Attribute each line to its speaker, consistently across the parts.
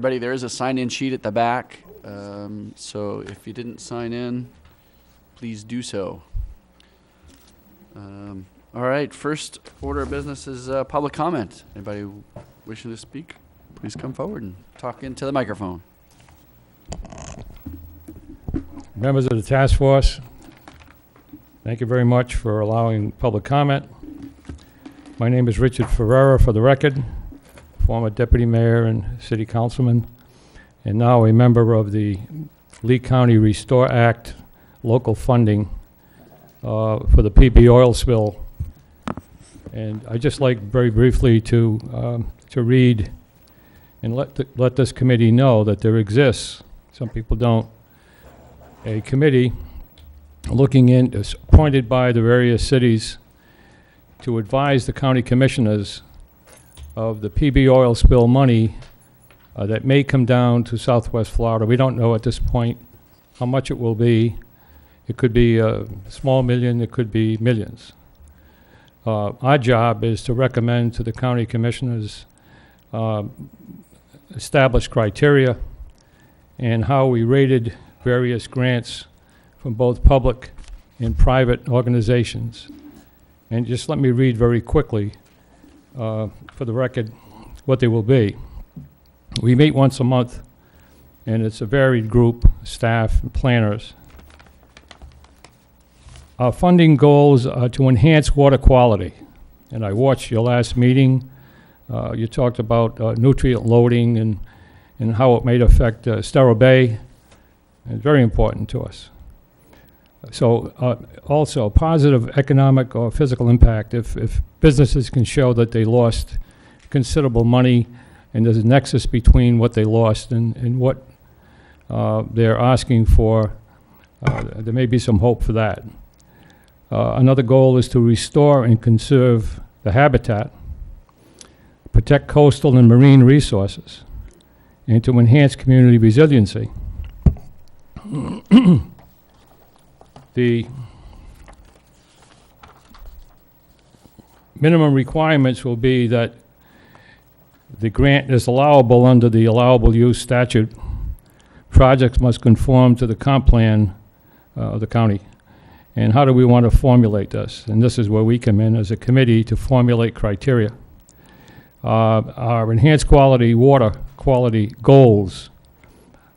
Speaker 1: everybody, there is a sign-in sheet at the back. So if you didn't sign in, please do so. All right, first order of business is public comment. Anybody wishing to speak, please come forward and talk into the microphone.
Speaker 2: Members of the task force, thank you very much for allowing public comment. My name is Richard Ferrera, for the record, former deputy mayor and city councilman, and now a member of the Lee County Restore Act local funding for the PB oil spill. And I'd just like very briefly to read and let this committee know that there exists, some people don't, a committee looking in, appointed by the various cities to advise the county commissioners of the PB oil spill money that may come down to Southwest Florida. We don't know at this point how much it will be. It could be a small million, it could be millions. Our job is to recommend to the county commissioners establish criteria and how we rated various grants from both public and private organizations. And just let me read very quickly, for the record, what they will be. We meet once a month, and it's a varied group, staff and planners. Our funding goals are to enhance water quality. And I watched your last meeting. You talked about nutrient loading and how it may affect Estero Bay. It's very important to us. So also positive economic or physical impact. If businesses can show that they lost considerable money and there's a nexus between what they lost and what they're asking for, there may be some hope for that. Another goal is to restore and conserve the habitat, protect coastal and marine resources, and to enhance community resiliency. The minimum requirements will be that the grant is allowable under the allowable use statute. Projects must conform to the comp plan of the county. And how do we want to formulate this? And this is where we come in as a committee to formulate criteria. Our enhanced water quality goals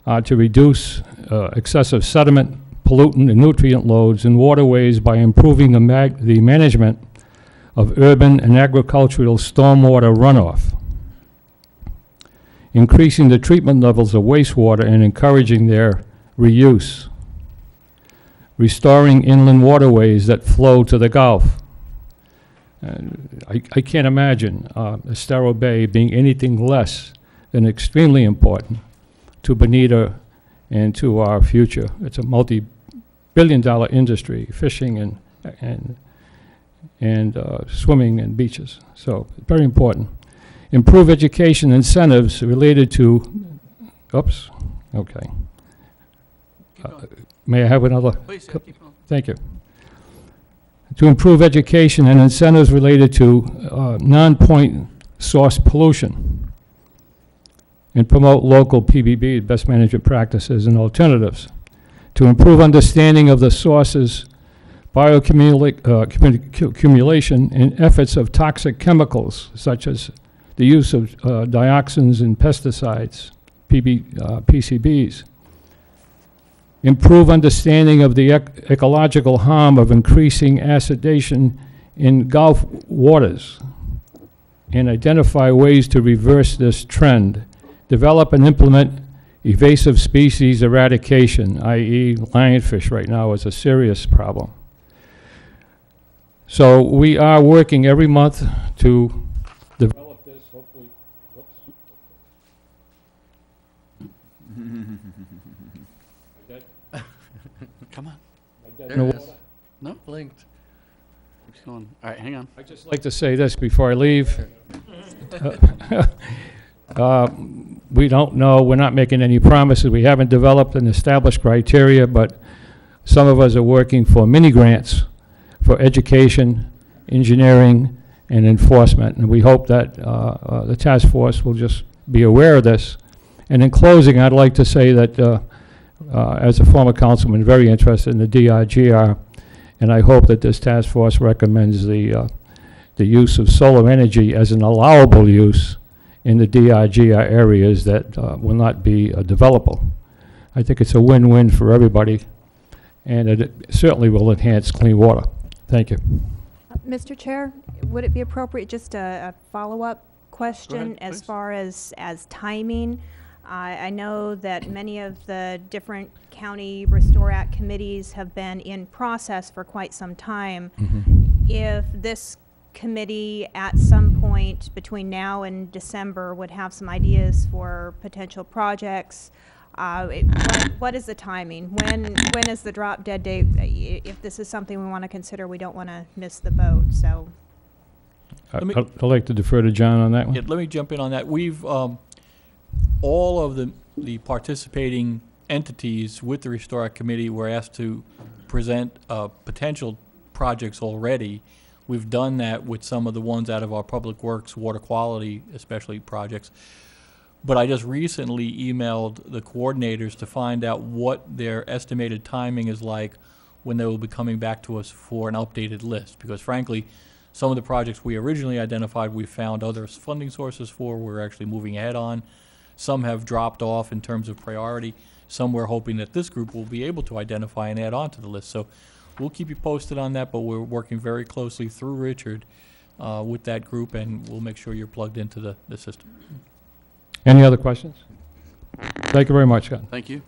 Speaker 2: are to reduce excessive sediment, pollutant, and nutrient loads in waterways by improving the management of urban and agricultural stormwater runoff, increasing the treatment levels of wastewater and encouraging their reuse, restoring inland waterways that flow to the Gulf. I can't imagine Estero Bay being anything less than extremely important to Bonita and to our future. It's a multi-billion-dollar industry, fishing and swimming and beaches. So very important. Improve education incentives related to, oops, okay. May I have another?
Speaker 1: Please, keep going.
Speaker 2: Thank you. To improve education and incentives related to non-point source pollution and promote local PBB, best management practices and alternatives. To improve understanding of the sources, bioaccumulation, and efforts of toxic chemicals, such as the use of dioxins and pesticides, PCBs. Improve understanding of the ecological harm of increasing acidation in Gulf waters and identify ways to reverse this trend. Develop and implement invasive species eradication, i.e. lionfish right now is a serious problem. So we are working every month to develop this, hopefully. Whoops.
Speaker 1: Come on.
Speaker 2: There
Speaker 1: There it is. No, blinked. Keeps going. All right, hang on.
Speaker 2: I'd just like to say this before I leave. We don't know, we're not making any promises. We haven't developed an established criteria, but some of us are working for mini grants for education, engineering, and enforcement. And we hope that the task force will just be aware of this And in closing, I'd like to say that as a former councilman, very interested in the DRGR, and I hope that this task force recommends the use of solar energy as an allowable use in the DRGR areas that will not be developable. I think it's a win-win for everybody, and it certainly will enhance clean water. Thank you.
Speaker 3: Mr. Chair, would it be appropriate just a follow-up question
Speaker 1: ahead,
Speaker 3: as
Speaker 1: please.
Speaker 3: far as timing? I know that many of the different county Restore Act committees have been in process for quite some time. If this committee at some point between now and December would have some ideas for potential projects, what is the timing? When is the drop dead date? If this is something we want to consider, we don't want to miss the boat, so.
Speaker 2: I'd like to defer to John on that one.
Speaker 4: Yeah, let me jump in on that. We've, all of the participating entities with the Restore Act Committee were asked to present potential projects already. We've done that with some of the ones out of our Public Works, water quality, especially projects. But I just recently emailed the coordinators to find out what their estimated timing is like when they will be coming back to us for an updated list. Because frankly, some of the projects we originally identified, we found other funding sources for, we're actually moving ahead on. Some have dropped off in terms of priority. Some we're hoping that this group will be able to identify and add on to the list. So we'll keep you posted on that, but we're working very closely through Richard with that group, and we'll make sure you're plugged into the system.
Speaker 2: Any other questions? Thank you very much, Scott.
Speaker 1: Thank you.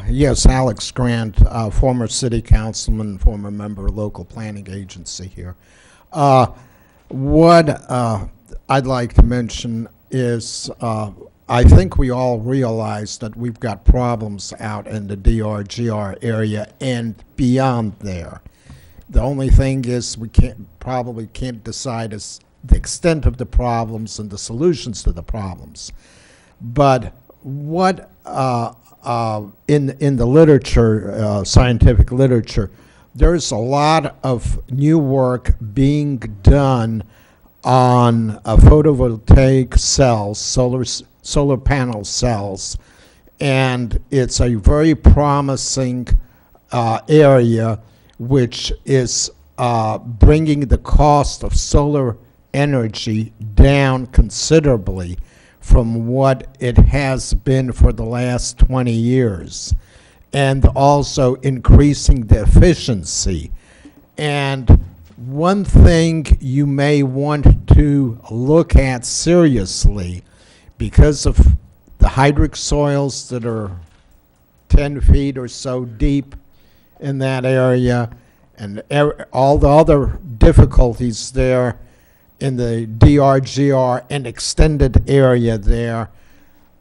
Speaker 5: Yes, Alex Grant, former city councilman, former member of local planning agency here. What I'd like to mention is I think we all realize that we've got problems out in the DRGR area and beyond there. The only thing is we probably can't decide is the extent of the problems and the solutions to the problems. But what in the literature, scientific literature, there's a lot of new work being done on photovoltaic cells, solar panel cells, and it's a very promising area which is bringing the cost of solar energy down considerably from what it has been for the last 20 years, and also increasing the efficiency. And one thing you may want to look at seriously, because of the hydric soils that are 10 feet or so deep in that area, and all the other difficulties there in the DRGR and extended area there,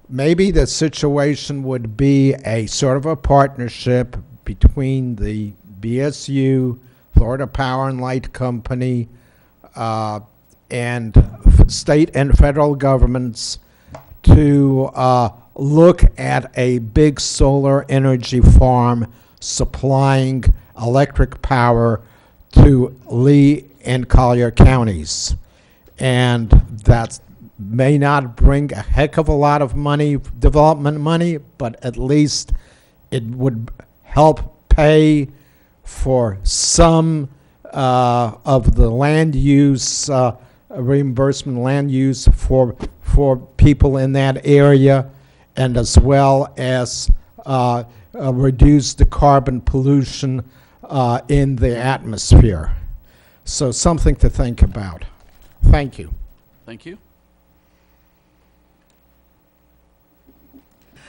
Speaker 5: maybe the situation would be a sort of a partnership between the BSU, Florida Power and Light Company, and state and federal governments to look at a big solar energy farm supplying electric power to Lee and Collier counties. And that may not bring a heck of a lot of money, development money, but at least it would help pay for some of the land use, reimbursement land use for people in that area, and as well as reduce the carbon pollution in the atmosphere. So something to think about. Thank you.
Speaker 1: Thank you.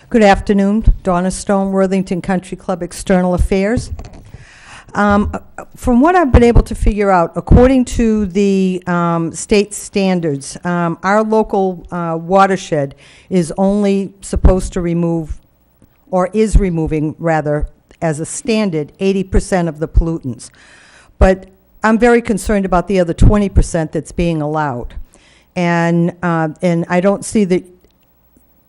Speaker 6: Good afternoon. Donna Stone, Worthington Country Club External Affairs. From what I've been able to figure out, according to the state standards, our local watershed is only supposed to remove, or is removing rather, as a standard, 80% of the pollutants. But I'm very concerned about the other 20% that's being allowed. And I don't see that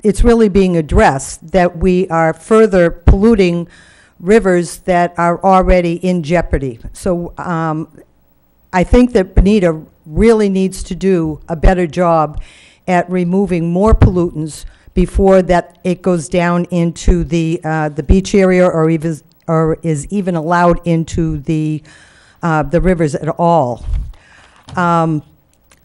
Speaker 6: it's really being addressed, that we are further polluting rivers that are already in jeopardy. So I I think that Bonita really needs to do a better job at removing more pollutants before that it goes down into the beach area or is even allowed into the rivers at all. I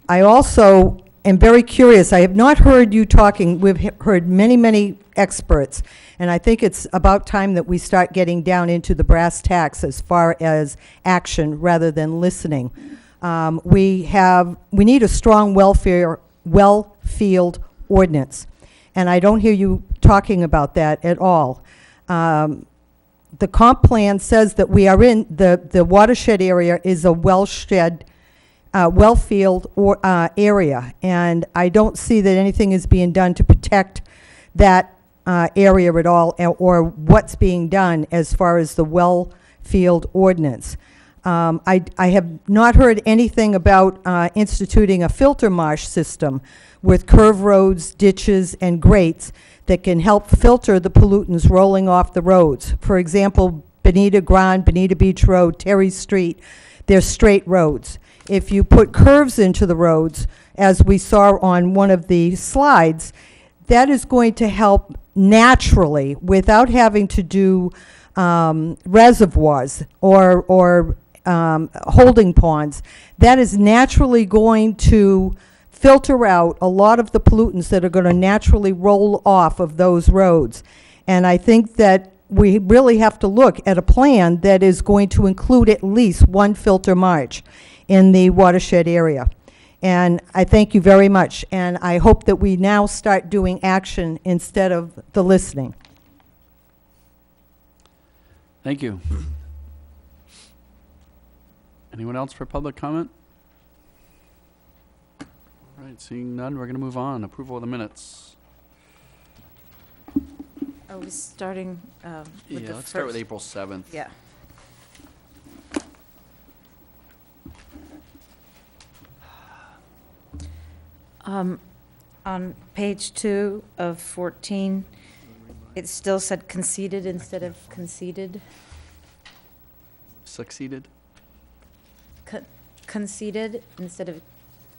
Speaker 6: also am very curious. I have not heard you talking. We've heard many, many experts, and I think it's about time that we start getting down into the brass tacks as far as action rather than listening. We need a strong well-field ordinance, and I don't hear you talking about that at all. The comp plan says that we are in, the watershed area is a well-field area, and I don't see that anything is being done to protect that area at all, or what's being done as far as the well-field ordinance. I have not heard anything about instituting a filter marsh system with curve roads, ditches, and grates that can help filter the pollutants rolling off the roads. For example, Bonita Grand, Bonita Beach Road, Terry Street, they're straight roads. If you put curves into the roads, as we saw on one of the slides, that is going to help naturally without having to do reservoirs or holding ponds. That is naturally going to filter out a lot of the pollutants that are going to naturally roll off of those roads. And I think that we really have to look at a plan that is going to include at least one filter marsh in the watershed area. And I thank you very much, and I hope that we now start doing action instead of the listening.
Speaker 1: Thank you. Anyone else for public comment? All right, seeing none, we're going to move on. Approval of the minutes.
Speaker 7: Are we starting with the
Speaker 1: Let's start with
Speaker 7: first?
Speaker 1: April 7th.
Speaker 7: Yeah. On page 2 of 14, it still said conceded instead of conceded.
Speaker 1: Succeeded?
Speaker 7: Conceded instead of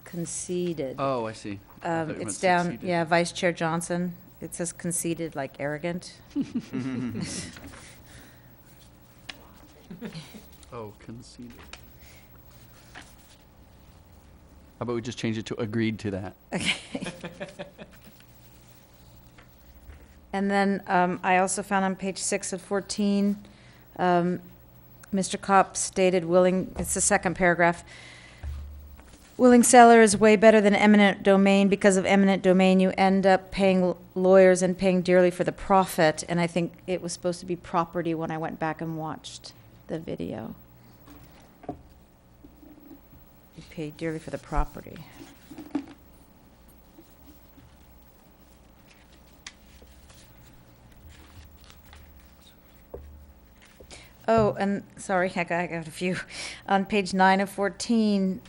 Speaker 7: conceded.
Speaker 1: Oh, I see. I thought you meant
Speaker 7: It's down,
Speaker 1: succeeded.
Speaker 7: yeah, Vice Chair Johnson. It says conceded like arrogant.
Speaker 1: Oh, conceded. How about we just change it to agreed to that?
Speaker 7: Okay. And then I also found on page 6 of 14, Mr. Kopp stated willing, it's the second paragraph, willing seller is way better than eminent domain. Because of eminent domain, you end up paying lawyers and paying dearly for the profit. And I think it was supposed to be property when I went back and watched the video. You pay dearly for the property. Oh, and sorry, I got a few. On page 9 of 14,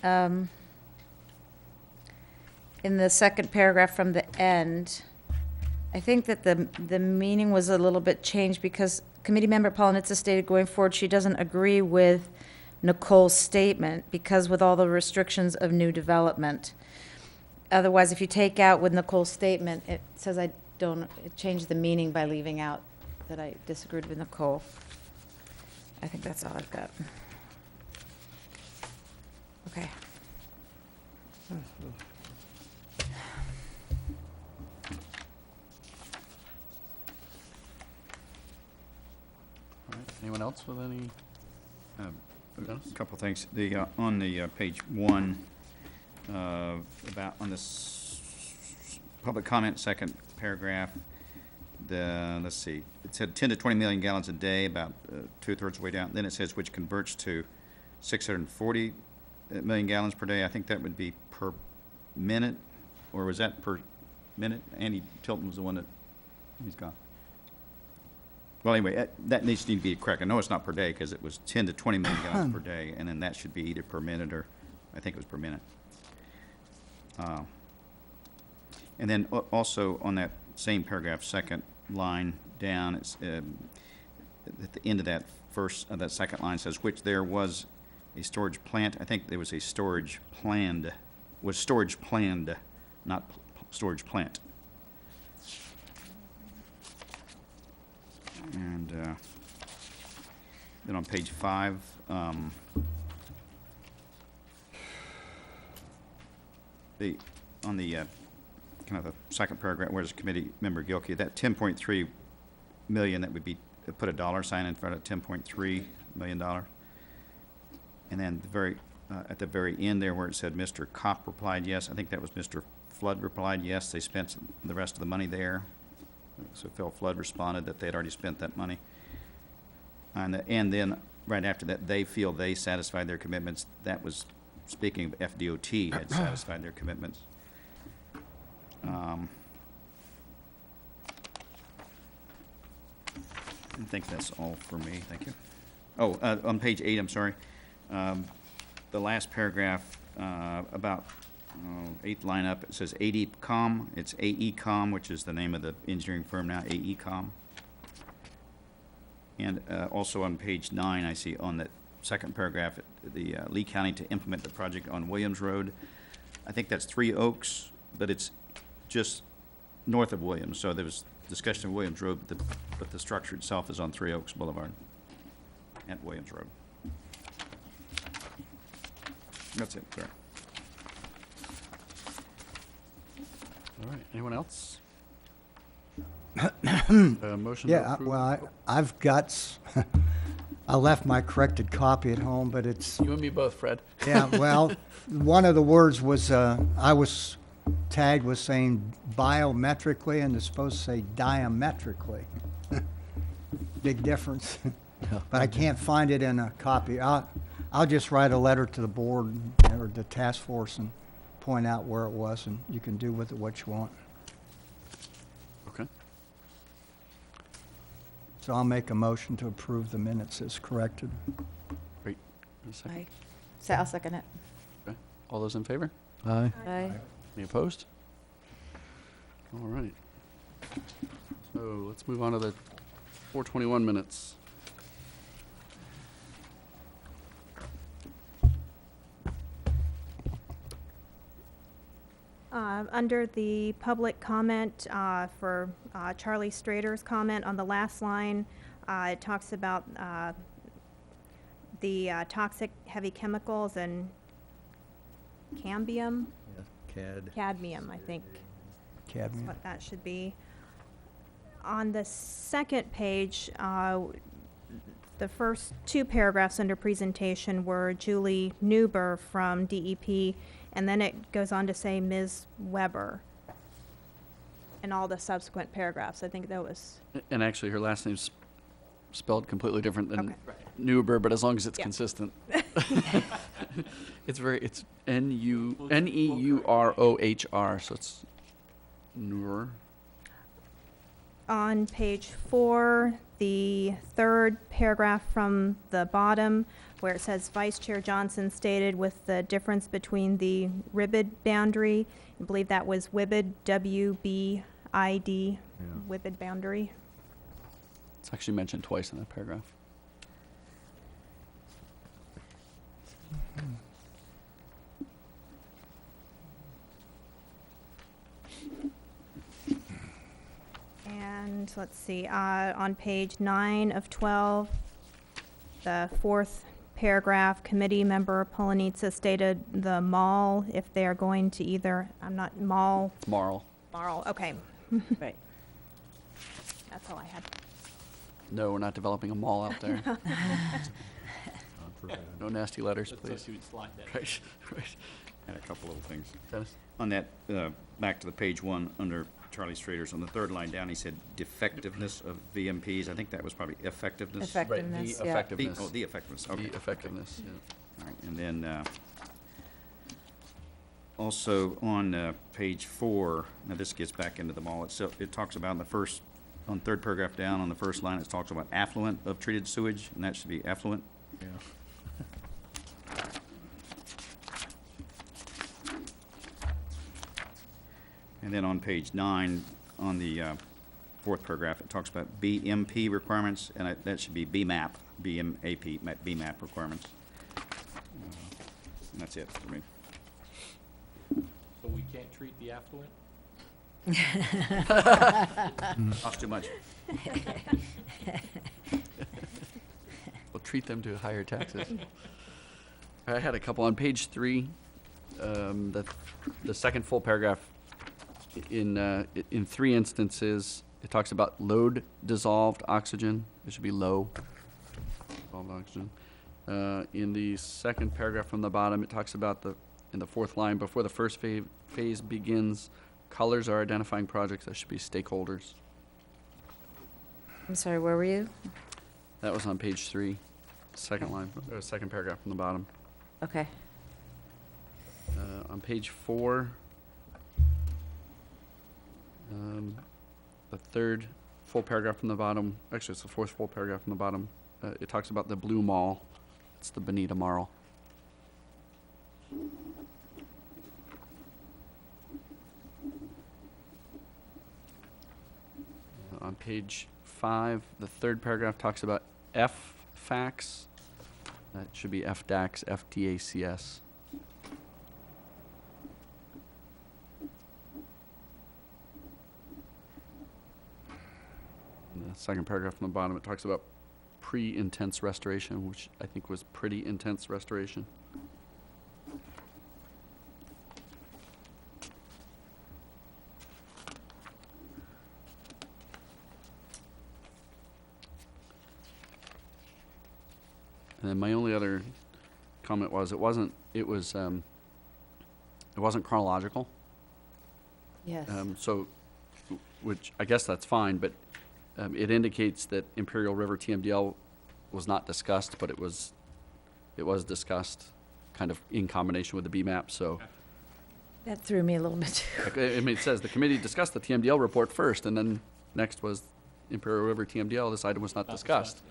Speaker 7: in the second paragraph from the end, I think that the meaning was a little bit changed because committee member Polanitza stated going forward she doesn't agree with Nicole's statement because with all the restrictions of new development. Otherwise, if you take out with Nicole's statement, it says it changed the meaning by leaving out that I disagreed with Nicole. I think that's all I've got. Okay.
Speaker 1: All right, anyone else with any?
Speaker 8: A couple things. On the page 1, about on this public comment, second paragraph, let's see, it said 10 to 20 million gallons a day, about 2/3 of the way down. Then it says which converts to 640 million gallons per day. I think that would be per minute, or was that per minute? Andy Tilton was the one that, he's gone. Well, anyway, that needs to be correct. I know it's not per day because it was 10 to 20 million gallons per day, and then that should be either per minute or, I think it was per minute. And then also on that same paragraph, second line down, it's at the end of that that second line says, which there was a storage plant. I think there was a storage planned, not storage plant. And then on page 5, on the kind of the second paragraph, where's committee member Gilkey, that 10.3 million, that would be, put a dollar sign in front of $10.3 million. And then at the very end there where it said Mr. Kopp replied yes, I think that was Mr. Flood replied yes, they spent the rest of the money there. So Phil Flood responded that they had already spent that money. And then right after that, they feel they satisfied their commitments. That was, speaking of FDOT, had satisfied their commitments. I think that's all for me. Thank you. Oh, on page 8, I'm sorry. The last paragraph about 8th line up, it says AECOM. It's AECOM, which is the name of the engineering firm now, AECOM. And also on page 9, I see on the second paragraph, the Lee County to implement the project on Williams Road. I think that's 3 Oaks, but it's just north of Williams. So there was discussion of Williams Road, but the structure itself is on 3 Oaks Boulevard at Williams Road. That's it, sir.
Speaker 1: All right, anyone else? Motion to
Speaker 9: Yeah,
Speaker 1: approve?
Speaker 9: well, I've got, I left my corrected copy at home, but it's,
Speaker 1: You and me both, Fred.
Speaker 9: yeah, well, one of the words was, I was tagged with saying biometrically, and it's supposed to say diametrically. Big difference. But I can't find it in a copy. I'll just write a letter to the board or the task force and point out where it was, and you can do with it what you want.
Speaker 1: Okay.
Speaker 9: So I'll make a motion to approve the minutes as corrected.
Speaker 1: Great. A second.
Speaker 7: Aye. I'll second it.
Speaker 1: Okay. All those in favor?
Speaker 9: Aye.
Speaker 7: Aye.
Speaker 1: Any opposed? All right. So let's move on to the 421 minutes.
Speaker 3: Under the public comment for Charlie Strader's comment on the last line, it talks about the toxic heavy chemicals and cadmium, I think is
Speaker 9: Cadmium.
Speaker 3: what that should be. On the second page, the first 2 paragraphs under presentation were Julie Newber from DEP, and then it goes on to say Ms. Weber in all the subsequent paragraphs. I think that was,
Speaker 1: And actually, her last name's spelled completely different than
Speaker 3: Okay.
Speaker 1: Neuber, but as long as it's
Speaker 3: Yeah.
Speaker 1: consistent. It's Neurohr, so it's Nur.
Speaker 3: on page 4, the third paragraph from the bottom, where it says Vice Chair Johnson stated with the difference between the ribbed boundary, I believe that was WIBID, W-B-I-D, WIBID boundary.
Speaker 1: It's actually mentioned twice in that paragraph.
Speaker 3: And let's see, on page 9 of 12, the 4th paragraph, committee member Polanitsa stated the mall, if they are going to either, mall,
Speaker 1: It's Marl.
Speaker 3: okay,
Speaker 7: Right.
Speaker 3: that's all I had.
Speaker 1: No, we're not developing a mall out there. No nasty letters, please. Right, right.
Speaker 8: And a couple of things.
Speaker 1: Dennis?
Speaker 8: On that, back to the page 1, under Charlie Strader's, on the 3rd line down, he said defectiveness of VMPs. I think that was probably effectiveness.
Speaker 7: Effectiveness,
Speaker 1: the
Speaker 7: yeah.
Speaker 1: effectiveness.
Speaker 8: The effectiveness, okay.
Speaker 1: The effectiveness, yeah.
Speaker 8: All right, and then also on page 4, now this gets back into the mall itself. It talks about in the first, on 3rd paragraph down, on the first line, it talks about affluent of treated sewage, and that should be affluent.
Speaker 1: Yeah.
Speaker 8: And then on page 9, on the 4th paragraph, it talks about BMP requirements, and that should be BMAP, BMAP requirements. And that's it for me.
Speaker 4: So we can't treat the affluent?
Speaker 8: Costs too much.
Speaker 1: We'll treat them to higher taxes. I had a couple on page 3. The second full paragraph, in 3 instances, it talks about load dissolved oxygen. It should be low dissolved oxygen. In the second paragraph from the bottom, it talks about in the 4th line, before the first phase begins, colors are identifying projects. That should be stakeholders.
Speaker 7: I'm sorry, where were you?
Speaker 1: That was on page 3, second line, second paragraph from the bottom.
Speaker 7: Okay.
Speaker 1: On page 4, the third full paragraph from the bottom, actually it's the 4th full paragraph from the bottom, it talks about the blue mall. It's the Bonita Mall. On page 5, the third paragraph talks about FFACS. That should be FDACS, FDACS. In the second paragraph from the bottom, it talks about pre-intense restoration, which I think was pretty intense restoration. And then my only other comment was it wasn't chronological.
Speaker 7: Yes.
Speaker 1: So, which I guess that's fine, but it indicates that Imperial River TMDL was not discussed, but it was discussed kind of in combination with the BMAP. So,
Speaker 7: That threw me a little bit too.
Speaker 1: I mean, it says the committee discussed the TMDL report first, and then next was Imperial River TMDL. This item was not discussed.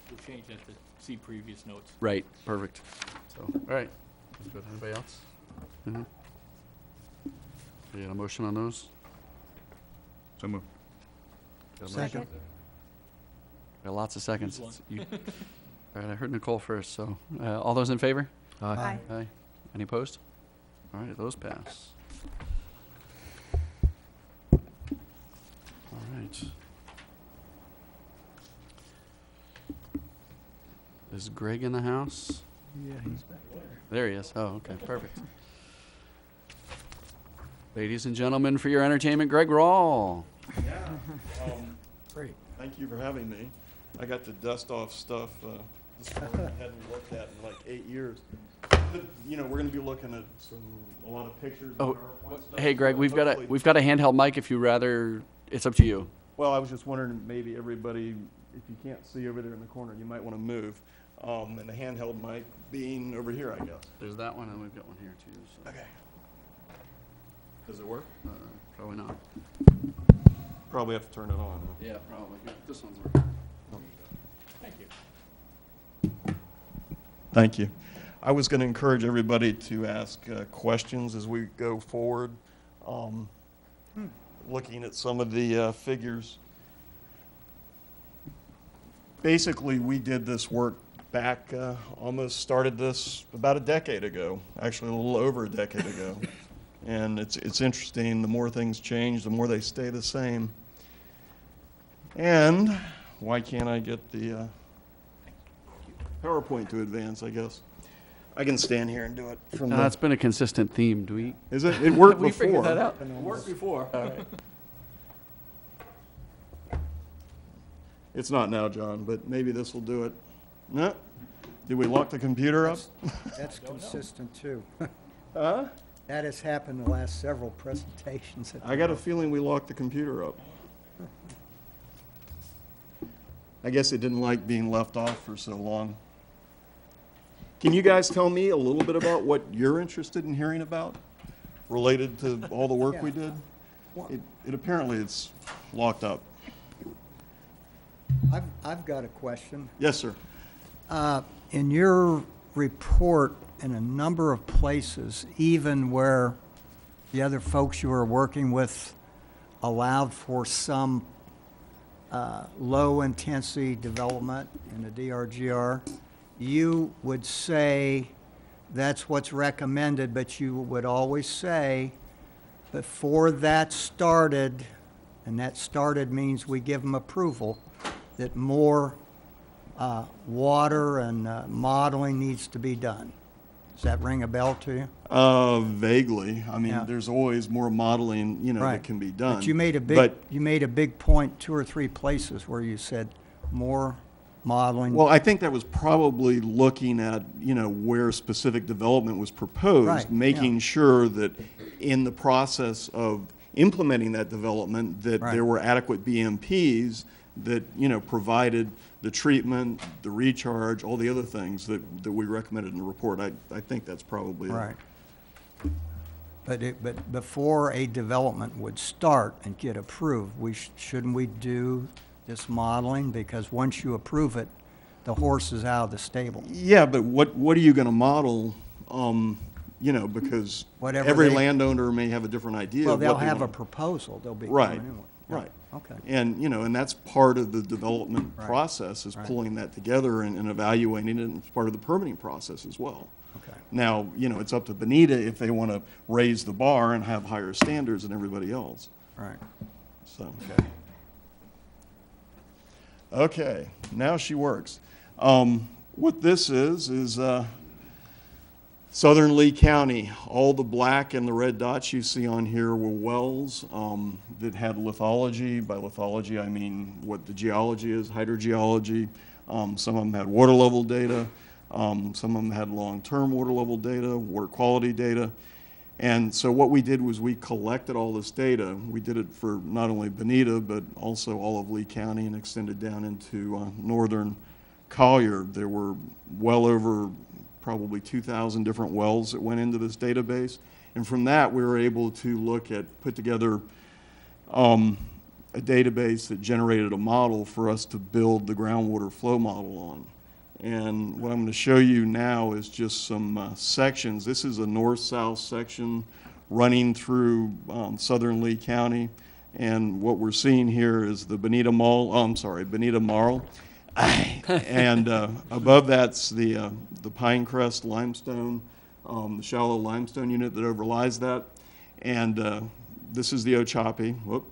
Speaker 4: We'll change that to see previous notes.
Speaker 1: Right. Perfect. So, all right. That's good. Anybody else? Mhm. You got a motion on those?
Speaker 8: So moved.
Speaker 1: Got a motion?
Speaker 9: Second.
Speaker 1: Got lots of seconds.
Speaker 4: Use
Speaker 1: You- All right, I heard Nicole first, so, all those in favor?
Speaker 3: Aye.
Speaker 1: Aye. Any opposed? All right, those pass. All right. Is Greg in the house?
Speaker 9: Yeah, he's back there.
Speaker 1: There he is. Oh, okay, perfect. Ladies and gentlemen, for your entertainment, Greg Rawl.
Speaker 9: Great.
Speaker 10: Thank you for having me. I got to dust off stuff this morning I hadn't looked at in like 8 years. You know, we're going to be looking at a lot of pictures. and
Speaker 1: Oh,
Speaker 10: PowerPoint stuff,
Speaker 1: hey, Greg,
Speaker 10: so
Speaker 1: we've got
Speaker 10: hopefully-
Speaker 1: a handheld mic if you rather, it's up to you.
Speaker 10: Well, I was just wondering, maybe everybody, if you can't see over there in the corner, you might want to move. And the handheld mic being over here, I guess.
Speaker 1: There's that one, and we've got one here too, so,
Speaker 10: Okay. Does it work?
Speaker 1: probably not.
Speaker 10: Probably have to turn it on. huh?
Speaker 1: Yeah, probably. This one's working.
Speaker 4: Thank you.
Speaker 10: Thank you. I was going to encourage everybody to ask questions as we go forward. Looking at some of the figures. Basically, we did this work back, almost started this about a decade ago, actually a little over a decade ago. And it's interesting, the more things change, the more they stay the same. And why can't I get the PowerPoint to advance, I guess? I can stand here and do it from the...
Speaker 1: That's been a consistent theme. Do we?
Speaker 10: Is it? It worked
Speaker 1: We
Speaker 10: before.
Speaker 1: figured that out.
Speaker 4: Worked before.
Speaker 10: It's not now, John, but maybe this will do it. No? Did we lock the computer up?
Speaker 9: That's consistent too.
Speaker 10: Huh?
Speaker 9: That has happened the last several presentations.
Speaker 10: I got a feeling we locked the computer up. I guess it didn't like being left off for so long. Can you guys tell me a little bit about what you're interested in hearing about related to all the work we
Speaker 9: Yeah.
Speaker 10: did? It apparently it's locked up.
Speaker 9: I've got a question.
Speaker 10: Yes, sir.
Speaker 9: In your report, in a number of places, even where the other folks you were working with allowed for some low-intensity development in the DRGR, you would say that's what's recommended, but you would always say, before that started, and that started means we give them approval, that more water and modeling needs to be done. Does that ring a bell to you?
Speaker 10: Vaguely. I mean,
Speaker 9: Yeah.
Speaker 10: there's always more modeling, you know, that
Speaker 9: Right.
Speaker 10: can be done.
Speaker 9: But you made a big point, 2 or 3 places where you said more modeling.
Speaker 10: Well, I think that was probably looking at, you know, where specific development was proposed,
Speaker 9: Right,
Speaker 10: making
Speaker 9: yeah.
Speaker 10: sure that in the process of implementing that development, that
Speaker 9: Right.
Speaker 10: there were adequate BMPs that, you know, provided the treatment, the recharge, all the other things that we recommended in the report. I think that's probably it.
Speaker 9: Right. But before a development would start and get approved, shouldn't we do this modeling? Because once you approve it, the horse is out of the stable.
Speaker 10: Yeah, but what are you going to model? You know, because
Speaker 9: Whatever
Speaker 10: every
Speaker 9: they-
Speaker 10: landowner may have a different idea.
Speaker 9: Well,
Speaker 10: of
Speaker 9: they'll
Speaker 10: what they
Speaker 9: have a
Speaker 10: wanna-
Speaker 9: proposal they'll be
Speaker 10: Right,
Speaker 9: coming in with. Yeah,
Speaker 10: right.
Speaker 9: Okay.
Speaker 10: And, you know, and that's part of the development
Speaker 9: Right,
Speaker 10: process, is
Speaker 9: right.
Speaker 10: pulling that together and evaluating it, and it's part of the permitting process as well.
Speaker 9: Okay.
Speaker 10: Now, you know, it's up to Bonita if they want to raise the bar and have higher standards than everybody else,
Speaker 9: Right.
Speaker 10: so.
Speaker 9: Okay.
Speaker 10: Okay, now she works. What this is Southern Lee County. All the black and the red dots you see on here were wells that had lithology. By lithology, I mean what the geology is, hydrogeology. Some of them had water level data. Some of them had long-term water level data, water quality data. And so what we did was we collected all this data. We did it for not only Bonita, but also all of Lee County and extended down into northern Collier. There were well over probably 2,000 different wells that went into this database. And from that, we were able to put together a database that generated a model for us to build the groundwater flow model on. And what I'm going to show you now is just some sections. This is a north-south section running through southern Lee County. And what we're seeing here is the Bonita Marl. And above that's the Pinecrest limestone, the shallow limestone unit that overlies that. And this is the Ochapi. Whoop.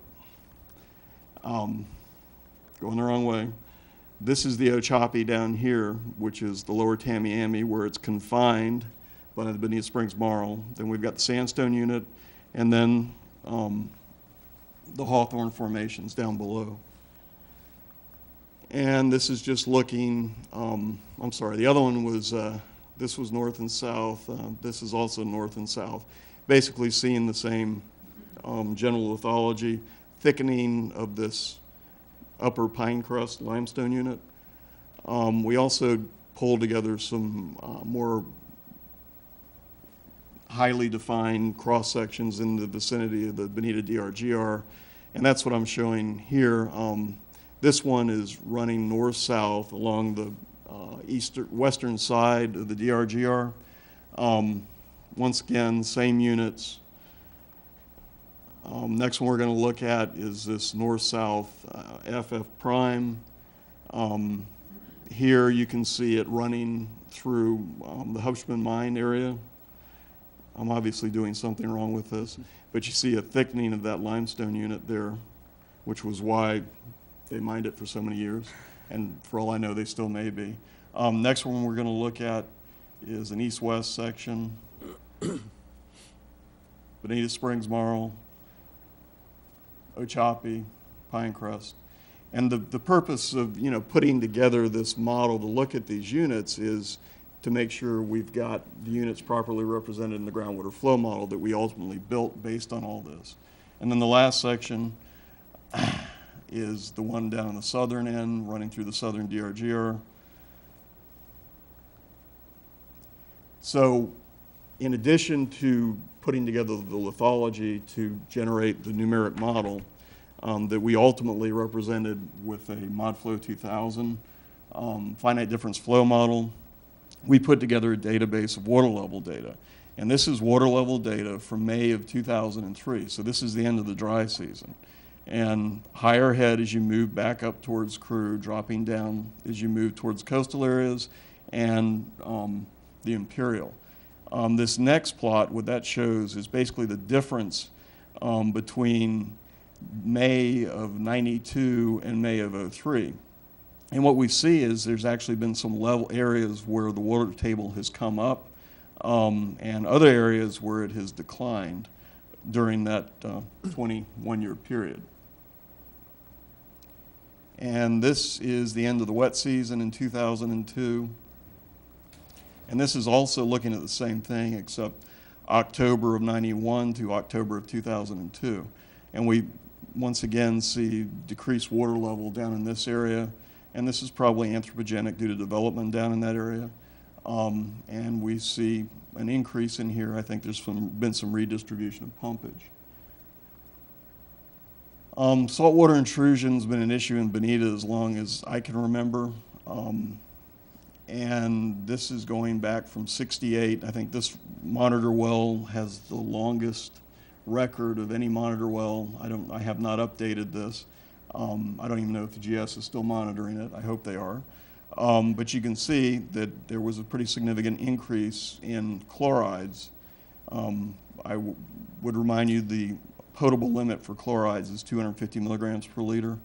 Speaker 10: Going the wrong way. This is the Ochapi down here, which is the lower Tamiami, where it's confined by the Bonita Springs Marl. Then we've got the sandstone unit, and then the Hawthorne formations down below. And this is just looking, I'm sorry, the other one was, this was north and south. This is also north and south. Basically seeing the same general lithology, thickening of this upper Pinecrest limestone unit. We also pulled together some more highly defined cross sections in the vicinity of the Bonita DRGR, and that's what I'm showing here. This one is running north-south along the western side of the DRGR. Once again, same units. Next one we're going to look at is this north-south FF prime. Here you can see it running through the Hubschman mine area. I'm obviously doing something wrong with this, but you see a thickening of that limestone unit there, which was why they mined it for so many years, and for all I know, they still may be. Next one we're going to look at is an east-west section. Bonita Springs Marl, Ochapi, Pinecrest. And the purpose of, you know, putting together this model to look at these units is to make sure we've got the units properly represented in the groundwater flow model that we ultimately built based on all this. And then the last section is the one down on the southern end, running through the southern DRGR. So in addition to putting together the lithology to generate the numeric model that we ultimately represented with a ModFlow 2000 finite difference flow model, we put together a database of water level data. And this is water level data from May of 2003. So this is the end of the dry season. And higher head as you move back up towards Crew, dropping down as you move towards coastal areas, and the Imperial. This next plot, what that shows is basically the difference between May of 92 and May of 03. And what we see is there's actually been some level areas where the water table has come up, and other areas where it has declined during that 21-year period. And this is the end of the wet season in 2002. And this is also looking at the same thing, except October of 91 to October of 2002. And we once again see decreased water level down in this area. And this is probably anthropogenic due to development down in that area. And we see an increase in here. I think there's been some redistribution of pumpage. Saltwater intrusion's been an issue in Bonita as long as I can remember. And this is going back from 68. I think this monitor well has the longest record of any monitor well. I have not updated this. I don't even know if the GS is still monitoring it. I hope they are. But you can see that there was a pretty significant increase in chlorides. I would remind you the potable limit for chlorides is 250 milligrams per liter.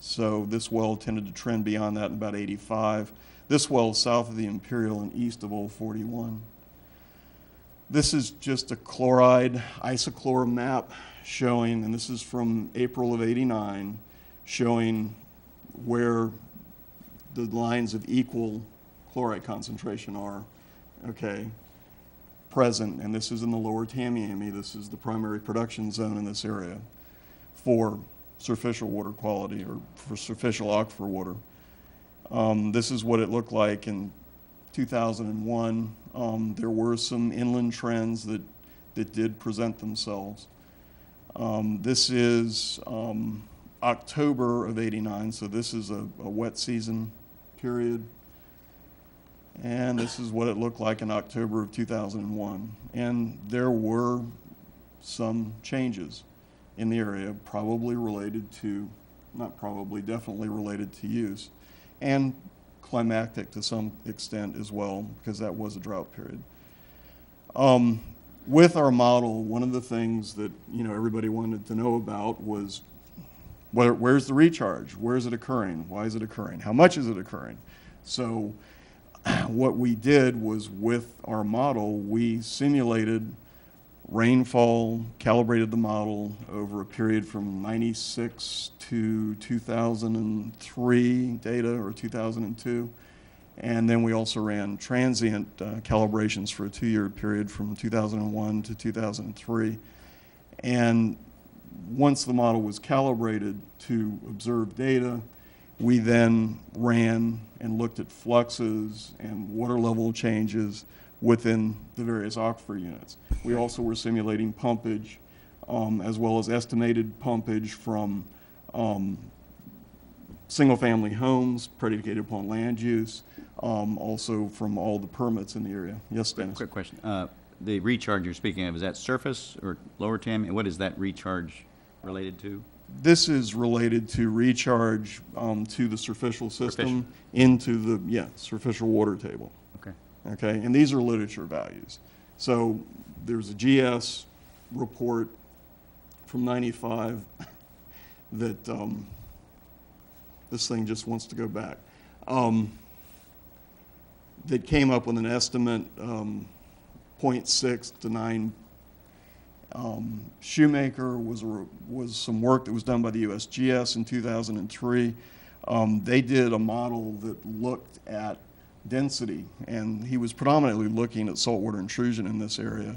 Speaker 10: So this well tended to trend beyond that in about 85. This well is south of the Imperial and east of Old 41. This is just a chloride isochlor map showing, and this is from April of 89, showing where the lines of equal chloride concentration are, okay, present. And this is in the lower Tamiami. This is the primary production zone in this area for surficial water quality or for surficial aquifer water. This is what it looked like in 2001. There were some inland trends that did present themselves. This is October of 89, so this is a wet season period. And this is what it looked like in October of 2001. And there were some changes in the area, probably related to, not probably, definitely related to use, and climactic to some extent as well, because that was a drought period. With our model, one of the things that everybody wanted to know about was where's the recharge? Where is it occurring? Why is it occurring? How much is it occurring? So what we did was, with our model, we simulated rainfall, calibrated the model over a period from 96 to 2003 data, or 2002. And then we also ran transient calibrations for a 2-year period from 2001 to 2003. And once the model was calibrated to observe data, we then ran and looked at fluxes and water level changes within the various aquifer units. We also were simulating pumpage, as well as estimated pumpage from single-family homes predicated upon land use, also from all the permits in the area. Yes, Dennis?
Speaker 8: Quick question. The recharge you're speaking of, is that surface or lower TAM? And what is that recharge related to?
Speaker 10: This is related to recharge to the surficial system into the, surficial water table.
Speaker 8: Okay.
Speaker 10: Okay, and these are literature values. So there's a GS report from 95 that this thing just wants to go back. That came up with an estimate 0.6 to 9. Shoemaker was some work that was done by the USGS in 2003. They did a model that looked at density, and he was predominantly looking at saltwater intrusion in this area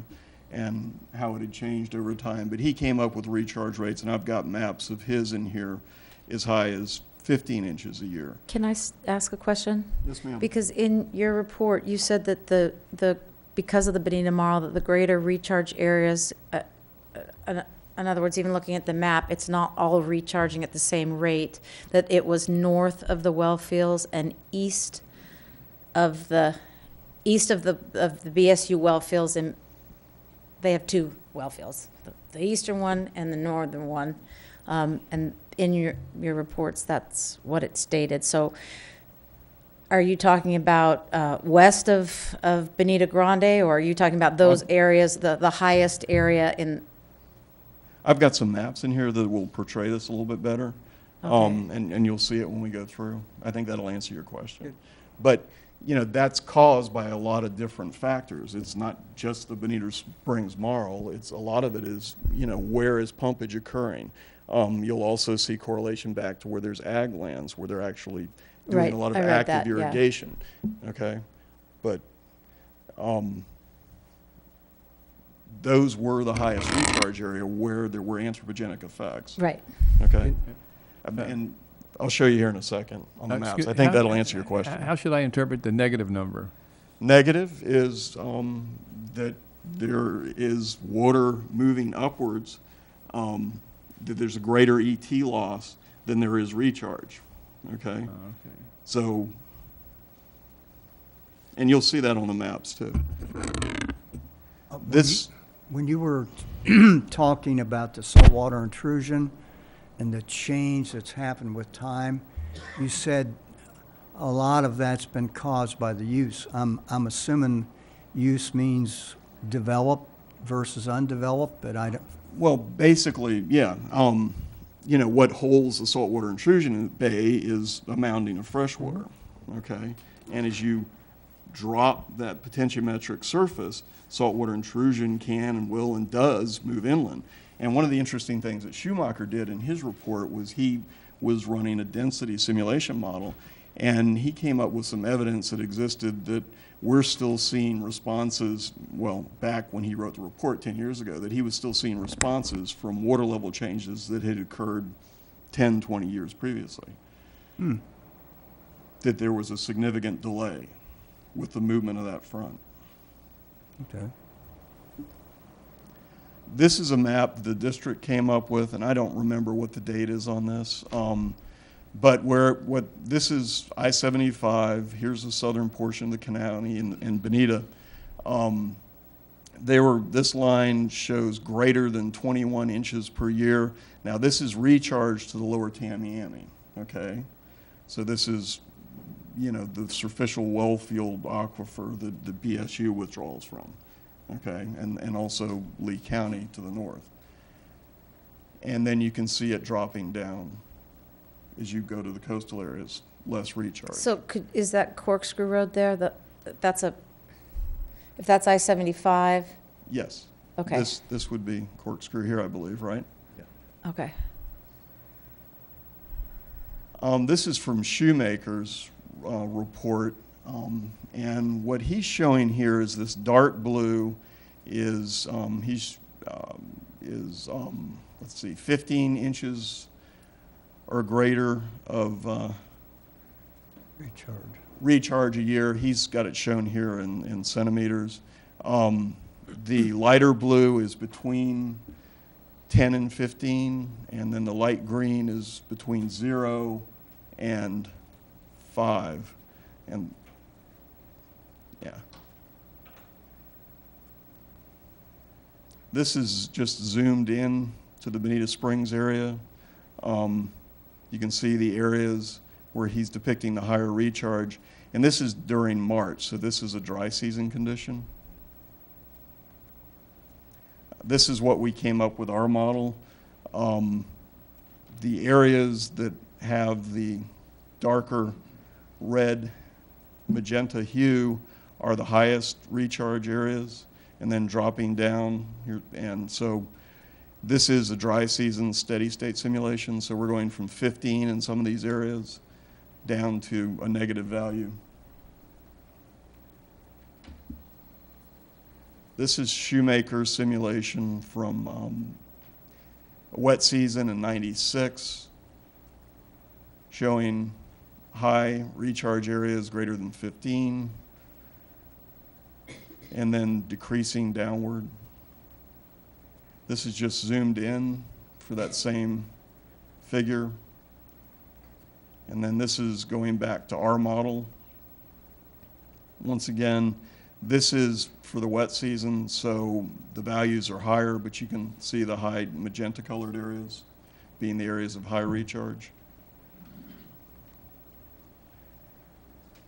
Speaker 10: and how it had changed over time. But he came up with recharge rates, and I've got maps of his in here as high as 15 inches a year.
Speaker 7: Can I ask a question?
Speaker 10: Yes, ma'am.
Speaker 7: Because in your report, you said that because of the Bonita model, that the greater recharge areas, in other words, even looking at the map, it's not all recharging at the same rate, that it was north of the well fields and east of the BSU well fields, and they have two well fields, the eastern one and the northern one. And in your reports, that's what it stated. So Are you talking about west of Bonita Grande, or are you talking about those areas, the highest area in?
Speaker 10: I've got some maps in here that will portray this a little bit better. And you'll see it when we go through. I think that'll answer your question. But, you know, that's caused by a lot of different factors. It's not just the Bonita Springs Marl. It's a lot of it is, you know, where is pumpage occurring? You'll also see correlation back to where there's ag lands, where they're actually doing
Speaker 7: Right,
Speaker 10: a lot of
Speaker 7: I read
Speaker 10: active
Speaker 7: that, yeah.
Speaker 10: irrigation. Okay? But those were the highest recharge area where there were anthropogenic effects.
Speaker 7: Right.
Speaker 10: Okay? And I'll show you here in a second on the maps. I think that'll answer your question.
Speaker 2: How should I interpret the negative number?
Speaker 10: Negative is that there is water moving upwards, that there's a greater ET loss than there is recharge. Okay?
Speaker 2: Okay.
Speaker 10: So, and you'll see that on the maps too. This,
Speaker 9: When you were talking about the saltwater intrusion and the change that's happened with time, you said a lot of that's been caused by the use. I'm assuming use means developed versus undeveloped, but I don't.
Speaker 10: well, basically, yeah. You know, what holds the saltwater intrusion bay is a mounding of fresh water, okay? And as you drop that potentiometric surface, saltwater intrusion can and will and does move inland. And one of the interesting things that Schumacher did in his report was he was running a density simulation model, and he came up with some evidence that existed that we're still seeing responses, well, back when he wrote the report 10 years ago, that he was still seeing responses from water level changes that had occurred 10, 20 years previously. That there was a significant delay with the movement of that front.
Speaker 9: Okay.
Speaker 10: This is a map the district came up with, and I don't remember what the date is on this. But this is I-75, here's the southern portion of the county in Bonita. This line shows greater than 21 inches per year. Now this is recharged to the lower Tamiami, okay? So this is, you know, the superficial well field aquifer that the BSU withdraws from, okay? And also Lee County to the north. And then you can see it dropping down as you go to the coastal areas, less recharge.
Speaker 7: So is that Corkscrew Road there? If that's I-75?
Speaker 10: Yes.
Speaker 7: Okay.
Speaker 10: This would be Corkscrew here, I believe, right?
Speaker 7: Okay.
Speaker 10: This is from Shoemaker's report, and what he's showing here is this dark blue is let's see, 15 inches or greater of recharge a year. He's got it shown here in centimeters. The lighter blue is between 10 and 15, and then the light green is between 0 and 5. And yeah. This is just zoomed in to the Bonita Springs area. You can see the areas where he's depicting the higher recharge. And this is during March, so this is a dry season condition. This is what we came up with our model. The areas that have the darker red magenta hue are the highest recharge areas, and then dropping down here. And so this is a dry season steady state simulation, so we're going from 15 in some of these areas down to a negative value. This is Shoemaker's simulation from a wet season in '96, showing high recharge areas greater than 15, and then decreasing downward. This is just zoomed in for that same figure. And then this is going back to our model. Once again, this is for the wet season, so the values are higher, but you can see the high magenta colored areas being the areas of high recharge.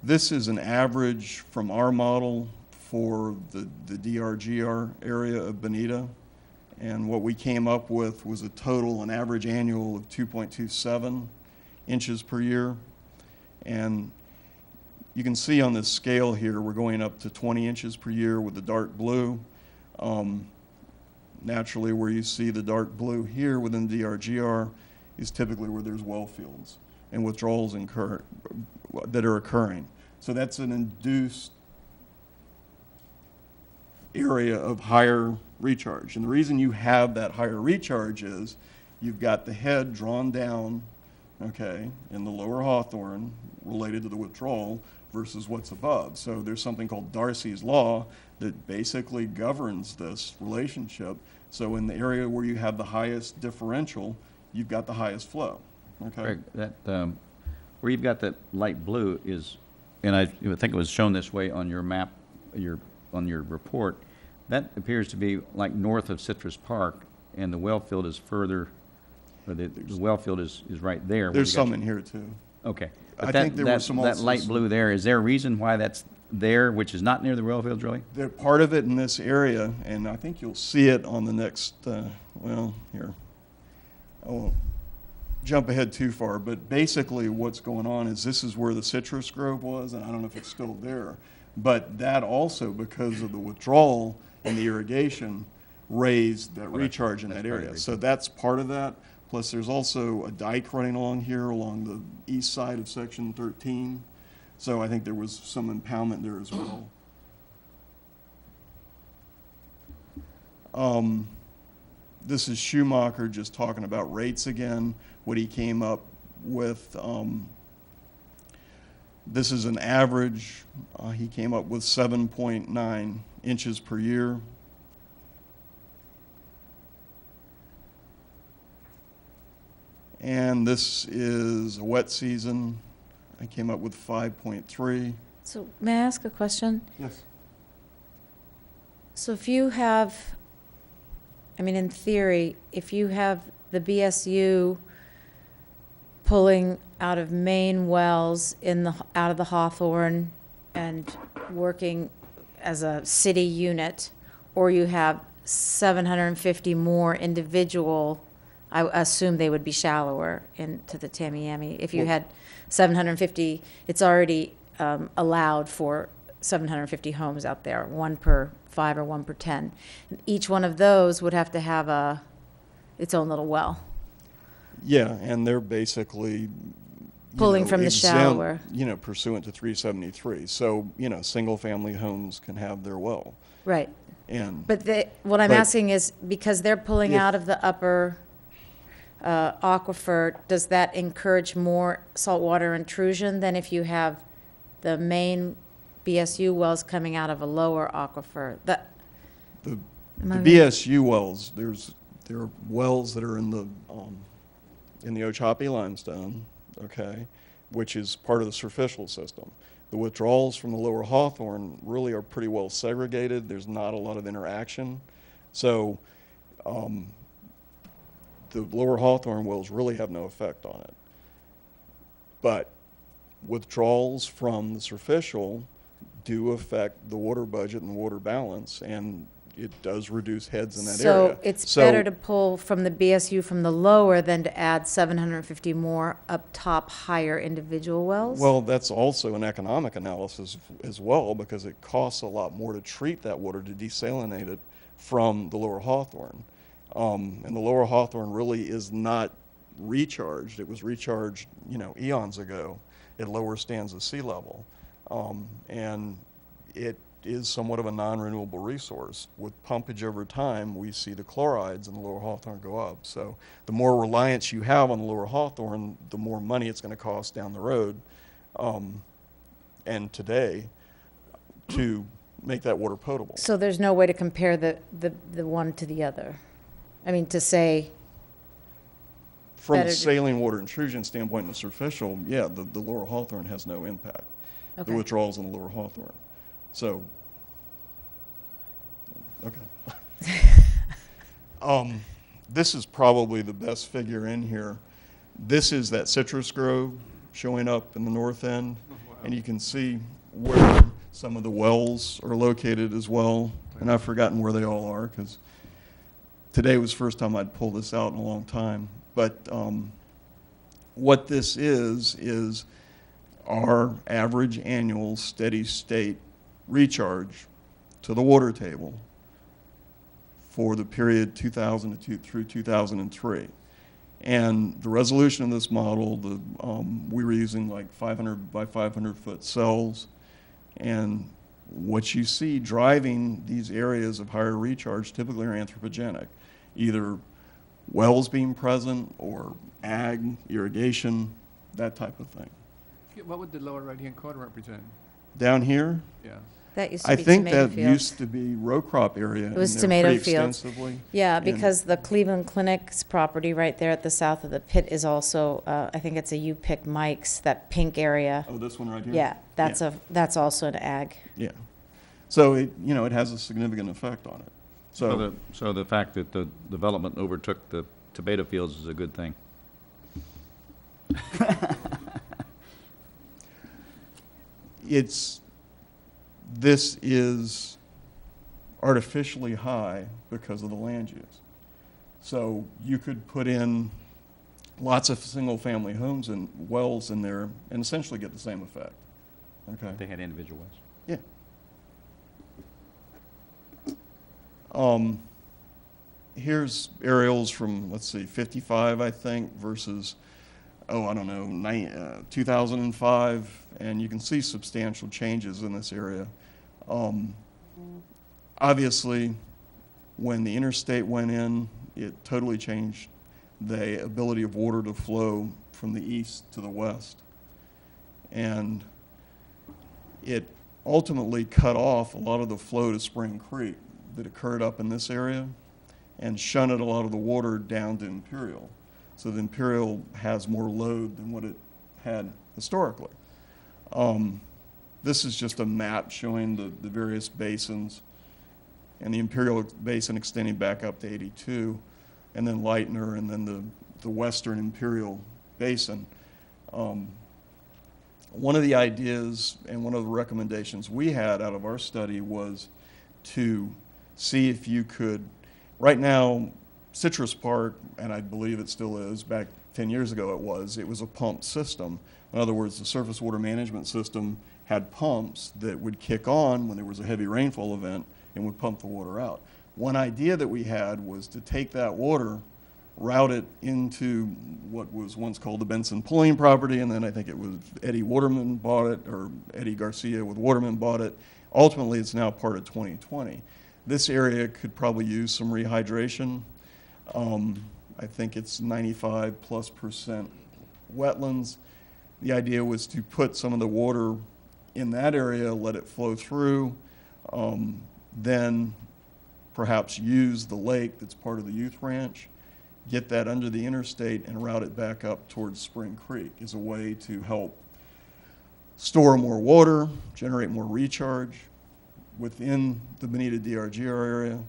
Speaker 10: This is an average from our model for the DRGR area of Bonita. And what we came up with was a total, an average annual of 2.27 inches per year. And you can see on this scale here, we're going up to 20 inches per year with the dark blue. Naturally, where you see the dark blue here within DRGR is typically where there's well fields and withdrawals that are occurring. So that's an induced area of higher recharge. And the reason you have that higher recharge is you've got the head drawn down, okay, in the lower Hawthorne related to the withdrawal versus what's above. So there's something called Darcy's Law that basically governs this relationship. So in the area where you have the highest differential, you've got the highest flow, okay?
Speaker 8: Greg, that, where you've got that light blue is, and I think it was shown this way on your map, on your report, that appears to be like north of Citrus Park, and the well field is further, or the well field is right there.
Speaker 10: There's some in here too.
Speaker 8: Okay.
Speaker 10: I
Speaker 8: But
Speaker 10: think there were
Speaker 8: that
Speaker 10: some
Speaker 8: That
Speaker 10: also
Speaker 8: light
Speaker 10: some-
Speaker 8: blue there, is there a reason why that's there, which is not near the well fields, really?
Speaker 10: They're part of it in this area, and I think you'll see it on the next, well, here. I won't jump ahead too far, but basically what's going on is this is where the citrus grove was, and I don't know if it's still there. But that also, because of the withdrawal and the irrigation, raised that recharge in that area. So that's part of that. Plus, there's also a dike running along here, along the east side of Section 13. So I think there was some impoundment there as well. This is Schumacher just talking about rates again, what he came up with. This is an average. He came up with 7.9 inches per year. And this is a wet season. I came up with 5.3.
Speaker 7: So may I ask a question?
Speaker 10: Yes.
Speaker 7: So if you have, I mean, in theory, if you have the BSU pulling out of main wells out of the Hawthorne and working as a city unit, or you have 750 more individual, I assume they would be shallower into the Tamiami. If you had 750, it's already allowed for 750 homes out there, 1 per 5 or 1 per 10. Each one of those would have to have its own little well.
Speaker 10: Yeah, and they're basically
Speaker 7: Pulling from the
Speaker 10: exempt,
Speaker 7: shallower.
Speaker 10: Pursuant to 373. So, single-family homes can have their well.
Speaker 7: Right.
Speaker 10: And
Speaker 7: But what I'm
Speaker 10: But
Speaker 7: asking is, because they're pulling
Speaker 10: if-
Speaker 7: out of the upper aquifer, does that encourage more saltwater intrusion than if you have the main BSU wells coming out of a lower aquifer?
Speaker 10: the
Speaker 7: Am I
Speaker 10: BSU wells, there are wells that are in the Ochopee limestone, okay, which is part of the surficial system. The withdrawals from the lower Hawthorne really are pretty well segregated. There's not a lot of interaction. So the lower Hawthorne wells really have no effect on it. But withdrawals from the surficial do affect the water budget and the water balance, and it does reduce heads in that area.
Speaker 7: So it's better to pull from the BSU from the lower than to add 750 more up top higher individual wells?
Speaker 10: Well, that's also an economic analysis as well, because it costs a lot more to treat that water, to desalinate it from the lower Hawthorne. And the lower Hawthorne really is not recharged. It was recharged, eons ago at lower stands of sea level. And it is somewhat of a non-renewable resource. With pumpage over time, we see the chlorides in the lower Hawthorne go up. So the more reliance you have on the lower Hawthorne, the more money it's going to cost down the road and today to make that water potable.
Speaker 7: So there's no way to compare the one to the other? I mean, to say,
Speaker 10: From
Speaker 7: better
Speaker 10: a
Speaker 7: to-
Speaker 10: saline water intrusion standpoint in the surficial, yeah, the lower Hawthorne has no impact.
Speaker 7: Okay.
Speaker 10: The withdrawals in the lower Hawthorne. So, okay. This is probably the best figure in here. This is that citrus grove showing up in the north end. And you can see where some of the wells are located as well. And I've forgotten where they all are because today was the first time I'd pulled this out in a long time. But what this is our average annual steady state recharge to the water table for the period 2002 through 2003. And the resolution of this model, we were using like 500 by 500 foot cells. And what you see driving these areas of higher recharge typically are anthropogenic, either wells being present or ag, irrigation, that type of thing.
Speaker 11: What would the lower right-hand corner represent?
Speaker 10: Down here,
Speaker 11: Yeah.
Speaker 7: That used to
Speaker 10: I
Speaker 7: be
Speaker 10: think
Speaker 7: tomato
Speaker 10: that
Speaker 7: fields.
Speaker 10: used to be row crop area.
Speaker 7: It was
Speaker 10: in there
Speaker 7: tomato
Speaker 10: pretty
Speaker 7: fields.
Speaker 10: extensively.
Speaker 7: Yeah,
Speaker 10: And-
Speaker 7: because the Cleveland Clinic's property right there at the south of the pit is also, I think it's a U-Pick Mike's, that pink area.
Speaker 10: Oh, this one right here?
Speaker 7: Yeah, that's also an ag.
Speaker 10: Yeah. So it, it has a significant effect on it.
Speaker 8: So the fact that the development overtook the tomato fields is a good thing.
Speaker 10: This is artificially high because of the land use. So you could put in lots of single-family homes and wells in there and essentially get the same effect. Okay?
Speaker 8: They had individual wells.
Speaker 10: Yeah. Here's aerials from, let's see, 55, I think, versus, I don't know, 2005, and you can see substantial changes in this area. Obviously, when the interstate went in, it totally changed the ability of water to flow from the east to the west. And it ultimately cut off a lot of the flow to Spring Creek that occurred up in this area and shunted a lot of the water down to Imperial. So the Imperial has more load than what it had historically. This is just a map showing the various basins and the Imperial Basin extending back up to 82, and then Lightner, and then the Western Imperial Basin. One of the ideas and one of the recommendations we had out of our study was to see if you could, right now, Citrus Park, and I believe it still is, back 10 years ago it was a pump system. In other words, the surface water management system had pumps that would kick on when there was a heavy rainfall event and would pump the water out. One idea that we had was to take that water, route it into what was once called the Benson Pulling property, and then I think it was Eddie Waterman bought it, or Eddie Garcia with Waterman bought it. Ultimately, it's now part of 2020. This area could probably use some rehydration. I think it's 95+% wetlands. The idea was to put some of the water in that area, let it flow through, then perhaps use the lake that's part of the youth ranch, get that under the interstate and route it back up towards Spring Creek as a way to help store more water, generate more recharge within the Bonita DRGR area,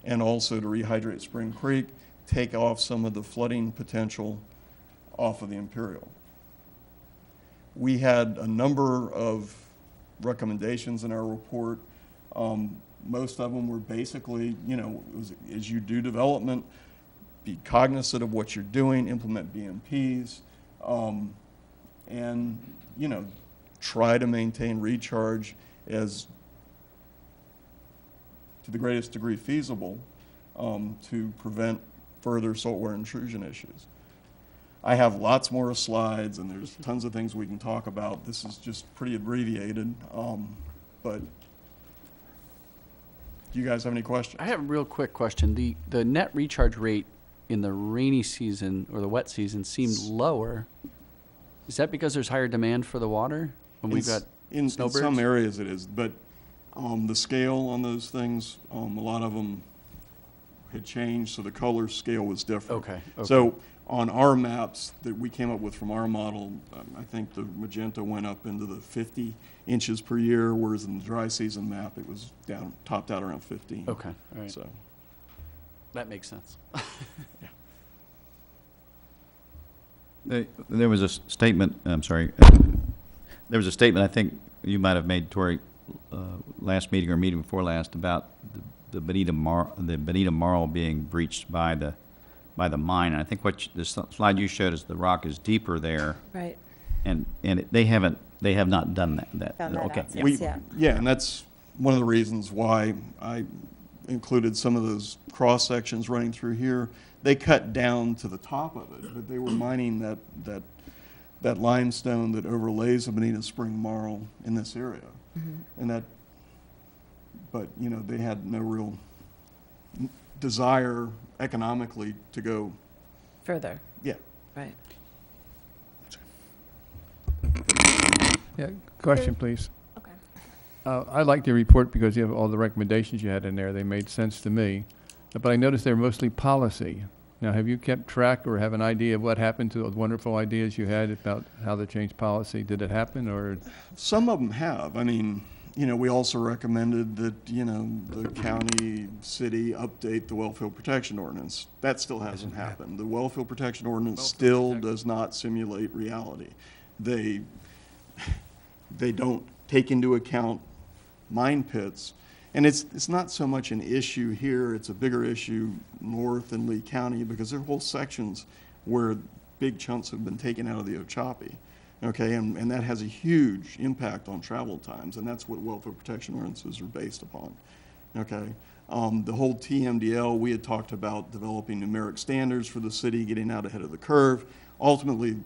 Speaker 10: and also to rehydrate Spring Creek, take off some of the flooding potential off of the Imperial. We had a number of recommendations in our report. Most of them were basically, as you do development, be cognizant of what you're doing, implement BMPs, and, try to maintain recharge as to the greatest degree feasible to prevent further saltwater intrusion issues. I have lots more slides, and there's tons of things we can talk about. This is just pretty abbreviated, but do you guys have any questions?
Speaker 1: I have a real quick question. The net recharge rate in the rainy season or the wet season seemed lower. Is that because there's higher demand for the water when we've got
Speaker 10: in
Speaker 1: snowbirds?
Speaker 10: some areas it is, but the scale on those things, a lot of them had changed, so the color scale was different.
Speaker 1: Okay.
Speaker 10: So on our maps that we came up with from our model, I think the magenta went up into the 50 inches per year, whereas in the dry season map, it was topped out around 15.
Speaker 1: Okay, all right.
Speaker 10: So,
Speaker 1: That makes sense.
Speaker 8: There was a statement, I'm sorry, There was a statement I think you might have made, Tori, last meeting or meeting before last about the Bonita Marl being breached by the mine. And I think the slide you showed is the rock is deeper there,
Speaker 7: Right.
Speaker 8: and they have not done that.
Speaker 7: Found that
Speaker 8: Okay.
Speaker 7: out since, yeah.
Speaker 10: Yeah, and that's one of the reasons why I included some of those cross sections running through here. They cut down to the top of it, but they were mining that limestone that overlays the Bonita Spring Marl in this area. And but you know, they had no real desire economically to go,
Speaker 7: Further,
Speaker 10: yeah.
Speaker 7: right.
Speaker 11: Yeah, question, please.
Speaker 3: Okay.
Speaker 11: I liked your report because you have all the recommendations you had in there. They made sense to me. But I noticed they're mostly policy. Now, have you kept track or have an idea of what happened to those wonderful ideas you had about how to change policy? Did it happen, or?
Speaker 10: Some of them have. I mean, you know, we also recommended that, you know, the county, city update the wellfield protection ordinance. That still hasn't happened. The wellfield protection ordinance still does not simulate reality. They don't take into account mine pits. And it's not so much an issue here, it's a bigger issue north in Lee County because there are whole sections where big chunks have been taken out of the Ochapi. Okay, and that has a huge impact on travel times, and that's what welfare protection ordinances are based upon. Okay, the whole TMDL, we had talked about developing numeric standards for the city, getting out ahead of the curve. Ultimately,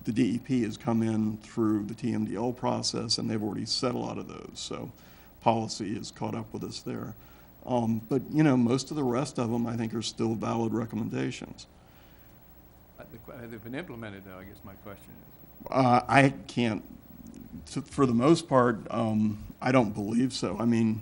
Speaker 10: the DEP has come in through the TMDL process, and they've already set a lot of those. So policy has caught up with us there. But, you know, most of the rest of them, I think, are still valid recommendations.
Speaker 11: Have they been implemented, though, I guess my question is?
Speaker 10: I can't, for the most part, I don't believe so. I mean,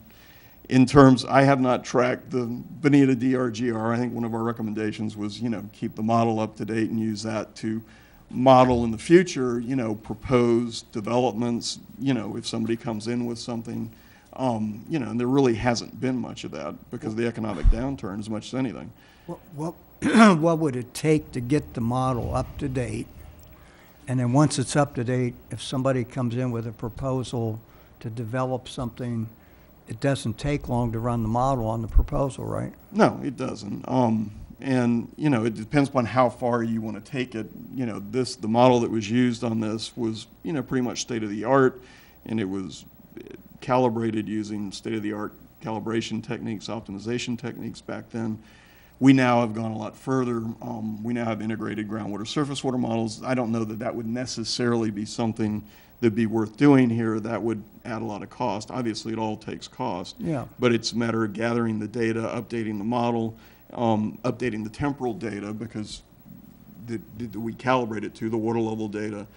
Speaker 10: in terms, I have not tracked the Bonita DRGR. I think one of our recommendations was, you know, keep the model up to date and use that to model in the future, you know, proposed developments, you know, if somebody comes in with something, you know, and there really hasn't been much of that because of the economic downturn as much as anything.
Speaker 9: What would it take to get the model up to date? And then once it's up to date, if somebody comes in with a proposal to develop something, it doesn't take long to run the model on the proposal, right?
Speaker 10: No, it doesn't. And, you know, it depends upon how far you want to take it. You know, the model that was used on this was, you know, pretty much state-of-the-art, and it was calibrated using state-of-the-art calibration techniques, optimization techniques back then. We now have gone a lot further. We now have integrated groundwater surface water models. I don't know that that would necessarily be something that'd be worth doing here. That would add a lot of cost. Obviously, it all takes cost.
Speaker 9: Yeah.
Speaker 10: But it's a matter of gathering the data, updating the model, updating the temporal data because we calibrate it to the water level data.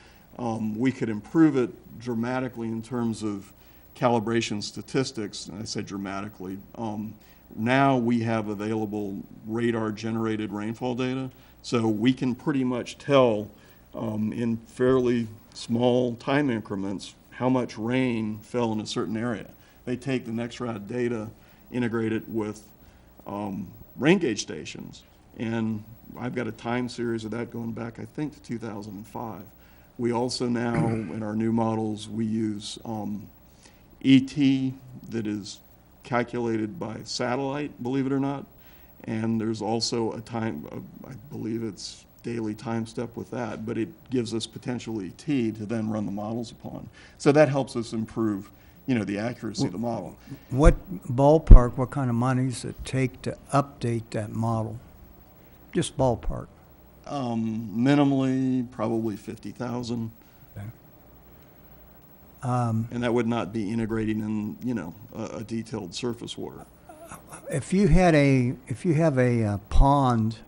Speaker 10: We could improve it dramatically in terms of calibration statistics, and I say dramatically. Now we have available radar-generated rainfall data, so we can pretty much tell in fairly small time increments how much rain fell in a certain area. They take the NextRad data, integrate it with rain gauge stations, and I've got a time series of that going back, I think, to 2005. We also now, in our new models, we use ET that is calculated by satellite, believe it or not, and there's also a time, I believe it's daily time step with that, but it gives us potential ET to then run the models upon. So that helps us improve, you know, the accuracy of the model.
Speaker 9: What ballpark, what kind of money does it take to update that model? Just ballpark.
Speaker 10: Minimally, probably 50,000.
Speaker 9: Okay.
Speaker 10: And that would not be integrating in, you know, a detailed surface water.
Speaker 9: If you have a pond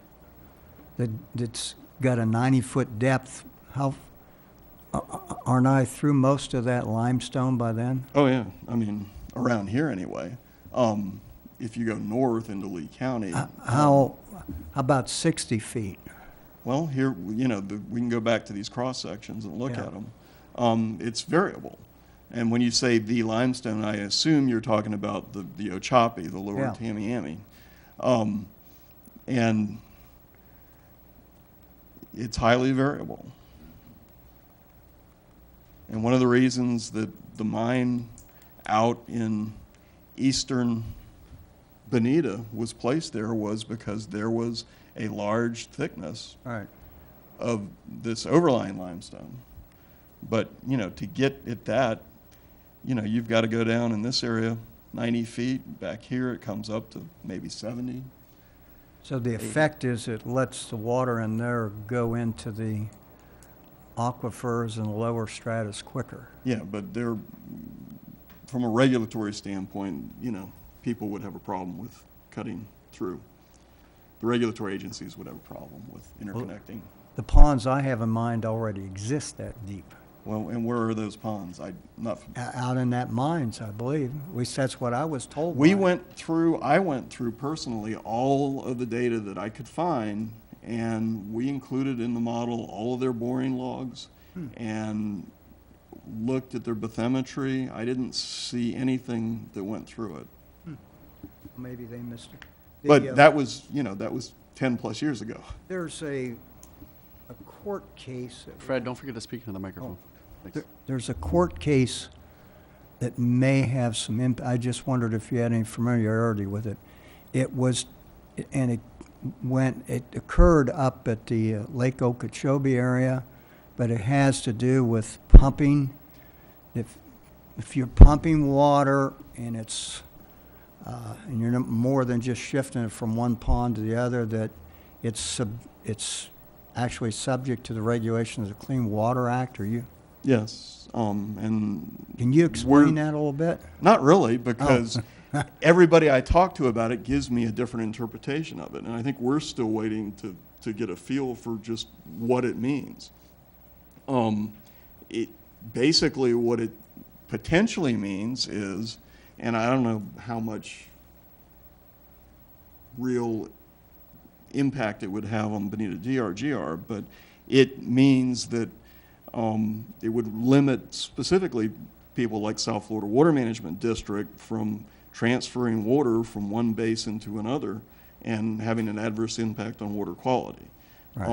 Speaker 9: that's got a 90-foot depth, aren't I through most of that limestone by then?
Speaker 10: Oh yeah, I mean around here anyway. If you go north into Lee County,
Speaker 9: How about 60 feet?
Speaker 10: well, here you know we can go back to these cross sections and look
Speaker 9: Yeah.
Speaker 10: at them. It's variable. And when you say the limestone, I assume you're talking about the Ochapi, the lower
Speaker 9: Yeah.
Speaker 10: Tamiami. And it's highly variable. And one of the reasons that the mine out in eastern Bonita was placed there was because there was a large thickness
Speaker 9: Right.
Speaker 10: of this overlying limestone. But, you know, to get at that, you know, you've got to go down in this area 90 feet. Back here, it comes up to maybe 70.
Speaker 9: So the effect is it lets the water in there go into the aquifers and lower stratus quicker.
Speaker 10: Yeah, but they're, from a regulatory standpoint, you know, people would have a problem with cutting through. The regulatory agencies would have a problem with interconnecting.
Speaker 9: The ponds I have in mind already exist that deep.
Speaker 10: Well, and where are those ponds? I'm not.
Speaker 9: Out in that mines, I believe. At least that's what I was told.
Speaker 10: I
Speaker 9: by-
Speaker 10: went through personally all of the data that I could find, and we included in the model all of their boring logs and looked at their bathymetry. I didn't see anything that went through it.
Speaker 9: Maybe they missed it.
Speaker 10: But that was, you know, that was 10 plus years ago.
Speaker 9: There's a court case.
Speaker 1: Fred, don't forget to speak into the microphone. Thanks.
Speaker 9: There's a court case that may have some impact. I just wondered if you had any familiarity with it. It was, and it occurred up at the Lake Okeechobee area, but it has to do with pumping. If you're pumping water and it's and you're more than just shifting it from one pond to the other, that it's actually subject to the regulations of the Clean Water Act. Are you?
Speaker 10: Yes, and
Speaker 9: Can you explain that a little bit?
Speaker 10: not really, because everybody I talk to about it gives me a different interpretation of it, and I think we're still waiting to get a feel for just what it means. It basically what it potentially means is, and I don't know how much real impact it would have on Bonita DRGR, but it means that it would limit specifically people like South Florida Water Management District from transferring water from one basin to another and having an adverse impact on water quality.
Speaker 9: Right.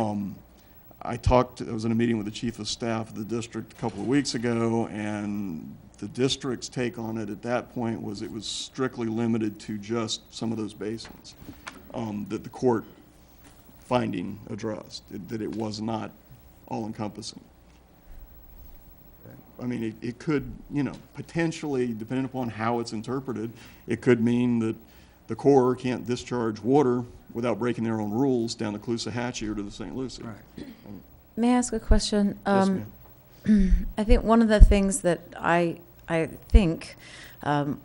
Speaker 10: I was in a meeting with the chief of staff of the district a couple of weeks ago, and the district's take on it at that point was it was strictly limited to just some of those basins that the court finding addressed, that it was not all-encompassing. I mean, it could, you know, potentially, depending upon how it's interpreted, it could mean that the Corps can't discharge water without breaking their own rules down the Caloosahatchee or to the St. Lucie.
Speaker 9: Right.
Speaker 7: May I ask a question?
Speaker 10: Yes, ma'am.
Speaker 7: I think one of the things that I think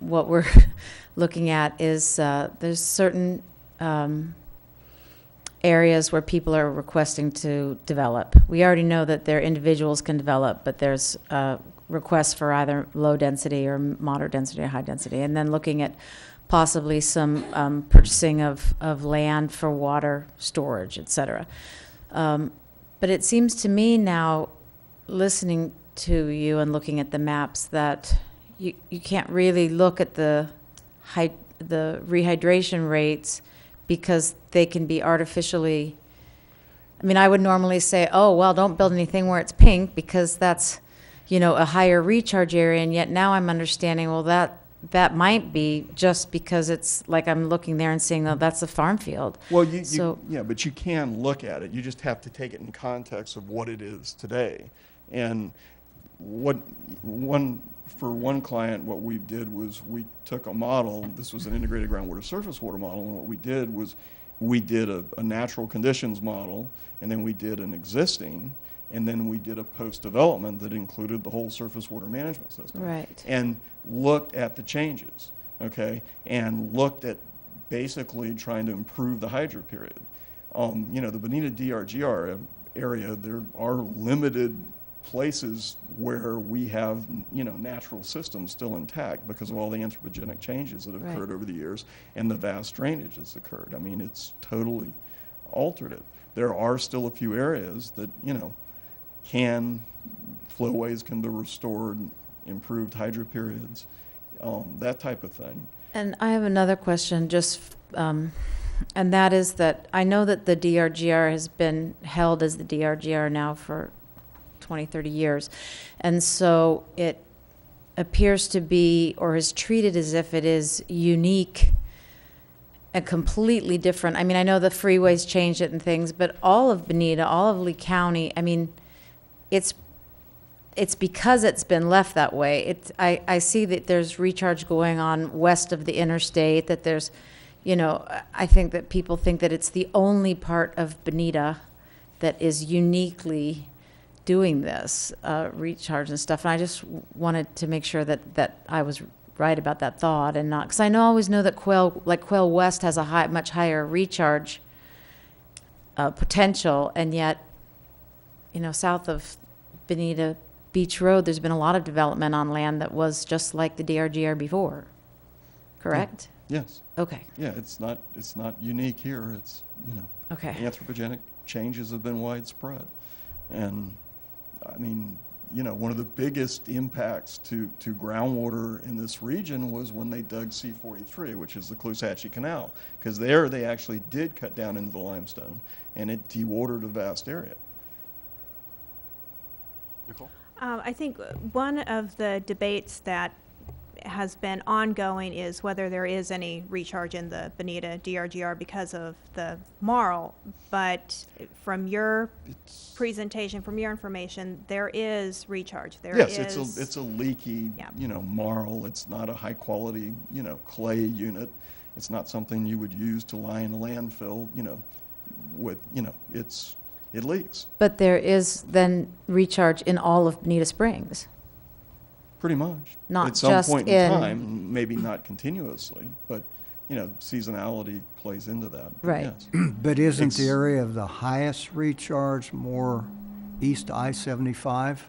Speaker 7: what we're looking at is there's certain areas where people are requesting to develop. We already know that their individuals can develop, but there's requests for either low density or moderate density or high density, and then looking at possibly some purchasing of land for water storage, et cetera. But it seems to me now, listening to you and looking at the maps, that you can't really look at the rehydration rates because they can be artificially. I mean, I would normally say, oh, well, don't build anything where it's pink because that's, you know, a higher recharge area. And yet now I'm understanding, well, that might be just because it's like I'm looking there and seeing, oh, that's a farm field.
Speaker 10: Well,
Speaker 7: So-
Speaker 10: but you can look at it. You just have to take it in context of what it is today. And for one client, what we did was we took a model. This was an integrated groundwater surface water model, and what we did was we did a natural conditions model, and then we did an existing, and then we did a post-development that included the whole surface water management system.
Speaker 7: Right.
Speaker 10: And looked at the changes, okay, and looked at basically trying to improve the hydro period. You know, the Bonita DRGR area, there are limited places where we have, you know, natural systems still intact because of all the anthropogenic changes that have
Speaker 7: Right.
Speaker 10: occurred over the years and the vast drainage that's occurred. I mean, it's totally altered it. There are still a few areas that, you know, flowways can be restored, improved hydro periods, that type of thing.
Speaker 7: And I have another question, and that is that I know that the DRGR has been held as the DRGR now for 20, 30 years. And so it appears to be, or is treated as if it is unique and completely different. I mean, I know the freeways changed it and things, but all of Bonita, all of Lee County, I mean, it's because it's been left that way. I see that there's recharge going on west of the interstate, that there's, you know, I think that people think that it's the only part of Bonita that is uniquely doing this, recharge and stuff. And I just wanted to make sure that I was right about that thought and not, because I always know that Quail West has a much higher recharge potential, and yet, you know, south of Bonita Beach Road, there's been a lot of development on land that was just like the DRGR before, correct?
Speaker 10: Yes.
Speaker 7: Okay,
Speaker 10: Yeah, it's not unique here. It's, you know,
Speaker 7: okay.
Speaker 10: anthropogenic changes have been widespread. And, I mean, you know, one of the biggest impacts to groundwater in this region was when they dug C-43, which is the Caloosahatchee Canal, because there they actually did cut down into the limestone, and it dewatered a vast area.
Speaker 1: Nicole?
Speaker 3: I think one of the debates that has been ongoing is whether there is any recharge in the Bonita DRGR because of the marl. But from your presentation, from your information, there is recharge.
Speaker 10: Yes, it's a leaky,
Speaker 3: Yep.
Speaker 10: you know, marl. It's not a high quality, you know, clay unit. It's not something you would use to line a landfill, you know, with, you know, it leaks.
Speaker 7: But there is then recharge in all of Bonita Springs.
Speaker 10: Pretty much.
Speaker 7: Not
Speaker 10: At some
Speaker 7: just
Speaker 10: point
Speaker 7: in-
Speaker 10: time, maybe not continuously, but, you know, seasonality plays into that.
Speaker 7: Right.
Speaker 10: Yes.
Speaker 9: But isn't the
Speaker 10: It's-
Speaker 9: area of the highest recharge more east I-75?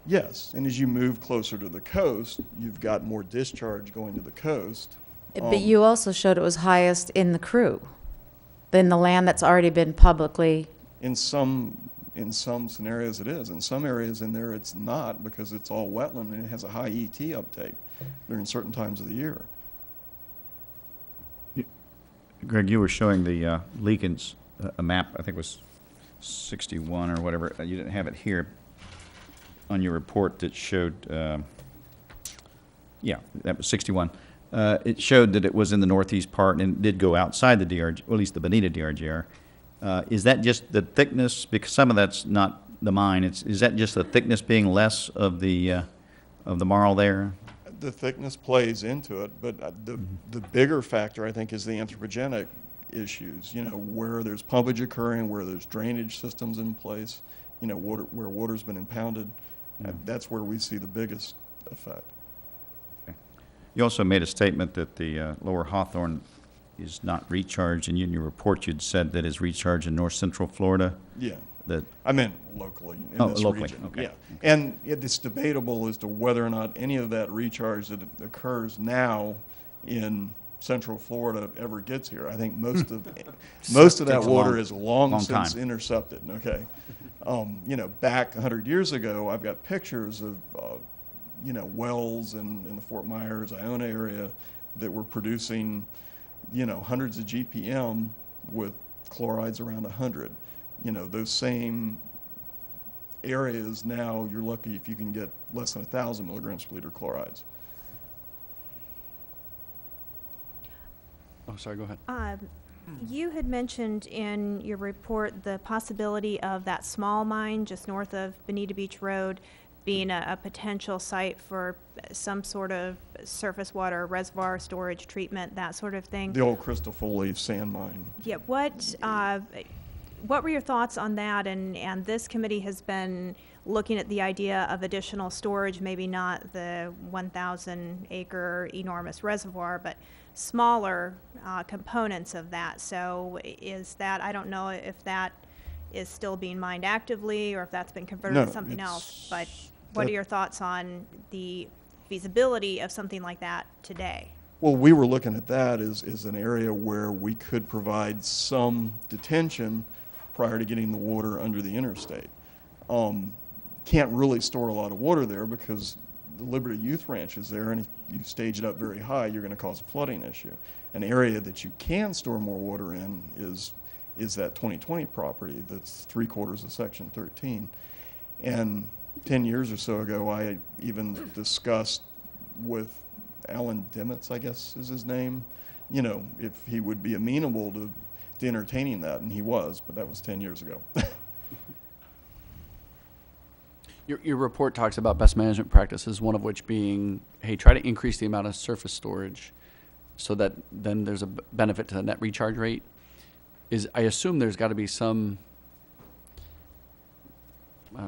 Speaker 10: Yes, and as you move closer to the coast, you've got more discharge going to the coast.
Speaker 7: But you also showed it was highest in the crew, in the land that's already been publicly.
Speaker 10: In some scenarios it is. In some areas in there it's not, because it's all wetland and it has a high ET uptake during certain times of the year.
Speaker 8: Greg, you were showing the Leakins, a map, I think it was 61 or whatever. You didn't have it here on your report that showed, yeah, that was 61. It showed that it was in the northeast part and it did go outside the DRG, or at least the Bonita DRGR. Is that just the thickness? Because some of that's not the mine. Is that just the thickness being less of the marl there?
Speaker 10: The thickness plays into it, but the bigger factor, I think, is the anthropogenic issues, you know, where there's pumpage occurring, where there's drainage systems in place, you know, where water's been impounded. That's where we see the biggest effect.
Speaker 8: Okay. You also made a statement that the Lower Hawthorne is not recharged, and in your report you'd said that is recharged in north central Florida.
Speaker 10: Yeah.
Speaker 8: That
Speaker 10: I meant locally in this
Speaker 8: locally,
Speaker 10: region.
Speaker 8: okay.
Speaker 10: Yeah. And it's debatable as to whether or not any of that recharge that occurs now in central Florida ever gets here. I think most of that
Speaker 8: Takes a
Speaker 10: water
Speaker 8: long-
Speaker 10: is long
Speaker 8: long
Speaker 10: since
Speaker 8: time.
Speaker 10: intercepted. Okay. You know, back 100 years ago, I've got pictures of you know, wells in the Fort Myers, Iona area that were producing, you know, hundreds of GPM with chlorides around 100. You know, those same areas now, you're lucky if you can get less than 1,000 milligrams per liter chlorides.
Speaker 1: Oh, sorry, go ahead.
Speaker 3: You had mentioned in your report the possibility of that small mine just north of Bonita Beach Road being a potential site for some sort of surface water reservoir storage treatment, that sort of thing.
Speaker 10: The old Crystal Foley sand mine.
Speaker 3: Yeah, what were your thoughts on that? And this committee has been looking at the idea of additional storage, maybe not the 1,000 acre enormous reservoir, but smaller components of that. So is that, I don't know if that is still being mined actively or if that's been converted
Speaker 10: No,
Speaker 3: to something
Speaker 10: it's-
Speaker 3: else, but what are
Speaker 10: that-
Speaker 3: your thoughts on the feasibility of something like that today?
Speaker 10: Well, we were looking at that as an area where we could provide some detention prior to getting the water under the interstate. Can't really store a lot of water there because the Liberty Youth Ranch is there, and if you stage it up very high, you're going to cause a flooding issue. An area that you can store more water in is that 2020 property that's 3/4 of Section 13. And 10 years or so ago, I even discussed with Alan Dimmitz, I guess is his name, you know, if he would be amenable to entertaining that, and he was, but that was 10 years ago.
Speaker 1: Your report talks about best management practices, one of which being, hey, try to increase the amount of surface storage so that then there's a benefit to the net recharge rate. I assume there's got to be some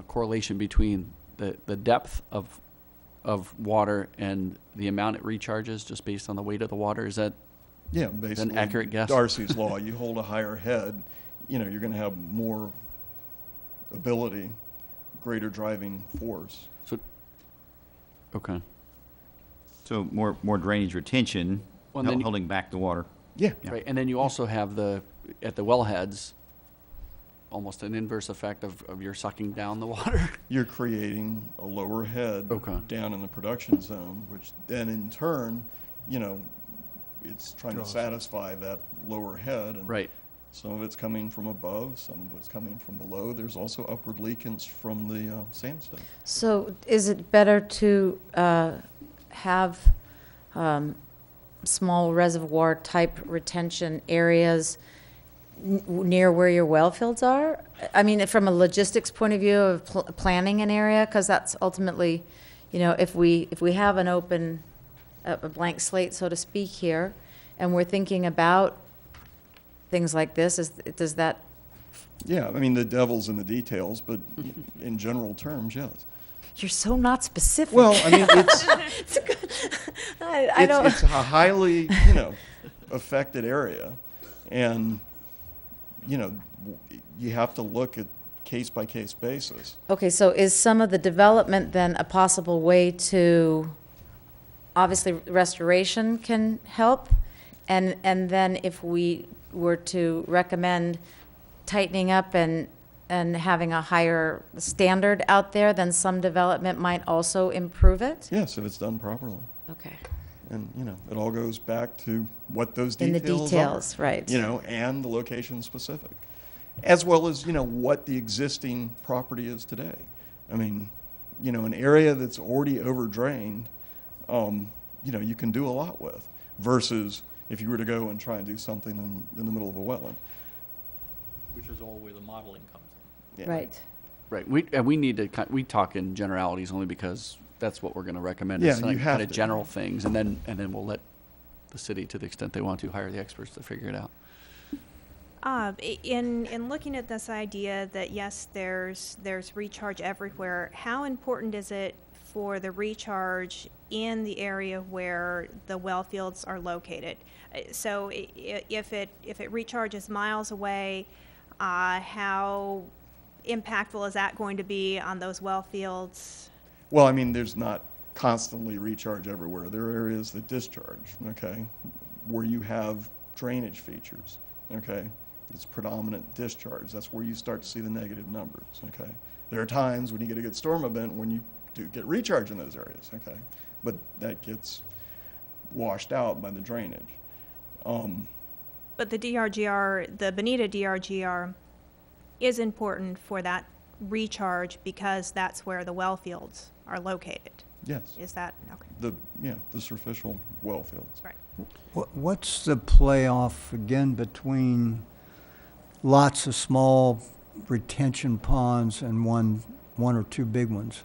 Speaker 1: correlation between the depth of water and the amount it recharges just based on the weight of the water. Is that
Speaker 10: Yeah, basically.
Speaker 1: an accurate guess?
Speaker 10: Darcy's law, you hold a higher head, you know, you're going to have more ability, greater driving force.
Speaker 1: So, okay.
Speaker 8: So more drainage retention,
Speaker 1: Well, and then you-
Speaker 8: holding back the water.
Speaker 10: Yeah.
Speaker 1: Right, and then you also have at the wellheads, almost an inverse effect of you're sucking down the water.
Speaker 10: You're creating a lower head
Speaker 1: Okay.
Speaker 10: down in the production zone, which then in turn, you know, it's trying to satisfy that lower head. And
Speaker 1: Right.
Speaker 10: some of it's coming from above, some of it's coming from below. There's also upward leakage from the sandstone.
Speaker 7: So is it better to have small reservoir-type retention areas near where your well fields are? I mean, from a logistics point of view of planning an area, because that's ultimately, you know, if we have an open, a blank slate, so to speak, here, and we're thinking about things like this, does that?
Speaker 10: Yeah, I mean, the devil's in the details, but in general terms, yes.
Speaker 7: You're so not specific.
Speaker 10: Well, I mean, it's
Speaker 7: I don't.
Speaker 10: it's a highly, you know, affected area, and you know, you have to look at case-by-case basis.
Speaker 7: Okay, so is some of the development then a possible way to, obviously restoration can help, and then if we were to recommend tightening up and having a higher standard out there, then some development might also improve it?
Speaker 10: Yes, if it's done properly.
Speaker 7: Okay.
Speaker 10: And, you know, it all goes back to what those
Speaker 7: In
Speaker 10: details
Speaker 7: the details,
Speaker 10: are.
Speaker 7: right.
Speaker 10: You know, and the location specific. As well as, you know, what the existing property is today. I mean, you know, an area that's already overdrained, you know, you can do a lot with, versus if you were to go and try and do something in the middle of a wetland.
Speaker 4: Which is all where the modeling comes in.
Speaker 10: Yeah.
Speaker 7: Right.
Speaker 1: Right, we need to, we talk in generalities only because that's what we're gonna recommend.
Speaker 10: Yeah,
Speaker 1: is
Speaker 10: you have
Speaker 1: kind of
Speaker 10: to.
Speaker 1: general things, and then we'll let the city, to the extent they want to, hire the experts to figure it out.
Speaker 3: In looking at this idea that yes, there's recharge everywhere, how important is it for the recharge in the area where the well fields are located? So if it recharges miles away, how impactful is that going to be on those well fields?
Speaker 10: Well, I mean, there's not constantly recharge everywhere. There are areas that discharge, okay, where you have drainage features, okay? It's predominant discharge. That's where you start to see the negative numbers, okay? There are times when you get a good storm event when you do get recharge in those areas, okay? But that gets washed out by the drainage.
Speaker 3: But the DRGR, the Bonita DRGR, is important for that recharge because that's where the well fields are located.
Speaker 10: Yes,
Speaker 3: Is that, okay,
Speaker 10: the superficial well fields.
Speaker 3: right.
Speaker 9: What's the playoff again between lots of small retention ponds and one or two big ones?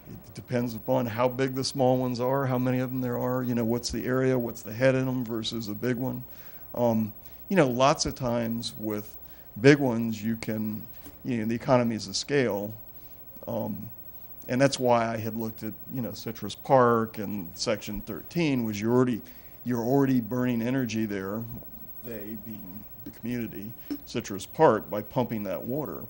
Speaker 10: It depends upon how big the small ones are, how many of them there are, you know, what's the area, what's the head in them versus a big one. You know, lots of times with big ones, you can, you know, the economies of scale, and that's why I had looked at, you know, Citrus Park and Section 13 was you're already burning energy there, they being the community, Citrus Park, by pumping that water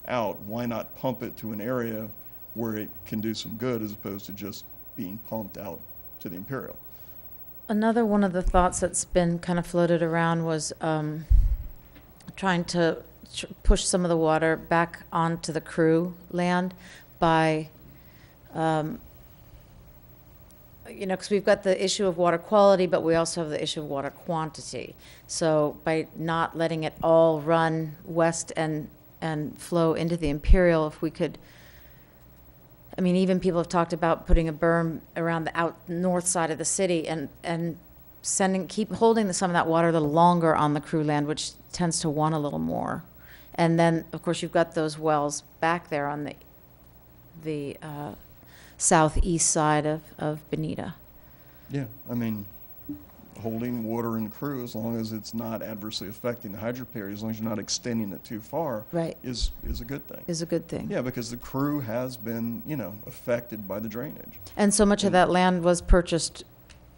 Speaker 10: out. Why not pump it to an area where it can do some good as opposed to just being pumped out to the Imperial?
Speaker 7: Another one of the thoughts that's been kind of floated around was trying to push some of the water back onto the crew land by, you know, because we've got the issue of water quality, but we also have the issue of water quantity. So by not letting it all run west and and flow into the Imperial, if we could, I mean, even people have talked about putting a berm around the north side of the city and keep holding some of that water a little longer on the crew land, which tends to want a little more. And then, of course, you've got those wells back there on the southeast side of Bonita.
Speaker 10: Yeah, I mean, holding water in crew, as long as it's not adversely affecting the hydroperiod, as long as you're not extending it too far,
Speaker 7: Right.
Speaker 10: is a good thing.
Speaker 7: Is a good thing.
Speaker 10: Yeah, because the crew has been, affected by the drainage.
Speaker 7: And so much of that land was purchased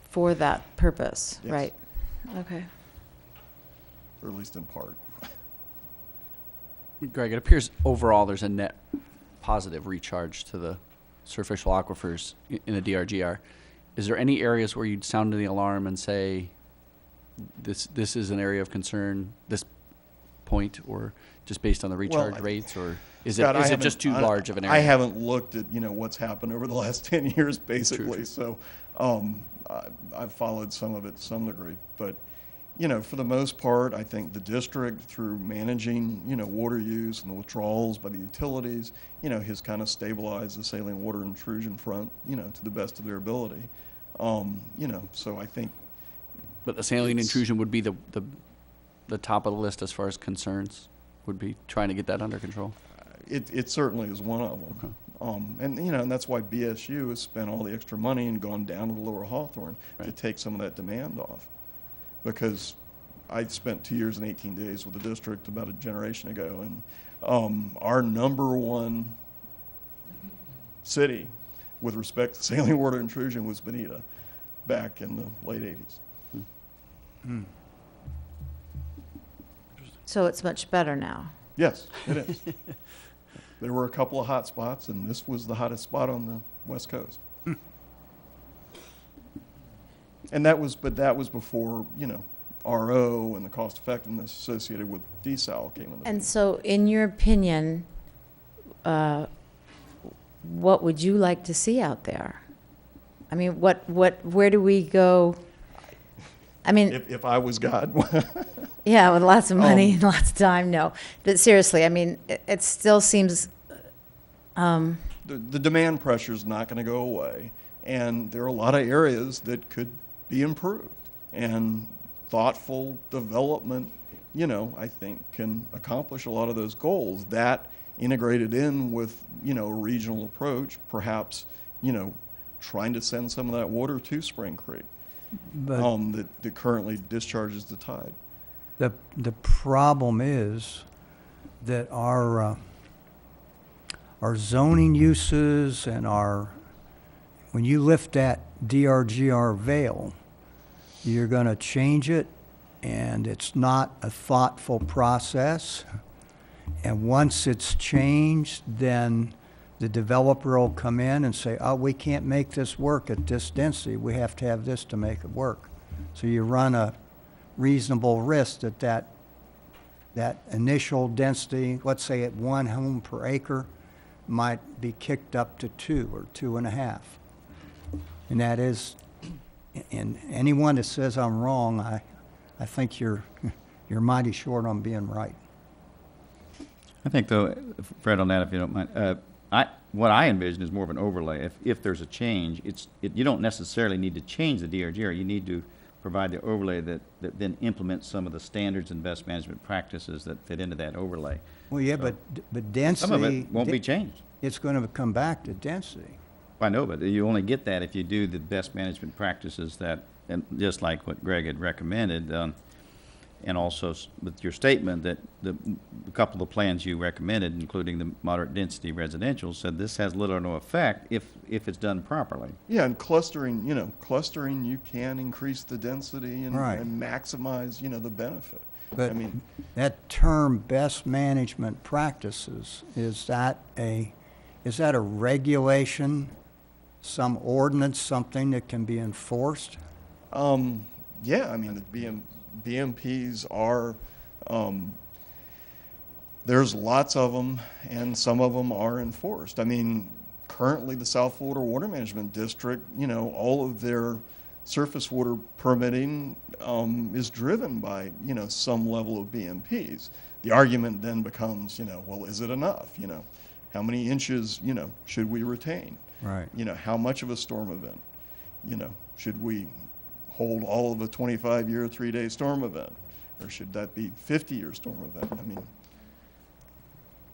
Speaker 7: for that purpose,
Speaker 10: Yes.
Speaker 7: right? Okay.
Speaker 10: Or at least in part.
Speaker 1: Greg, it appears overall there's a net positive recharge to the superficial aquifers in the DRGR. Is there any areas where you'd sound the alarm and say, this is an area of concern, this point, or just based on the recharge rates, or is
Speaker 10: Scott,
Speaker 1: it just too large of an area?
Speaker 10: I haven't looked at, what's happened over the last 10 years, basically.
Speaker 1: True.
Speaker 10: So I've followed some of it to some degree. But, for the most part, I think the district, through managing, water use and the withdrawals by the utilities, has kind of stabilized the saline water intrusion front, to the best of their ability. So I think.
Speaker 1: But the saline intrusion would be the top of the list as far as concerns, would be trying to get that under control?
Speaker 10: It certainly is one of them.
Speaker 1: Okay.
Speaker 10: And that's why BSU has spent all the extra money and gone down to the Lower Hawthorne to
Speaker 1: Right.
Speaker 10: take some of that demand off. Because I spent 2 years and 18 days with the district about a generation ago, and our number one city with respect to saline water intrusion was Bonita back in the late 80s.
Speaker 7: So it's much better now.
Speaker 10: Yes, it is. There were a couple of hot spots, and this was the hottest spot on the West Coast. And that was before, RO and the cost effectiveness associated with desal came into
Speaker 7: And
Speaker 10: play.
Speaker 7: so, in your opinion, what would you like to see out there? I mean, where do we go? I mean,
Speaker 10: If I was God.
Speaker 7: yeah, with lots of money and lots of time, no. But seriously, I mean, it still seems,
Speaker 10: The demand pressure is not going to go away, and there are a lot of areas that could be improved. And thoughtful development, I think can accomplish a lot of those goals. That integrated in with, a regional approach, perhaps, trying to send some of that water to Spring Creek
Speaker 9: But
Speaker 10: that currently discharges the tide.
Speaker 9: the problem is that our zoning uses and when you lift that DRGR veil, you're going to change it, and it's not a thoughtful process. And once it's changed, then the developer will come in and say, oh, we can't make this work at this density. We have to have this to make it work. So you run a reasonable risk that initial density, let's say at 1 home per acre, might be kicked up to 2 or 2.5. And that is, and anyone that says I'm wrong, I think you're mighty short on being right.
Speaker 8: I think, though, Fred, on that, if you don't mind, what I envision is more of an overlay. If there's a change, you don't necessarily need to change the DRGR. You need to provide the overlay that then implements some of the standards and best management practices that fit into that overlay.
Speaker 9: Well, yeah,
Speaker 8: So,
Speaker 9: but density.
Speaker 8: Some of it won't be changed.
Speaker 9: It's going to come back to density.
Speaker 8: I know, but you only get that if you do the best management practices and just like what Greg had recommended, and also with your statement that a couple of the plans you recommended, including the moderate density residential, said this has little or no effect if it's done properly.
Speaker 10: Yeah, and clustering, you can increase the density and,
Speaker 9: Right.
Speaker 10: and maximize, the benefit.
Speaker 9: But
Speaker 10: I mean,
Speaker 9: that term, best management practices, is that a regulation, some ordinance, something that can be enforced?
Speaker 10: yeah, I mean, the BMPs are, there's lots of them, and some of them are enforced. I mean, currently the South Florida Water Management District, all of their surface water permitting is driven by, some level of BMPs. The argument then becomes, well, is it enough? How many inches, should we retain?
Speaker 9: Right.
Speaker 10: How much of a storm event? Should we hold all of a 25-year, 3-day storm event? Or should that be 50-year storm event? I mean,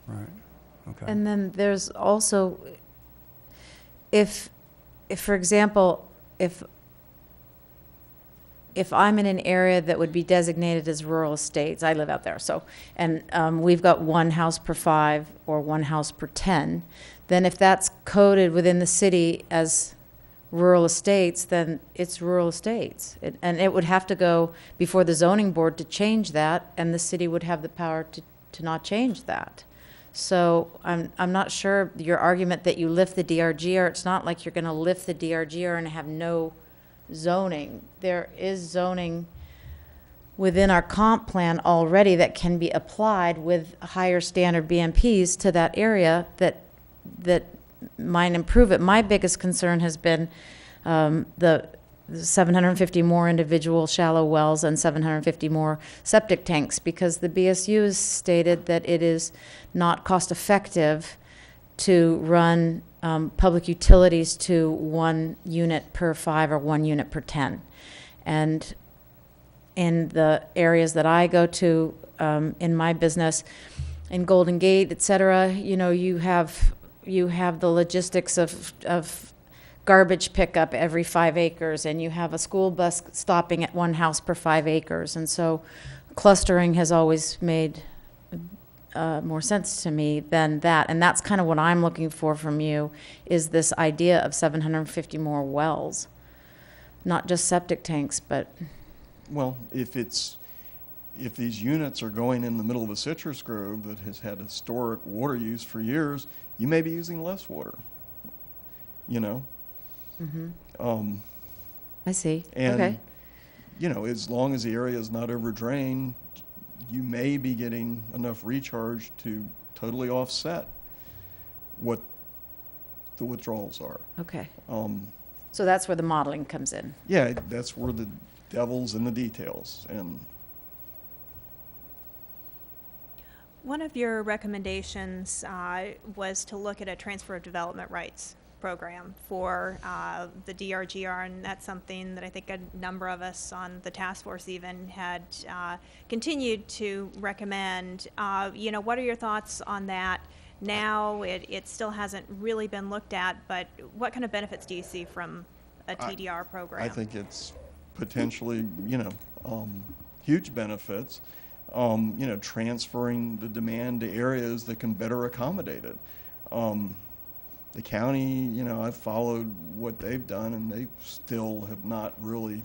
Speaker 9: Right. Okay.
Speaker 7: And then there's also, if for example, if I'm in an area that would be designated as rural estates, I live out there, so, and we've got 1 house per 5 or 1 house per 10, then if that's coded within the city as rural estates, then it's rural estates. And it would have to go before the zoning board to change that, and the city would have the power to not change that. So I'm not sure your argument that you lift the DRGR, it's not like you're going to lift the DRGR and have no zoning. There is zoning within our comp plan already that can be applied with higher standard BMPs to that area that might improve it. My biggest concern has been the 750 more individual shallow wells and 750 more septic tanks, because the BSU has stated that it is not cost effective to run public utilities to 1 unit per 5 or 1 unit per 10. And in the areas that I go to in my business, in Golden Gate, et cetera, you have the logistics of garbage pickup every 5 acres, and you have a school bus stopping at 1 house per 5 acres. And so clustering has always made more sense to me than that. And that's kind of what I'm looking for from you, is this idea of 750 more wells, not just septic tanks, but...
Speaker 10: well, if these units are going in the middle of a citrus grove that has had historic water use for years, you may be using less water,
Speaker 7: I see.
Speaker 10: And,
Speaker 7: Okay.
Speaker 10: as long as the area is not overdrained, you may be getting enough recharge to totally offset what the withdrawals are.
Speaker 7: Okay.
Speaker 10: Um,
Speaker 7: So that's where the modeling comes in.
Speaker 10: yeah, that's where the devil's in the details. And
Speaker 3: One of your recommendations was to look at a transfer of development rights program for the DRGR, and that's something that I think a number of us on the task force even had continued to recommend. What are your thoughts on that now? It still hasn't really been looked at, but what kind of benefits do you see from a TDR program?
Speaker 10: I think it's potentially, huge benefits. Transferring the demand to areas that can better accommodate it. The county, I've followed what they've done, and they still have not really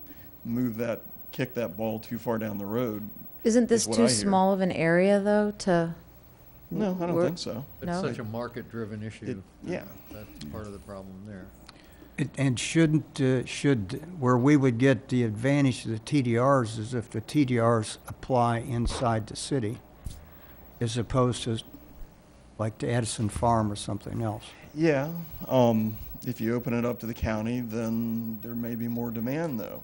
Speaker 10: kicked that ball too far down the road.
Speaker 7: Isn't this
Speaker 10: is what
Speaker 7: too
Speaker 10: I hear.
Speaker 7: small of an area, though, to...
Speaker 10: No, I don't
Speaker 7: We're-
Speaker 10: think so.
Speaker 7: No?
Speaker 11: It's such a market-driven issue.
Speaker 10: Yeah.
Speaker 11: That's part of the problem there.
Speaker 9: And where we would get the advantage of the TDRs is if the TDRs apply inside the city, as opposed to like the Edison Farm or something else.
Speaker 10: Yeah, if you open it up to the county, then there may be more demand, though.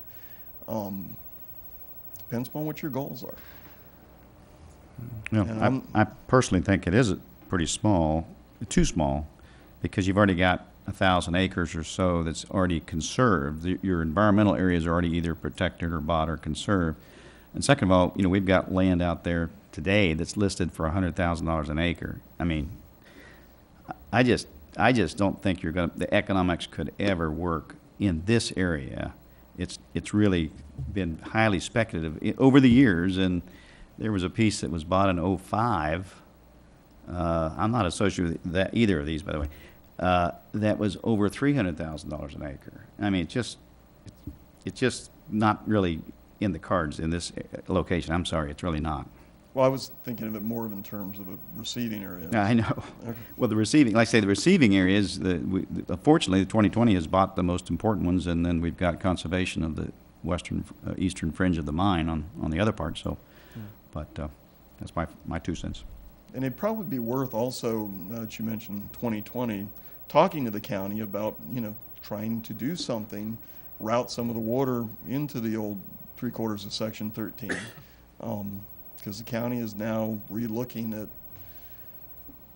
Speaker 10: Depends upon what your goals are. And I'm-
Speaker 8: I personally think it is pretty small, too small, because you've already got 1,000 acres or so that's already conserved. Your environmental areas are already either protected or bought or conserved. And second of all, we've got land out there today that's listed for $100,000 an acre. I mean, I just don't think the economics could ever work in this area. It's really been highly speculative over the years, and there was a piece that was bought in '05. I'm not associated with that either of these, by the way. That was over $300,000 an acre. I mean, it's just not really in the cards in this location. I'm sorry, it's really not.
Speaker 10: Well, I was thinking of it more in terms of a receiving area.
Speaker 8: I know.
Speaker 10: Okay.
Speaker 8: Well, the receiving areas, fortunately, the 2020 has bought the most important ones, and then we've got conservation of the eastern fringe of the mine on the other part. So, but that's my 2 cents.
Speaker 10: And it'd probably be worth also, now that you mentioned 2020, talking to the county about, trying to do something route some of the water into the old 3/4 of Section 13. Because the county is now re-looking at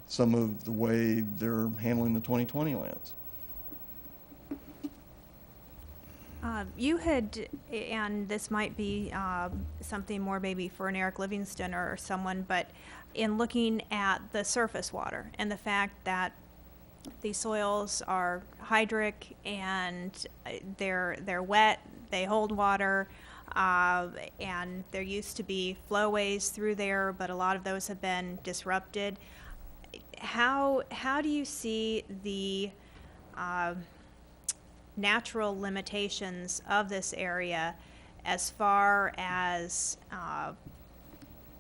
Speaker 10: some of the way they're handling the 2020 lands.
Speaker 3: You had, and this might be something more maybe for an Eric Livingston or someone, but in looking at the surface water and the fact that these soils are hydric and they're wet, they hold water, and there used to be flowways through there, but a lot of those have been disrupted. How do you see the natural limitations of this area as far as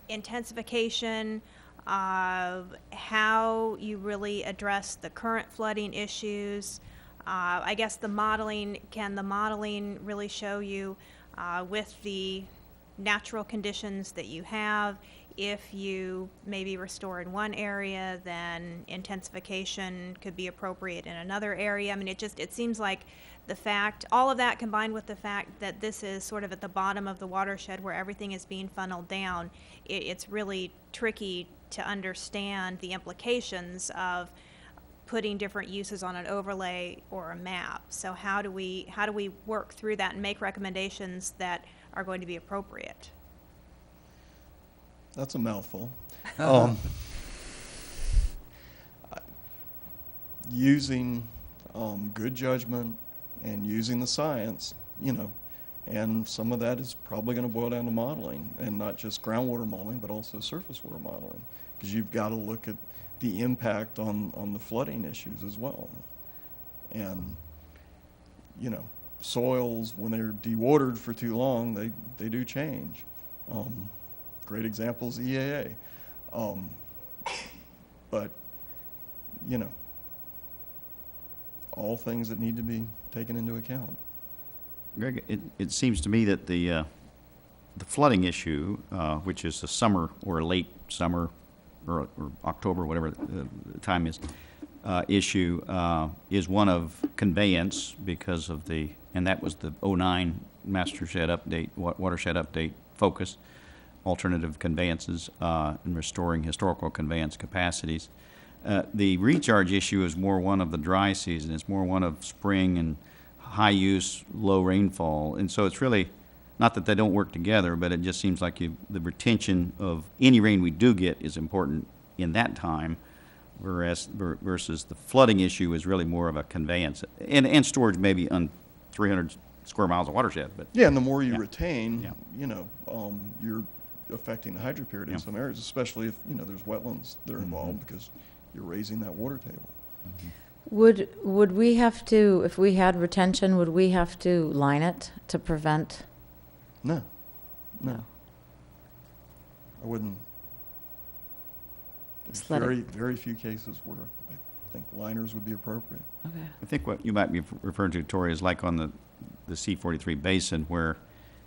Speaker 3: intensification, how you really address the current flooding issues? I guess can the modeling really show you with the natural conditions that you have, if you maybe restore in one area, then intensification could be appropriate in another area? I mean, it seems like all of that combined with the fact that this is sort of at the bottom of the watershed where everything is being funneled down, it's really tricky to understand the implications of putting different uses on an overlay or a map. So how do we work through that and make recommendations that are going to be appropriate?
Speaker 10: That's a mouthful. Using good judgment and using the science, and some of that is probably going to boil down to modeling, and not just groundwater modeling, but also surface water modeling, because you've got to look at the impact on the flooding issues as well. And, soils, when they're dewatered for too long, they do change. Great example is EAA. But, all things that need to be taken into account.
Speaker 8: Greg, it seems to me that the flooding issue, which is a summer or a late summer or October, whatever the time is, issue, is one of conveyance because of and that was the '09 watershed update focus, alternative conveyances and restoring historical conveyance capacities. The recharge issue is more one of the dry season. It's more one of spring and high use, low rainfall. And so it's really, not that they don't work together, but it just seems like the retention of any rain we do get is important in that time, versus the flooding issue is really more of a conveyance. And storage maybe on 300 square miles of watershed. But
Speaker 10: yeah, and the more you retain,
Speaker 8: Yeah.
Speaker 10: You're affecting the hydropurity in some areas, especially if, there's wetlands that are involved, because you're raising that water table.
Speaker 7: Would we have to, if we had retention, would we have to line it to prevent?
Speaker 10: No. I wouldn't. There's
Speaker 7: Just let it-
Speaker 10: very few cases where I think liners would be appropriate.
Speaker 7: Okay.
Speaker 8: I think what you might be referring to, Tori, is like on the C43 basin, where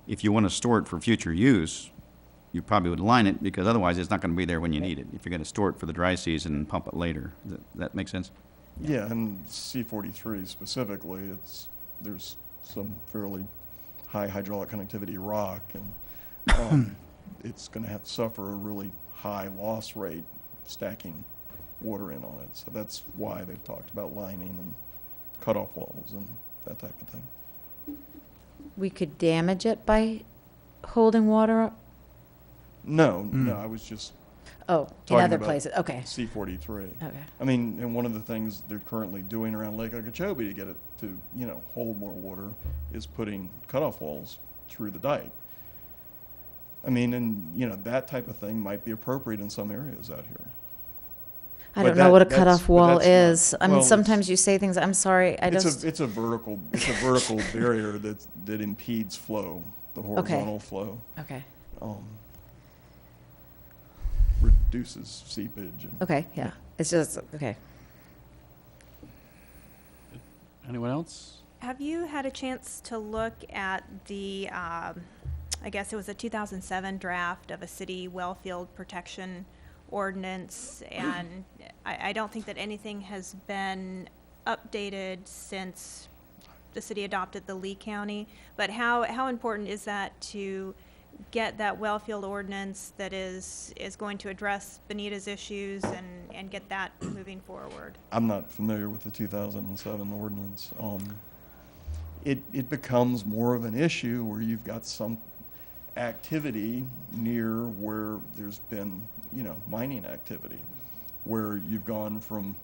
Speaker 8: if you want to store it for future use, you probably would line it, because otherwise it's not going to be there when you need it. If you're going to store it for the dry season and pump it later. Does that make sense?
Speaker 10: Yeah, and C43 specifically, there's some fairly high hydraulic conductivity rock, and it's going to have to suffer a really high loss rate stacking water in on it. So that's why they've talked about lining and cutoff walls and that type of thing.
Speaker 7: We could damage it by holding water up?
Speaker 10: No, I was just
Speaker 7: Oh, in
Speaker 10: talking
Speaker 7: other
Speaker 10: about
Speaker 7: places, okay.
Speaker 10: C43.
Speaker 7: Okay.
Speaker 10: I mean, and one of the things they're currently doing around Lake Okeechobee to get it to, hold more water is putting cutoff walls through the dike. I mean, and, that type of thing might be appropriate in some areas out here.
Speaker 7: I
Speaker 10: But
Speaker 7: don't know what a
Speaker 10: that's-
Speaker 7: cutoff
Speaker 10: but
Speaker 7: wall
Speaker 10: that's not-
Speaker 7: is. I mean,
Speaker 10: well,
Speaker 7: sometimes you say things, I'm sorry,
Speaker 10: It's a vertical barrier that impedes flow, the horizontal flow,
Speaker 7: Okay,
Speaker 10: reduces seepage. And
Speaker 7: okay, yeah. It's just, okay.
Speaker 1: Anyone else?
Speaker 3: Have you had a chance to look at the, I guess it was a 2007 draft of a city wellfield protection ordinance, and I don't think that anything has been updated since the city adopted the Lee County. But how important is that to get that wellfield ordinance that is going to address Bonita's issues and get that moving forward?
Speaker 10: I'm not familiar with the 2007 ordinance. It becomes more of an issue where you've got some activity near where there's been, mining activity, where you've gone from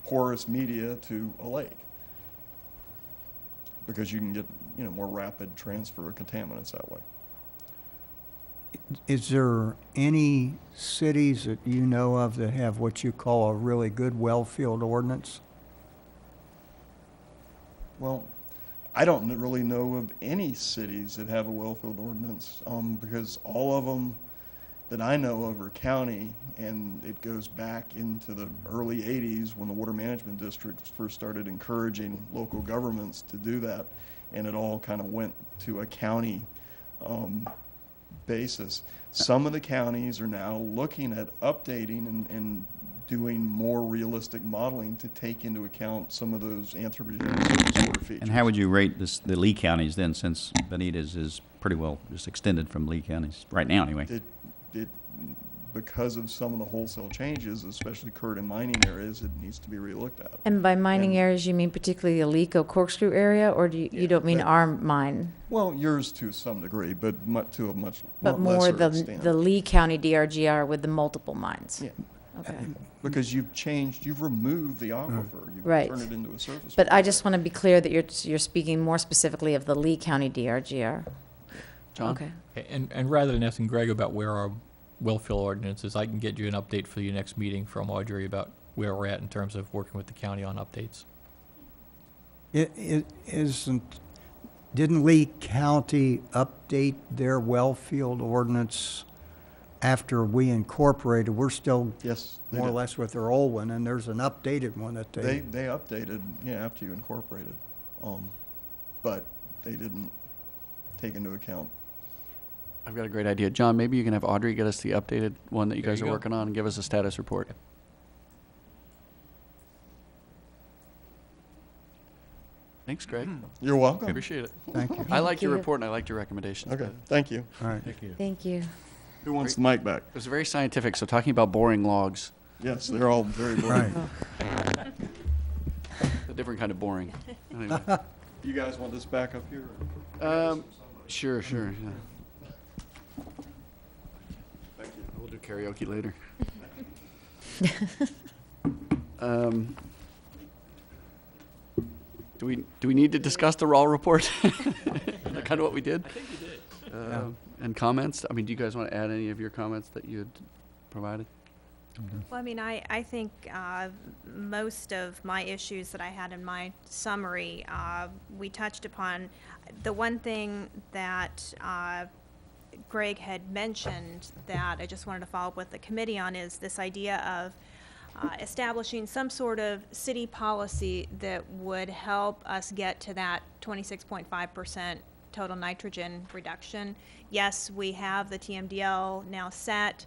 Speaker 10: porous media to a lake, because you can get, more rapid transfer of contaminants that way.
Speaker 9: Is there any cities that you know of that have what you call a really good well-field ordinance?
Speaker 10: Well, I don't really know of any cities that have a well-field ordinance, because all of them that I know of are county, and it goes back into the early 80s when the water management districts first started encouraging local governments to do that, and it all kind of went to a county basis. Some of the counties are now looking at updating and doing more realistic modeling to take into account some of those anthropogenic surface water features.
Speaker 8: And how would you rate the Lee counties then, since Bonita's is pretty well just extended from Lee counties, right now anyway?
Speaker 10: Because of some of the wholesale changes, especially occurred in mining areas, it needs to be relooked at.
Speaker 7: And by mining
Speaker 10: And-
Speaker 7: areas, you mean particularly the Alico Corkscrew area, or you don't mean
Speaker 10: that-
Speaker 7: our mine?
Speaker 10: Well, yours to some degree, but to a much
Speaker 7: But more
Speaker 10: lesser
Speaker 7: the
Speaker 10: extent.
Speaker 7: Lee County DRGR with the multiple mines?
Speaker 10: Yeah.
Speaker 7: Okay.
Speaker 10: Because you've removed the aquifer, you've
Speaker 7: Right.
Speaker 10: turned it into a surface.
Speaker 7: But I
Speaker 10: water.
Speaker 7: just want to be clear that you're speaking more specifically of the Lee County DRGR.
Speaker 1: John?
Speaker 7: Okay.
Speaker 4: And rather than asking Greg about where our well-fill ordinances, I can get you an update for your next meeting from Audrey about where we're at in terms of working with the county on updates.
Speaker 9: Didn't Lee County update their well-field ordinance after we incorporated? We're still
Speaker 10: Yes, they
Speaker 9: more or
Speaker 10: did.
Speaker 9: less with their old one, and there's an updated one that
Speaker 10: They updated, after you incorporated, but they didn't take into account.
Speaker 1: I've got a great idea. John, maybe you can have Audrey get us the updated one that you
Speaker 4: There
Speaker 1: guys
Speaker 4: you
Speaker 1: are
Speaker 4: go.
Speaker 1: working on and give us a status report. Thanks, Greg.
Speaker 10: You're welcome.
Speaker 1: Appreciate it.
Speaker 9: Thank you.
Speaker 1: I liked your
Speaker 7: you.
Speaker 1: report and I liked your recommendations.
Speaker 10: Okay,
Speaker 1: but
Speaker 10: thank you.
Speaker 9: All right.
Speaker 7: Thank you.
Speaker 10: Who wants the mic back?
Speaker 1: It was very scientific, so talking about boring logs,
Speaker 10: Yes, they're all very boring.
Speaker 9: Right.
Speaker 1: a different kind of boring. Anyway.
Speaker 10: You guys want this back up here?
Speaker 1: Sure, yeah.
Speaker 10: Thank you.
Speaker 1: We'll do karaoke later. Do we need to discuss the raw report? Kind of what we did? I think you did. And comments? I mean, do you guys want to add any of your comments that you had provided?
Speaker 3: Well, I mean, I think most of my issues that I had in my summary, we touched upon. The one thing that Greg had mentioned that I just wanted to follow up with the committee on is this idea of establishing some sort of city policy that would help us get to that 26.5% total nitrogen reduction. Yes, we have the TMDL now set,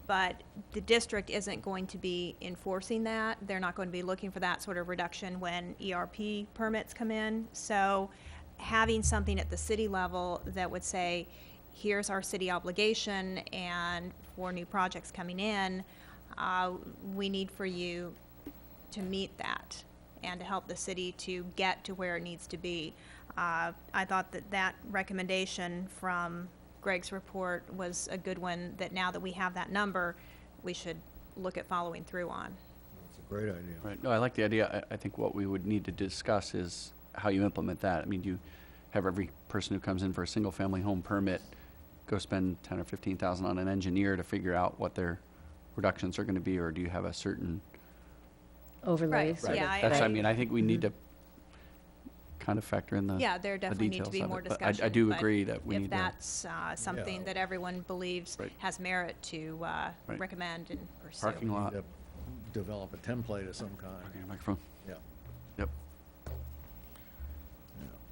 Speaker 3: but the district isn't going to be enforcing that. They're not going to be looking for that sort of reduction when ERP permits come in. So having something at the city level that would say, here's our city obligation, and for new projects coming in, we need for you to meet that and to help the city to get to where it needs to be. I thought that recommendation from Greg's report was a good one, that now that we have that number, we should look at following through on.
Speaker 12: It's a great idea.
Speaker 1: Right. No, I like the idea. I think what we would need to discuss is how you implement that. I mean, do you have every person who comes in for a single-family home permit go spend 10 or 15,000 on an engineer to figure out what their reductions are going to be, or do you have a certain?
Speaker 7: Overlays.
Speaker 3: Right, yeah,
Speaker 1: That's. I mean, I think we need to kind of factor in the.
Speaker 3: Yeah, there definitely need to
Speaker 1: details
Speaker 3: be
Speaker 1: of
Speaker 3: more
Speaker 1: it, but
Speaker 3: discussion.
Speaker 1: I do
Speaker 3: but
Speaker 1: agree that we need
Speaker 3: if
Speaker 1: to.
Speaker 3: that's something
Speaker 12: Yeah.
Speaker 3: that everyone believes
Speaker 1: Right.
Speaker 3: has merit to
Speaker 1: Right.
Speaker 3: recommend and pursue.
Speaker 1: Parking lot.
Speaker 12: Need to develop a template of some kind.
Speaker 1: Parking microphone.
Speaker 12: Yeah.
Speaker 1: Yep.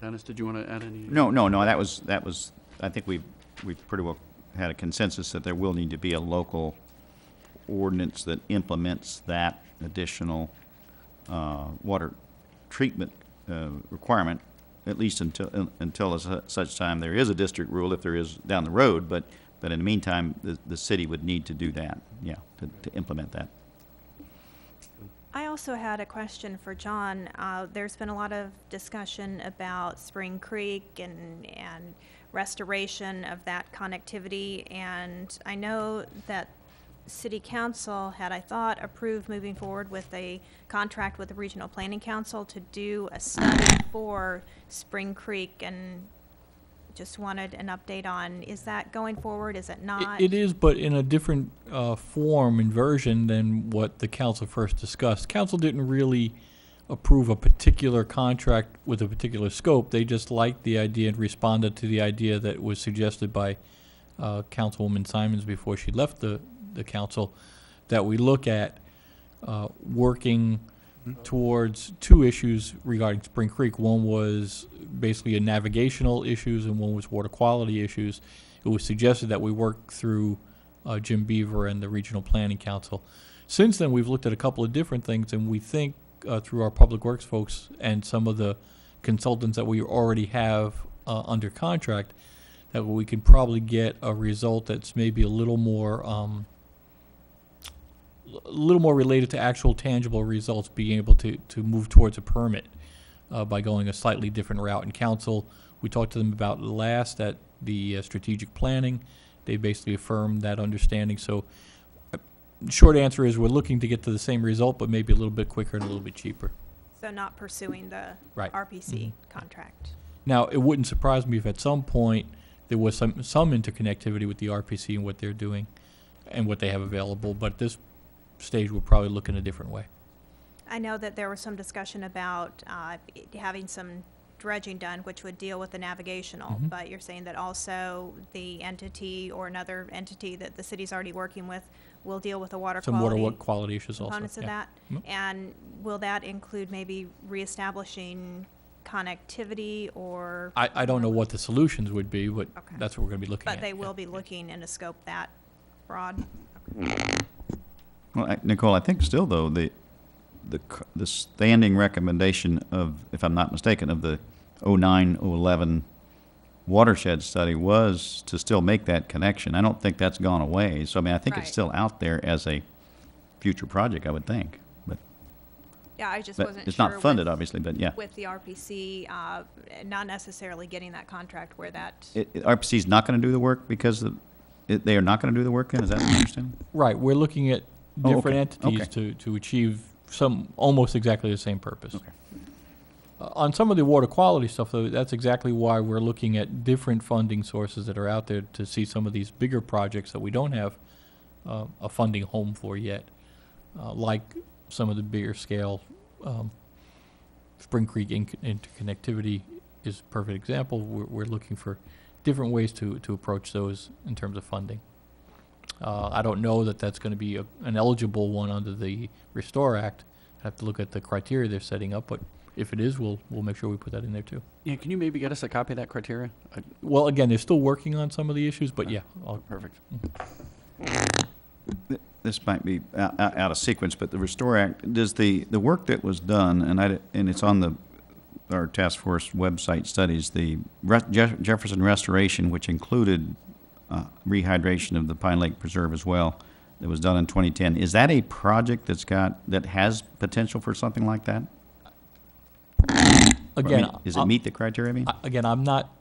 Speaker 1: Dennis, did you want to add any?
Speaker 8: No, that was, I think we've pretty well had a consensus that there will need to be a local ordinance that implements that additional water treatment requirement at least until such time there is a district rule, if there is down the road, but in the meantime, the city would need to do that, yeah, to implement that.
Speaker 3: I also had a question for John. There's been a lot of discussion about Spring Creek and restoration of that connectivity, and I know that City Council had, I thought, approved moving forward with a contract with the Regional Planning Council to do a study for Spring Creek, and just wanted an update on, is that going forward, is it not?
Speaker 4: It is, but in a different form and version than what the council first discussed. Council didn't really approve a particular contract with a particular scope. They just liked the idea and responded to the idea that was suggested by Councilwoman Simons before she left the council, that we look at working towards two issues regarding Spring Creek. One was basically a navigational issues and one was water quality issues. It was suggested that we work through Jim Beaver and the Regional Planning Council. Since then, we've looked at a couple of different things, and we think through our Public Works folks and some of the consultants that we already have under contract, that we can probably get a result that's maybe a little more related to actual tangible results, being able to move towards a permit by going a slightly different route. In council, we talked to them about last at the strategic planning. They basically affirmed that understanding. So short answer is we're looking to get to the same result, but maybe a little bit quicker and a little bit cheaper.
Speaker 3: So not pursuing the
Speaker 4: Right.
Speaker 3: RPC contract.
Speaker 4: Now, it wouldn't surprise me if at some point there was some interconnectivity with the RPC and what they're doing and what they have available, but at this stage we'll probably look in a different way.
Speaker 3: I know that there was some discussion about having some dredging done, which would deal with the navigational, but you're saying that also the entity or another entity that the city's already working with will deal with the water
Speaker 4: Some
Speaker 3: quality
Speaker 4: water quality issues also.
Speaker 3: components of
Speaker 4: yeah.
Speaker 3: that? And will that include maybe reestablishing connectivity or?
Speaker 4: I don't know what the solutions would be, but
Speaker 3: Okay.
Speaker 4: that's what we're going to be looking at.
Speaker 3: But they
Speaker 4: yeah.
Speaker 3: will be looking in a scope that broad?
Speaker 8: Well, Nicole, I think still though, the standing recommendation of, if I'm not mistaken, of the 09-011 watershed study was to still make that connection. I don't think that's gone away. So I mean, I think it's
Speaker 3: Right.
Speaker 8: still out there as a future project, I would think. But
Speaker 3: Yeah, I just
Speaker 8: but
Speaker 3: wasn't sure.
Speaker 8: it's not funded,
Speaker 3: with-
Speaker 8: obviously, but yeah.
Speaker 3: With the RPC, not necessarily getting that contract where that,
Speaker 8: RPC's not going to do the work because they are not going to do the work then? Is that what you understand?
Speaker 4: Right, we're looking at
Speaker 8: Oh,
Speaker 4: different
Speaker 8: okay,
Speaker 4: entities to achieve some, almost exactly the same purpose.
Speaker 8: Okay.
Speaker 4: On some of the water quality stuff, though, that's exactly why we're looking at different funding sources that are out there to see some of these bigger projects that we don't have a funding home for yet, like some of the bigger scale Spring Creek interconnectivity is a perfect example. We're looking for different ways to approach those in terms of funding. I don't know that that's going to be an eligible one under the Restore Act. I have to look at the criteria they're setting up, but if it is, we'll make sure we put that in there too.
Speaker 1: Yeah, can you maybe get us a copy of that criteria?
Speaker 4: Well, again, they're still working on some of the issues, but yeah.
Speaker 1: Perfect.
Speaker 8: This might be out of sequence, but the Restore Act, does the work that was done, and it's on our task force website studies, the Jefferson Restoration, which included rehydration of the Pine Lake Preserve as well, that was done in 2010, is that a project that has potential for something like that?
Speaker 4: Again,
Speaker 8: I mean, does it meet the criteria, I mean?
Speaker 4: Again, I'm not,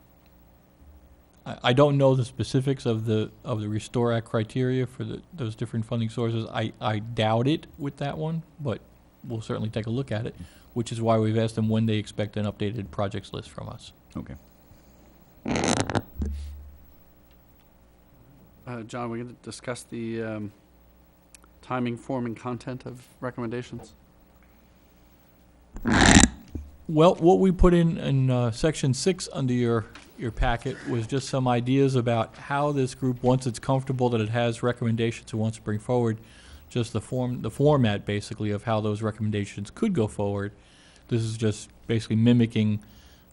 Speaker 4: I don't know the specifics of the Restore Act criteria for those different funding sources. I doubt it with that one, but we'll certainly take a look at it, which is why we've asked them when they expect an updated projects list from us.
Speaker 8: Okay.
Speaker 1: John, we're going to discuss the timing, form, and content of recommendations.
Speaker 4: Well, what we put in section 6 under your packet was just some ideas about how this group, once it's comfortable that it has recommendations it wants to bring forward, just the format basically of how those recommendations could go forward. This is just basically mimicking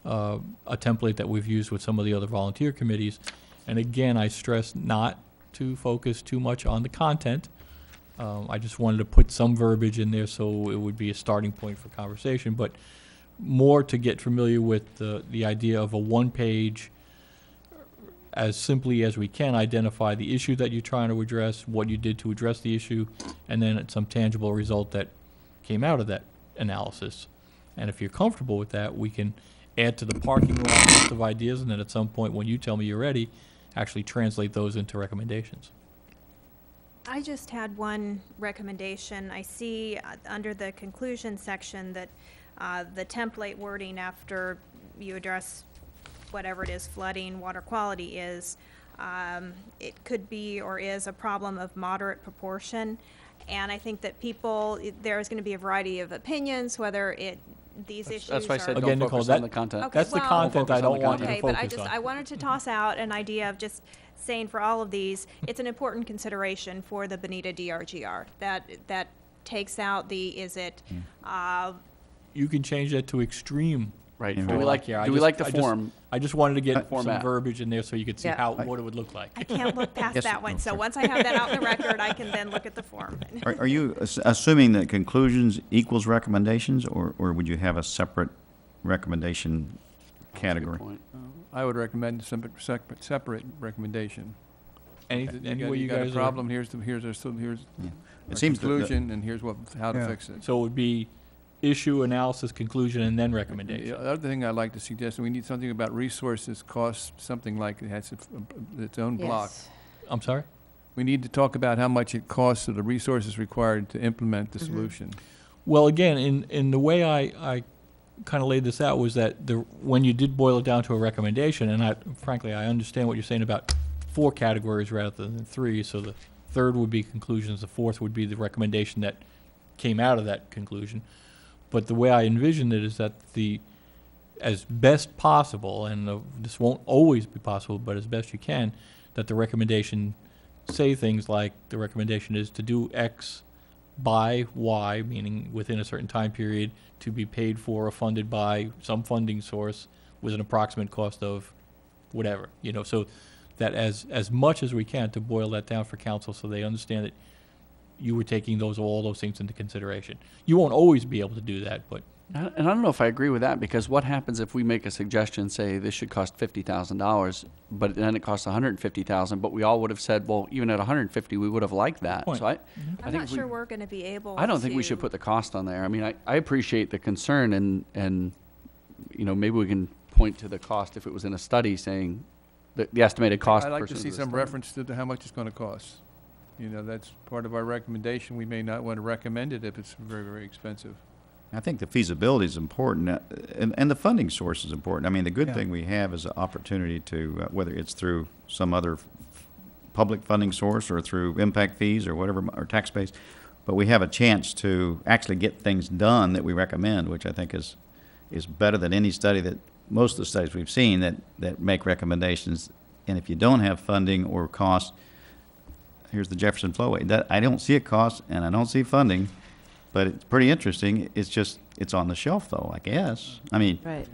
Speaker 4: a template that we've used with some of the other volunteer committees. And again, I stress not to focus too much on the content. I just wanted to put some verbiage in there so it would be a starting point for conversation. But more to get familiar with the idea of a one-page, as simply as we can, identify the issue that you're trying to address, what you did to address the issue, and then some tangible result that came out of that analysis. And if you're comfortable with that, we can add to the parking lot list of ideas, and then at some point, when you tell me you're ready, actually translate those into recommendations.
Speaker 3: I just had one recommendation. I see under the conclusion section that the template wording after you address whatever it is, flooding, water quality is, it could be or is a problem of moderate proportion. And I think that there's going to be a variety of opinions, whether these issues
Speaker 1: That's why I said
Speaker 3: are.
Speaker 4: Again,
Speaker 1: don't
Speaker 4: Nicole,
Speaker 1: focus on
Speaker 4: that-
Speaker 1: the content.
Speaker 3: Okay,
Speaker 4: That's the
Speaker 3: well-
Speaker 4: content I don't want you to
Speaker 3: Okay, but
Speaker 4: focus on.
Speaker 3: I wanted to toss out an idea of just saying for all of these, it's an important consideration for the Bonita DRGR. That takes out
Speaker 4: You can change that to extreme.
Speaker 1: Right.
Speaker 8: Yeah.
Speaker 1: Do we like,
Speaker 4: here.
Speaker 1: do we like the form?
Speaker 4: I just wanted to get some
Speaker 1: Format.
Speaker 4: verbiage in there so you could see
Speaker 7: Yeah.
Speaker 4: what it would look like.
Speaker 3: I can't look past
Speaker 8: Yes,
Speaker 3: that one.
Speaker 8: no,
Speaker 3: So
Speaker 8: sure.
Speaker 3: once I have that out in the record, I can then look at the form.
Speaker 8: Are you assuming that conclusions equals recommendations, or would you have a separate recommendation category?
Speaker 1: Good point.
Speaker 11: I would recommend separate recommendation.
Speaker 4: Any way you
Speaker 11: got
Speaker 4: guys
Speaker 11: a
Speaker 4: are.
Speaker 11: problem, here's
Speaker 8: It
Speaker 11: our
Speaker 8: seems that the-
Speaker 11: conclusion, and here's how to
Speaker 9: Yeah.
Speaker 11: fix it.
Speaker 4: So it would be issue, analysis, conclusion, and then
Speaker 11: The
Speaker 4: recommendation.
Speaker 11: other thing I'd like to suggest, we need something about resources, costs, something like it has its own block.
Speaker 7: Yes.
Speaker 4: I'm sorry?
Speaker 11: We need to talk about how much it costs or the resources required to implement the
Speaker 7: Mhm.
Speaker 11: solution.
Speaker 4: Well, again, in the way I kind of laid this out was that when you did boil it down to a recommendation, and frankly, I understand what you're saying about 4 categories rather than 3, so the third would be conclusions, the fourth would be the recommendation that came out of that conclusion. But the way I envisioned it is that as best possible, and this won't always be possible, but as best you can, that the recommendation say things like, the recommendation is to do X by Y, meaning within a certain time period, to be paid for or funded by some funding source with an approximate cost of whatever, so that as much as we can to boil that down for council so they understand that you were taking all those things into consideration. You won't always be able to do that, but
Speaker 1: And I don't know if I agree with that, because what happens if we make a suggestion, say this should cost $50,000, but then it costs $150,000, but we all would have said, well, even at $150, we would have liked that.
Speaker 4: Point.
Speaker 1: So I
Speaker 3: I'm
Speaker 1: think
Speaker 3: not
Speaker 1: we-
Speaker 3: sure we're going to be able
Speaker 1: I don't think we should
Speaker 3: to-
Speaker 1: put the cost on there. I mean, I appreciate the concern, and maybe we can point to the cost if it was in a study saying the estimated cost.
Speaker 11: I'd like to
Speaker 1: pursuant
Speaker 11: see
Speaker 1: the
Speaker 11: some
Speaker 1: study.
Speaker 11: reference to how much it's going to cost. That's part of our recommendation. We may not want to recommend it if it's very, very expensive.
Speaker 8: I think the feasibility is important, and the funding source is important. I mean, the good
Speaker 9: Yeah.
Speaker 8: thing we have is an opportunity to, whether it's through some other public funding source or through impact fees or whatever, or tax base, but we have a chance to actually get things done that we recommend, which I think is better than any study most of the studies we've seen that make recommendations. And if you don't have funding or cost, here's the Jefferson Flowway. I don't see a cost and I don't see funding, but it's pretty interesting. It's on the shelf though, I guess. I mean,
Speaker 7: Right.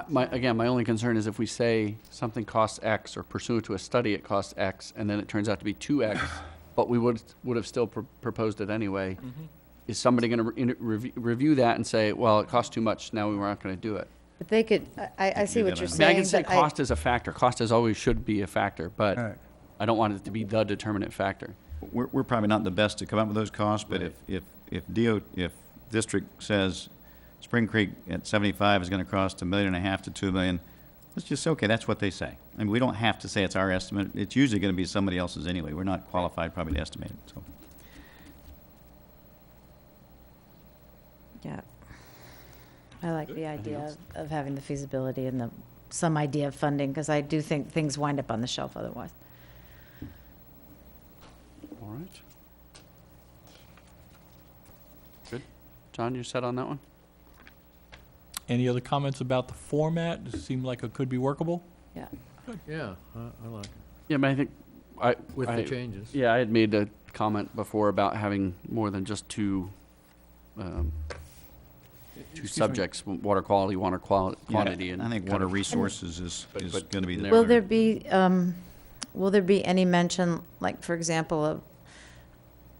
Speaker 1: My only concern is if we say something costs X, or pursuant to a study it costs X, and then it turns out to be 2X, but we would have still proposed it anyway. Is somebody going to review that and say, well, it costs too much, now we're not going to do it?
Speaker 7: But they could, I see what you're
Speaker 1: I mean, I can
Speaker 7: saying,
Speaker 1: say
Speaker 7: but
Speaker 1: cost is a factor. Cost is always should be a factor, but
Speaker 9: Right.
Speaker 1: I don't want it to be the determinant factor.
Speaker 8: we're probably not the best to come up with those costs, but if district says Spring Creek at 75 is going to cost $1.5 million to $2 million, let's just say, okay, that's what they say. I mean, we don't have to say it's our estimate. It's usually going to be somebody else's anyway. We're not qualified probably to estimate it, so.
Speaker 7: yeah. I like the idea of having the feasibility and some idea of funding, because I do think things wind up on the shelf otherwise.
Speaker 1: All right. Good. John, you set on that one?
Speaker 4: any other comments about the format? Does it seem like it could be workable?
Speaker 7: Yeah.
Speaker 12: Yeah, I like it.
Speaker 1: Yeah, but I think
Speaker 12: With
Speaker 1: I-
Speaker 12: the changes.
Speaker 1: Yeah, I had made a comment before about having more than just two
Speaker 11: Excuse me.
Speaker 1: subjects, water quality, water quantity, and
Speaker 8: I think water resources is
Speaker 1: But-
Speaker 8: going to be the.
Speaker 1: Will
Speaker 7: Will
Speaker 1: there-
Speaker 7: there be any mention, like, for example,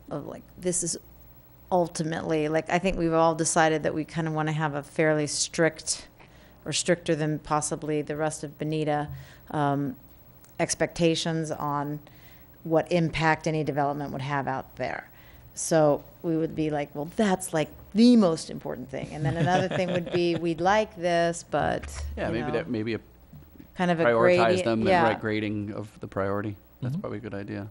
Speaker 7: of like, this is ultimately, like, I think we've all decided that we kind of want to have a fairly strict, or stricter than possibly the rest of Bonita, expectations on what impact any development would have out there. So we would be like, well, that's like the most important thing. And then another thing would be, we'd like this, but,
Speaker 1: Yeah,
Speaker 7: you
Speaker 1: maybe
Speaker 7: know,
Speaker 1: that, maybe a
Speaker 7: kind of a
Speaker 1: prioritize
Speaker 7: gradient.
Speaker 1: them, the
Speaker 7: Yeah.
Speaker 1: right grading of the priority. That's
Speaker 4: Mhm.
Speaker 1: probably a good idea.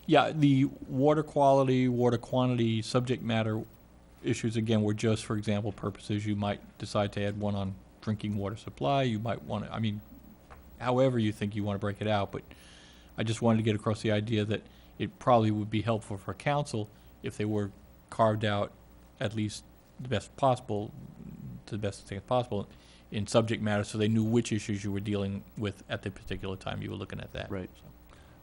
Speaker 4: Yeah, the water quality, water quantity, subject matter issues, again, were just for example purposes. You might decide to add one on drinking water supply. You might want to, I mean, however you think you want to break it out, but I just wanted to get across the idea that it probably would be helpful for council if they were carved out at least the best possible, to the best extent possible, in subject matter, so they knew which issues you were dealing with at the particular time you were looking at that.
Speaker 1: Right.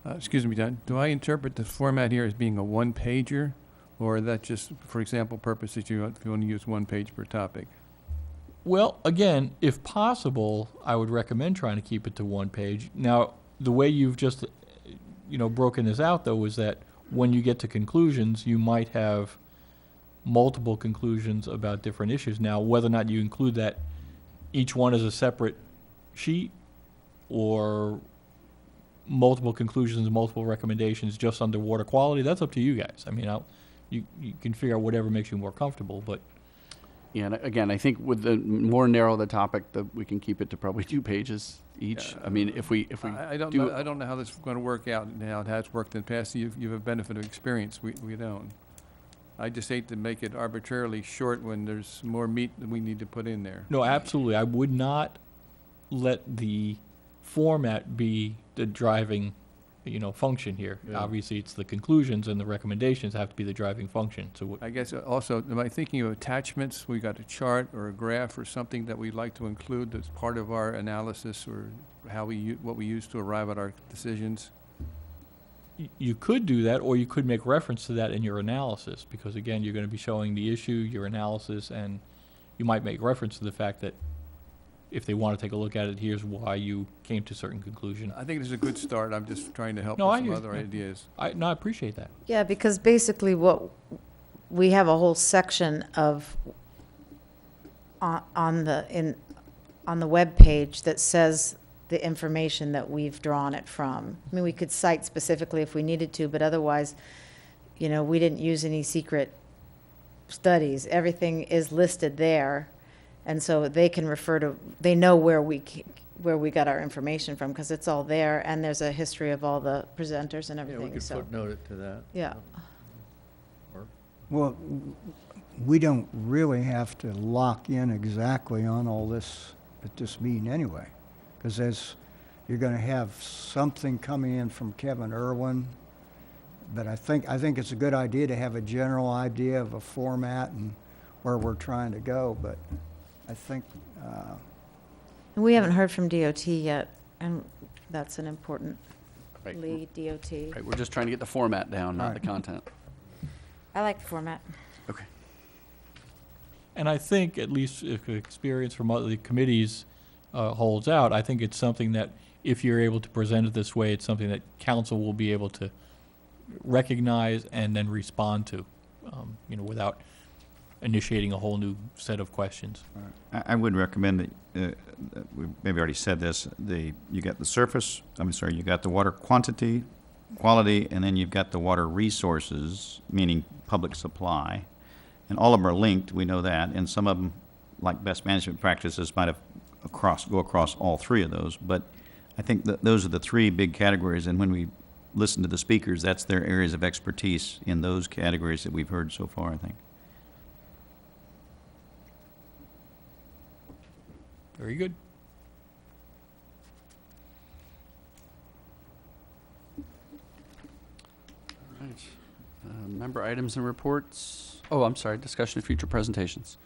Speaker 4: So.
Speaker 11: Excuse me, Don, do I interpret the format here as being a one-pager? Or that just, for example purposes, you only use one page per topic?
Speaker 4: Well, again, if possible, I would recommend trying to keep it to one page. Now, the way you've just, broken this out, though, is that when you get to conclusions, you might have multiple conclusions about different issues. Now, whether or not you include that, each one is a separate sheet, or multiple conclusions, multiple recommendations just under water quality, that's up to you guys. I mean, you can figure out whatever makes you more comfortable, but
Speaker 1: Yeah, and again, I think with the more narrow the topic, we can keep it to probably 2 pages each. I mean, if we
Speaker 11: I don't
Speaker 1: do,
Speaker 11: know, I don't know how this is going to work out and how it has worked in the past. You have a benefit of experience. We don't. I just hate to make it arbitrarily short when there's more meat that we need to put in there.
Speaker 4: no, absolutely. I would not let the format be the driving, function here.
Speaker 11: Yeah.
Speaker 4: Obviously, it's the conclusions and the recommendations have to be the driving function. So
Speaker 11: I guess also, am I thinking of attachments? We got a chart or a graph or something that we'd like to include as part of our analysis, or what we use to arrive at our decisions?
Speaker 4: you could do that, or you could make reference to that in your analysis, because again, you're going to be showing the issue, your analysis, and you might make reference to the fact that if they want to take a look at it, here's why you came to a certain conclusion.
Speaker 11: I think this is a good start. I'm just trying to help
Speaker 4: No,
Speaker 11: with
Speaker 4: I
Speaker 11: some
Speaker 4: hear-
Speaker 11: other
Speaker 4: yeah.
Speaker 11: ideas.
Speaker 4: I appreciate that.
Speaker 7: Yeah, because basically what, we have a whole section of, on the webpage that says the information that we've drawn it from. I mean, we could cite specifically if we needed to, but otherwise, we didn't use any secret studies. Everything is listed there, and so they can refer to, they know where we got our information from, because it's all there, and there's a history of all the presenters and
Speaker 12: Yeah, we
Speaker 7: everything,
Speaker 12: could
Speaker 7: so.
Speaker 12: footnote it to that.
Speaker 7: Yeah.
Speaker 9: Well, we don't really have to lock in exactly on all this at this meeting anyway, because you're going to have something coming in from Kevin Irwin, but I think it's a good idea to have a general idea of a format and where we're trying to go, but I think,
Speaker 7: And we haven't heard from DOT yet, and that's an important
Speaker 1: Right.
Speaker 7: lead, DOT.
Speaker 1: right, we're just trying to get the format down, not the
Speaker 9: Right.
Speaker 1: content.
Speaker 7: I like the format.
Speaker 1: Okay.
Speaker 4: And I think, at least if experience from other committees holds out, I think it's something that, if you're able to present it this way, it's something that council will be able to recognize and then respond to, without initiating a whole new set of questions.
Speaker 8: I would recommend that, we maybe already said this, you got the surface, you got the water quality, and then you've got the water resources, meaning public supply. And all of them are linked, we know that, and some of them, like best management practices, might have go across all three of those. But I think that those are the three big categories, and when we listen to the speakers, that's their areas of expertise in those categories that we've heard so far, I think.
Speaker 4: Very good.
Speaker 1: Right. Member items and reports. Oh, I'm sorry, discussion of future presentations.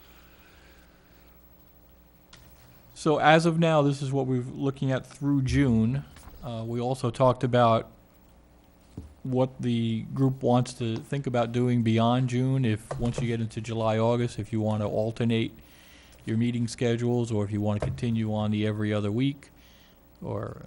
Speaker 4: So as of now, this is what we're looking at through June. We also talked about what the group wants to think about doing beyond June, once you get into July, August, if you want to alternate your meeting schedules, or if you want to continue on the every other week, or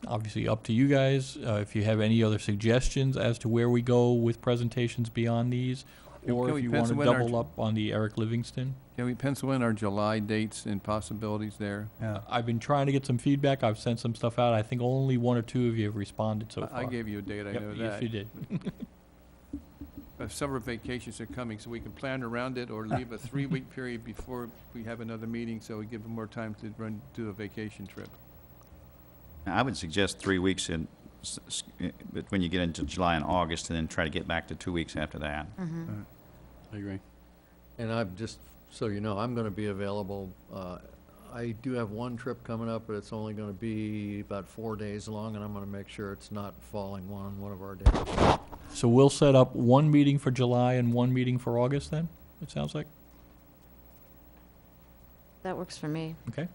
Speaker 4: obviously up to you guys. If you have any other suggestions as to where we go with presentations beyond these,
Speaker 11: Can
Speaker 4: or if
Speaker 11: we
Speaker 4: you want to
Speaker 11: pencil in our
Speaker 4: double up on the Eric Livingston.
Speaker 11: Can we pencil in our July dates and possibilities there?
Speaker 9: Yeah.
Speaker 4: I've been trying to get some feedback. I've sent some stuff out. I think only one or two of you have responded so far.
Speaker 11: I gave you a date, I
Speaker 4: Yep,
Speaker 11: know that.
Speaker 4: yes, you did.
Speaker 11: Summer vacations are coming, so we can plan around it or leave a 3-week period before we have another meeting, so we give them more time to do a vacation trip.
Speaker 8: I would suggest 3 weeks but when you get into July and August, and then try to get back to 2 weeks after that.
Speaker 1: I agree.
Speaker 12: And I'm just, so you know, I'm gonna be available. I do have one trip coming up, but it's only gonna be about 4 days long, and I'm gonna make sure it's not falling on one of our days.
Speaker 4: So we'll set up one meeting for July and one meeting for August then, it sounds like?
Speaker 7: That works for me.
Speaker 4: Okay.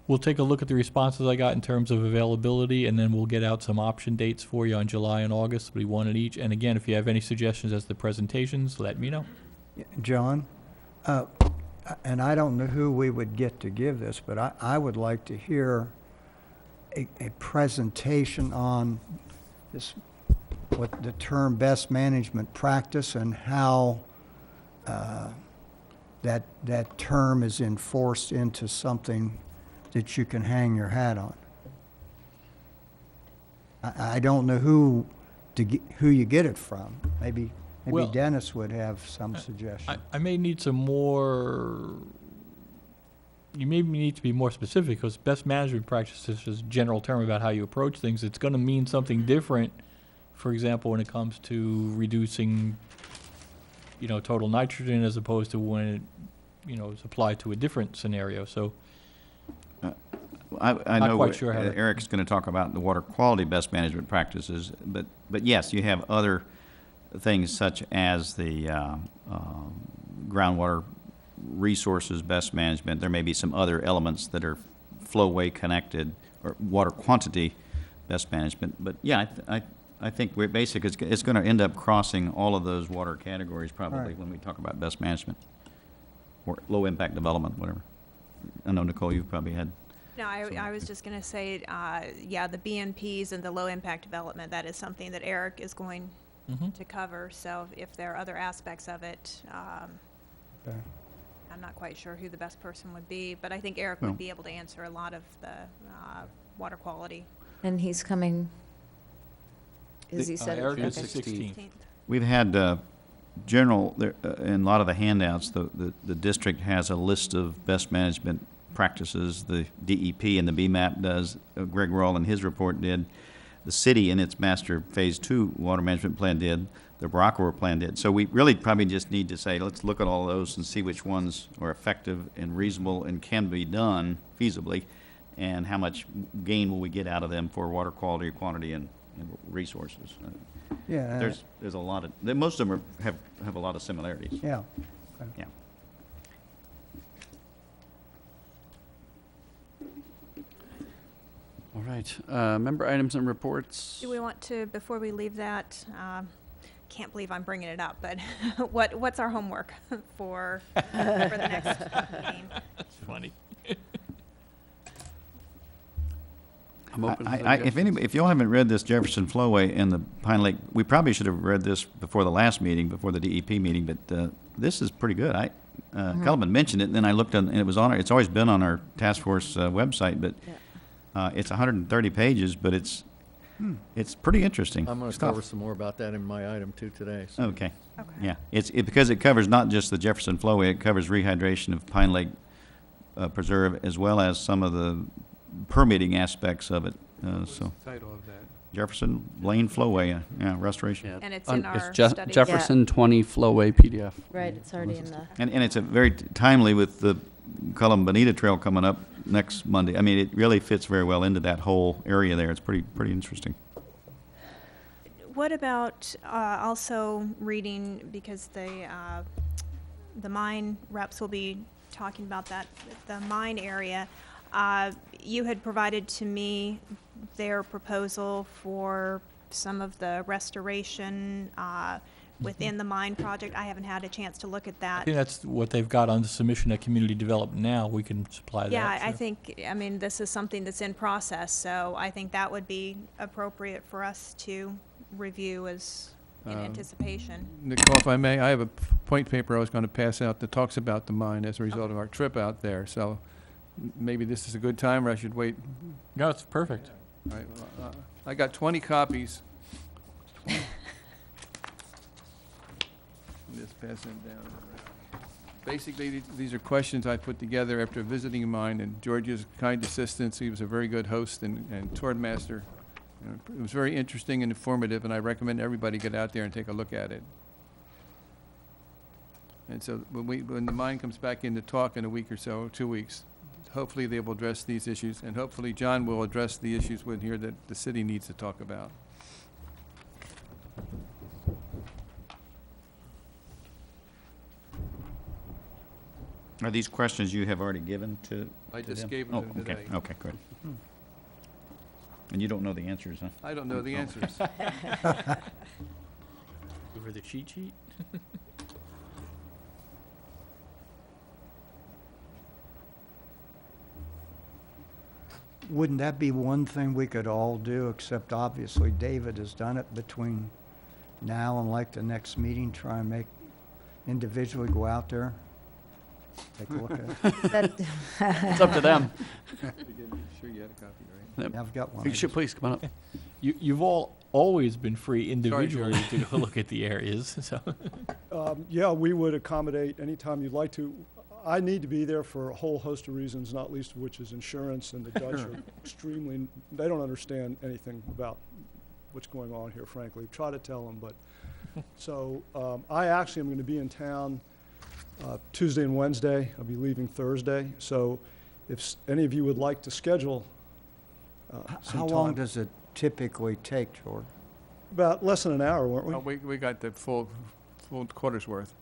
Speaker 4: We'll take a look at the responses I got in terms of availability, and then we'll get out some option dates for you on July and August. It'll be one in each. And again, if you have any suggestions as to presentations, let me know.
Speaker 9: John, and I don't know who we would get to give this, but I would like to hear a presentation on this, what the term best management practice and how that term is enforced into something that you can hang your hat on. I don't know who you get it from. Maybe
Speaker 4: Well,
Speaker 9: Dennis would have some suggestion.
Speaker 4: I may need some more, you may need to be more specific, because best management practice is just a general term about how you approach things. It's going to mean something different, for example, when it comes to reducing, total nitrogen, as opposed to when it, is applied to a different scenario. So
Speaker 8: I
Speaker 4: Not
Speaker 8: know
Speaker 4: quite sure how to-
Speaker 8: Eric's going to talk about the water quality best management practices, but yes, you have other things such as the groundwater resources best management. There may be some other elements that are flowway connected, or water quantity best management. But yeah, I think we're basically, it's going to end up crossing all of those water categories probably
Speaker 9: Right.
Speaker 8: when we talk about best management or low impact development, whatever. I know, Nicole, you've probably had.
Speaker 3: No, I was just going to say, the BMPs and the low-impact development, that is something that Eric is going to cover. So if there are other aspects of it,
Speaker 9: Okay.
Speaker 3: I'm not quite sure who the best person would be, but I think Eric
Speaker 8: Well-
Speaker 3: would be able to answer a lot of the water quality.
Speaker 7: And he's coming, is he said?
Speaker 4: Eric is
Speaker 7: Okay.
Speaker 4: 16th.
Speaker 3: 16th.
Speaker 8: We've had general, in a lot of the handouts, the district has a list of best management practices. The DEP and the BMAP does. Greg Roll in his report did. The city in its master phase 2 water management plan did. The Baroque plan did. So we really probably just need to say, let's look at all of those and see which ones are effective and reasonable and can be done feasibly, and how much gain will we get out of them for water quality, quantity, and resources.
Speaker 9: Yeah.
Speaker 8: There's a lot of, most of them have a lot of similarities.
Speaker 9: Yeah.
Speaker 8: Yeah.
Speaker 1: All right, member items and reports.
Speaker 3: Do we want to, before we leave that, can't believe I'm bringing it up, but what's our homework for the next meeting?
Speaker 4: It's funny.
Speaker 1: I'm open to
Speaker 8: If y'all haven't read this Jefferson Flowway and the Pine Lake, we probably should have read this before the last meeting, before the DEP meeting, but this is pretty good. Cullivan mentioned it, and then I looked, and it was on, it's always been on our task force website, but it's 130 pages, but it's pretty interesting
Speaker 12: I'm gonna
Speaker 8: stuff.
Speaker 12: cover some more about that in my item too today. So.
Speaker 8: Okay.
Speaker 3: Okay.
Speaker 8: Yeah, because it covers not just the Jefferson Flowway, it covers rehydration of Pine Lake Preserve, as well as some of the permitting aspects of it. So
Speaker 11: Title of that.
Speaker 8: Jefferson Lane Flowway, restoration.
Speaker 1: Yeah.
Speaker 3: And it's in our
Speaker 1: Je-
Speaker 3: studies.
Speaker 1: Jefferson 20 Flowway PDF.
Speaker 7: Right, it's already in the,
Speaker 8: And it's a very timely with the Cullum Bonita Trail coming up next Monday. I mean, it really fits very well into that whole area there. It's pretty interesting.
Speaker 3: What about also reading, because the mine reps will be talking about that, the mine area. You had provided to me their proposal for some of the restoration, within the mine project. I haven't had a chance to look at
Speaker 4: I
Speaker 3: that.
Speaker 4: think that's what they've got on the submission at community development now. We can supply that.
Speaker 3: Yeah, I
Speaker 4: sure.
Speaker 3: think, I mean, this is something that's in process, so I think that would be appropriate for us to review as in anticipation.
Speaker 11: Nicole, if I may, I have a point paper I was going to pass out that talks about the mine as a result of our trip out there. So maybe this is a good time, or I should wait.
Speaker 4: No, it's perfect.
Speaker 11: All right, well, I got 20 copies. Just pass them down. Basically, these are questions I put together after visiting mine, and George's kind assistance. He was a very good host and tour master. It was very interesting and informative, and I recommend everybody get out there and take a look at it. And so when the mine comes back in to talk in a week or so, 2 weeks, hopefully they will address these issues, and hopefully John will address the issues with here that the city needs to talk about.
Speaker 8: Are these questions you have already given to
Speaker 11: I just
Speaker 8: them?
Speaker 11: gave them to them
Speaker 8: Okay,
Speaker 11: today.
Speaker 8: okay, good. And you don't know the answers, huh?
Speaker 11: I don't know the answers.
Speaker 4: Over the cheat sheet?
Speaker 9: Wouldn't that be one thing we could all do, except obviously David has done it between now and like the next meeting, try and make individually go out there, take a look at it.
Speaker 7: That-
Speaker 1: It's up to them.
Speaker 11: Sure you had a copy, right?
Speaker 9: Yeah, I've got one.
Speaker 1: You should please come on up.
Speaker 4: You've all always been free individually to go look at the areas, so.
Speaker 13: Yeah, we would accommodate anytime you'd like to. I need to be there for a whole host of reasons, not least of which is insurance, and the Dutch are extremely, they don't understand anything about what's going on here, frankly. Try to tell them, but, so, I actually am gonna be in town, Tuesday and Wednesday. I'll be leaving Thursday, so if any of you would like to schedule, some
Speaker 9: How long
Speaker 13: time-
Speaker 9: does it typically take, George?
Speaker 13: About less than an hour, weren't we?
Speaker 11: Oh, we got the full quarter's worth.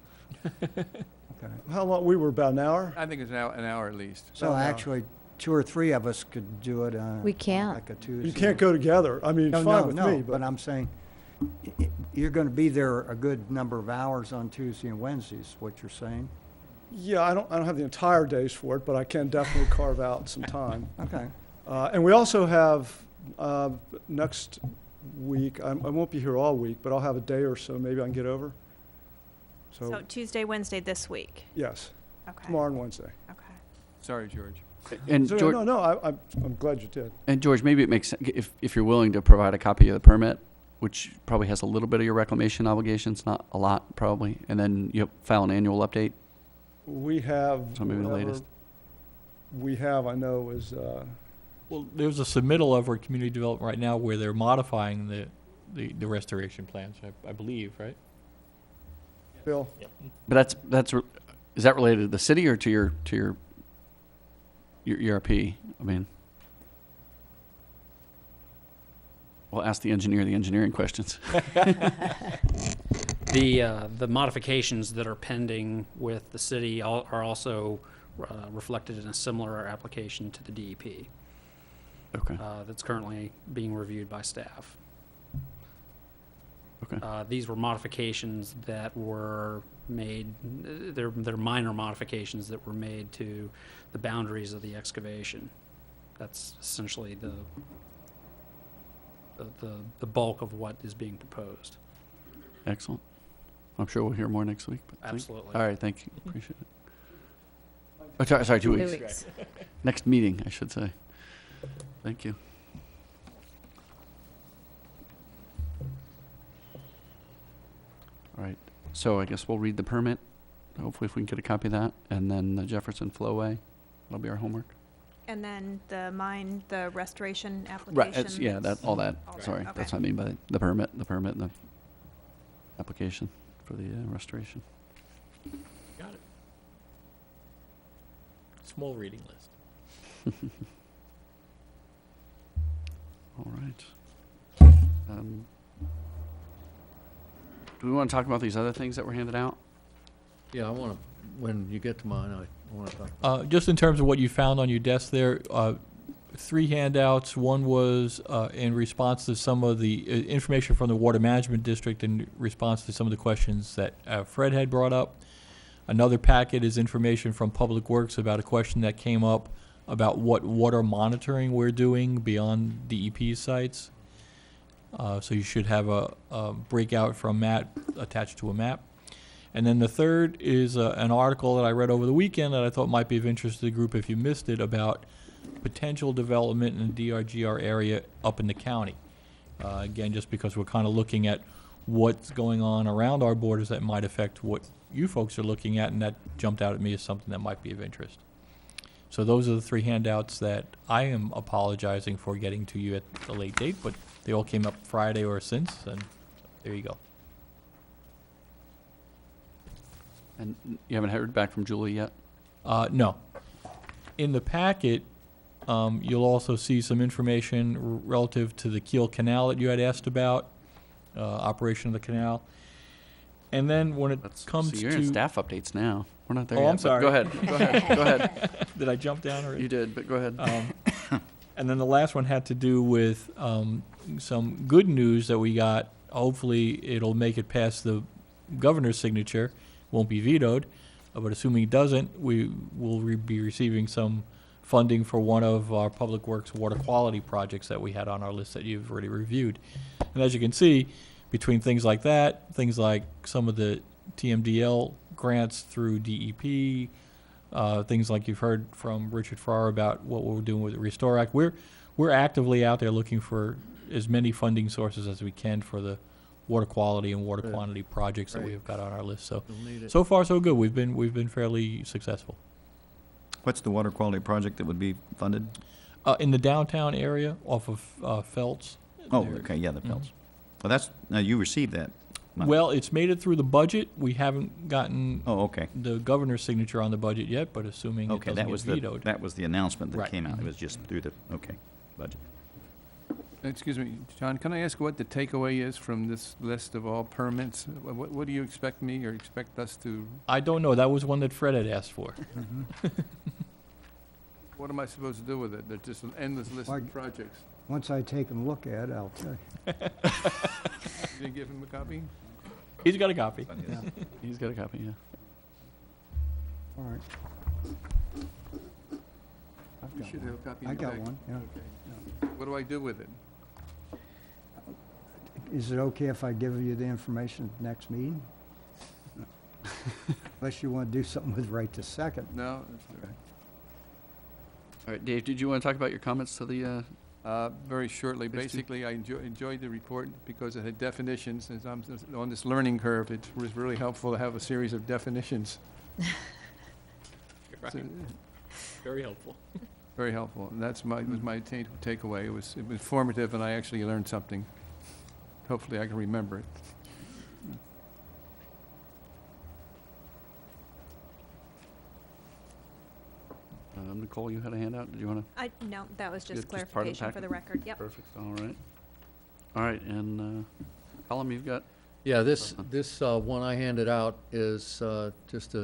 Speaker 9: Okay.
Speaker 13: How long, we were about an hour?
Speaker 11: I think it's an hour at least.
Speaker 9: So
Speaker 13: About an hour.
Speaker 9: actually, 2 or 3 of us could do it,
Speaker 7: We can't.
Speaker 9: like a Tuesday.
Speaker 13: You can't go together. I mean, it's
Speaker 9: No,
Speaker 13: fine
Speaker 9: no,
Speaker 13: with
Speaker 9: no,
Speaker 13: me,
Speaker 9: but I'm saying, you're gonna be there a good number of hours on Tuesday and Wednesdays, what you're saying?
Speaker 13: yeah, I don't have the entire days for it, but I can definitely carve out some time.
Speaker 9: Okay.
Speaker 13: And we also have, next week, I won't be here all week, but I'll have a day or so, maybe I can get over.
Speaker 3: So
Speaker 13: So,
Speaker 3: Tuesday, Wednesday this week?
Speaker 13: yes,
Speaker 3: Okay.
Speaker 13: tomorrow and Wednesday.
Speaker 3: Okay.
Speaker 11: Sorry, George.
Speaker 1: And
Speaker 13: So,
Speaker 1: George,
Speaker 13: no, I'm glad you did.
Speaker 1: and George, maybe it makes, if you're willing to provide a copy of the permit, which probably has a little bit of your reclamation obligations, not a lot, probably, and then you file an annual update.
Speaker 13: We have.
Speaker 1: So maybe the
Speaker 13: whatever
Speaker 1: latest.
Speaker 13: We have, I know, is,
Speaker 4: Well, there's a submittal of our community development right now where they're modifying the restoration plans, I believe, right?
Speaker 13: Bill,
Speaker 1: But is that related to the city or to your ERP? I mean, we'll ask the engineer the engineering questions.
Speaker 14: The modifications that are pending with the city are also reflected in a similar application to the DEP
Speaker 1: Okay,
Speaker 14: that's currently being reviewed by staff.
Speaker 1: okay.
Speaker 14: These were modifications that were made, they're minor modifications that were made to the boundaries of the excavation. That's essentially the bulk of what is being proposed.
Speaker 1: Excellent. I'm sure we'll hear more next week. But
Speaker 14: Absolutely.
Speaker 1: All right, thank you. Appreciate it. Oh, sorry, 2 weeks. Next meeting, I should say. Thank you. All right, so I guess we'll read the permit. Hopefully if we can get a copy of that, and then the Jefferson Flowway. That'll be our homework.
Speaker 3: And then the mine, the restoration application?
Speaker 1: Right, yeah, all that,
Speaker 3: All right,
Speaker 1: sorry.
Speaker 3: okay.
Speaker 1: That's what I mean by the permit and the application for the restoration.
Speaker 4: Got it. Small reading list.
Speaker 1: All right. Do we want to talk about these other things that were handed out?
Speaker 12: Yeah, I want to, when you get to mine, I want to talk.
Speaker 4: Just in terms of what you found on your desk there, three handouts. One was in response to some of the information from the Water Management District in response to some of the questions that Fred had brought up. Another packet is information from Public Works about a question that came up about what water monitoring we're doing beyond DEP sites. So you should have a breakout from that attached to a map. And then the third is an article that I read over the weekend that I thought might be of interest to the group if you missed it, about potential development in the DRGR area up in the county. Again, just because we're kind of looking at what's going on around our borders that might affect what you folks are looking at, and that jumped out at me as something that might be of interest. So those are the three handouts that I am apologizing for getting to you at a late date, but they all came up Friday or since, and there you go.
Speaker 1: And you haven't heard back from Julie yet?
Speaker 4: No. In the packet, you'll also see some information relative to the Kiel Canal that you had asked about, operation of the canal. And then when it comes
Speaker 1: So you're
Speaker 4: to...
Speaker 1: in staff updates now. We're not there
Speaker 4: Oh,
Speaker 1: yet.
Speaker 4: I'm
Speaker 1: but
Speaker 4: sorry.
Speaker 1: Go ahead, go ahead, go ahead.
Speaker 4: Did I jump down already?
Speaker 1: You did, but go ahead.
Speaker 4: And then the last one had to do with some good news that we got. Hopefully, it'll make it past the governor's signature, won't be vetoed. But assuming it doesn't, we will be receiving some funding for one of our Public Works water quality projects that we had on our list that you've already reviewed. And as you can see, between things like that, things like some of the TMDL grants through DEP, things like you've heard from Richard Farrar about what we're doing with the Restore Act, we're actively out there looking for as many funding sources as we can for the water quality and water
Speaker 12: Good.
Speaker 4: quantity projects that
Speaker 12: Great.
Speaker 4: we've got on our list. So,
Speaker 12: You'll need it.
Speaker 4: so far so good. We've been fairly successful.
Speaker 8: What's the water quality project that would be funded?
Speaker 4: In the downtown area off of Feltz.
Speaker 8: Oh,
Speaker 4: there.
Speaker 8: okay, yeah, the
Speaker 4: Mhm.
Speaker 8: Pelts. Well, that's, now you received that money.
Speaker 4: Well, it's made it through the budget. We haven't gotten
Speaker 8: Oh, okay.
Speaker 4: the governor's signature on the budget yet, but assuming it
Speaker 8: Okay,
Speaker 4: doesn't
Speaker 8: that
Speaker 4: get
Speaker 8: was
Speaker 4: vetoed.
Speaker 8: that was the announcement that
Speaker 4: Right.
Speaker 8: came out. It was just through the, okay, budget.
Speaker 11: Excuse me, John, can I ask what the takeaway is from this list of all permits? What do you expect me or expect us to,
Speaker 4: I don't know. That was one that Fred had asked for.
Speaker 11: what am I supposed to do with it? There's just an endless list
Speaker 9: Like-
Speaker 11: of projects.
Speaker 9: Once I take a look at it, I'll tell you.
Speaker 11: You didn't give him a copy?
Speaker 4: He's got a copy.
Speaker 9: Yeah.
Speaker 1: He's got a copy, yeah.
Speaker 9: All right, I've
Speaker 11: You
Speaker 9: got
Speaker 11: should
Speaker 9: one.
Speaker 11: have a copy in
Speaker 9: I
Speaker 11: the
Speaker 9: got
Speaker 11: bag.
Speaker 9: one, yeah.
Speaker 11: Okay. What do I do with it?
Speaker 9: Is it okay if I give you the information at the next meeting? Unless you want to do something with right this second.
Speaker 11: No? That's all right.
Speaker 1: All right, Dave, did you want to talk about your comments to the,
Speaker 11: Very shortly,
Speaker 1: Phase two.
Speaker 11: basically, I enjoyed the report because it had definitions. Since I'm on this learning curve, it was really helpful to have a series of definitions. So,
Speaker 4: Very helpful.
Speaker 11: very helpful. And that's was my takeaway. It was informative, and I actually learned something. Hopefully, I can remember it.
Speaker 1: Nicole, you had a handout? Did you want to?
Speaker 3: No, that was just
Speaker 1: Good, just part of the
Speaker 3: clarification for
Speaker 1: packet?
Speaker 3: the record, yep.
Speaker 1: Perfect, all right. All right, and Colin, you've got,
Speaker 12: Yeah, this one I handed out is just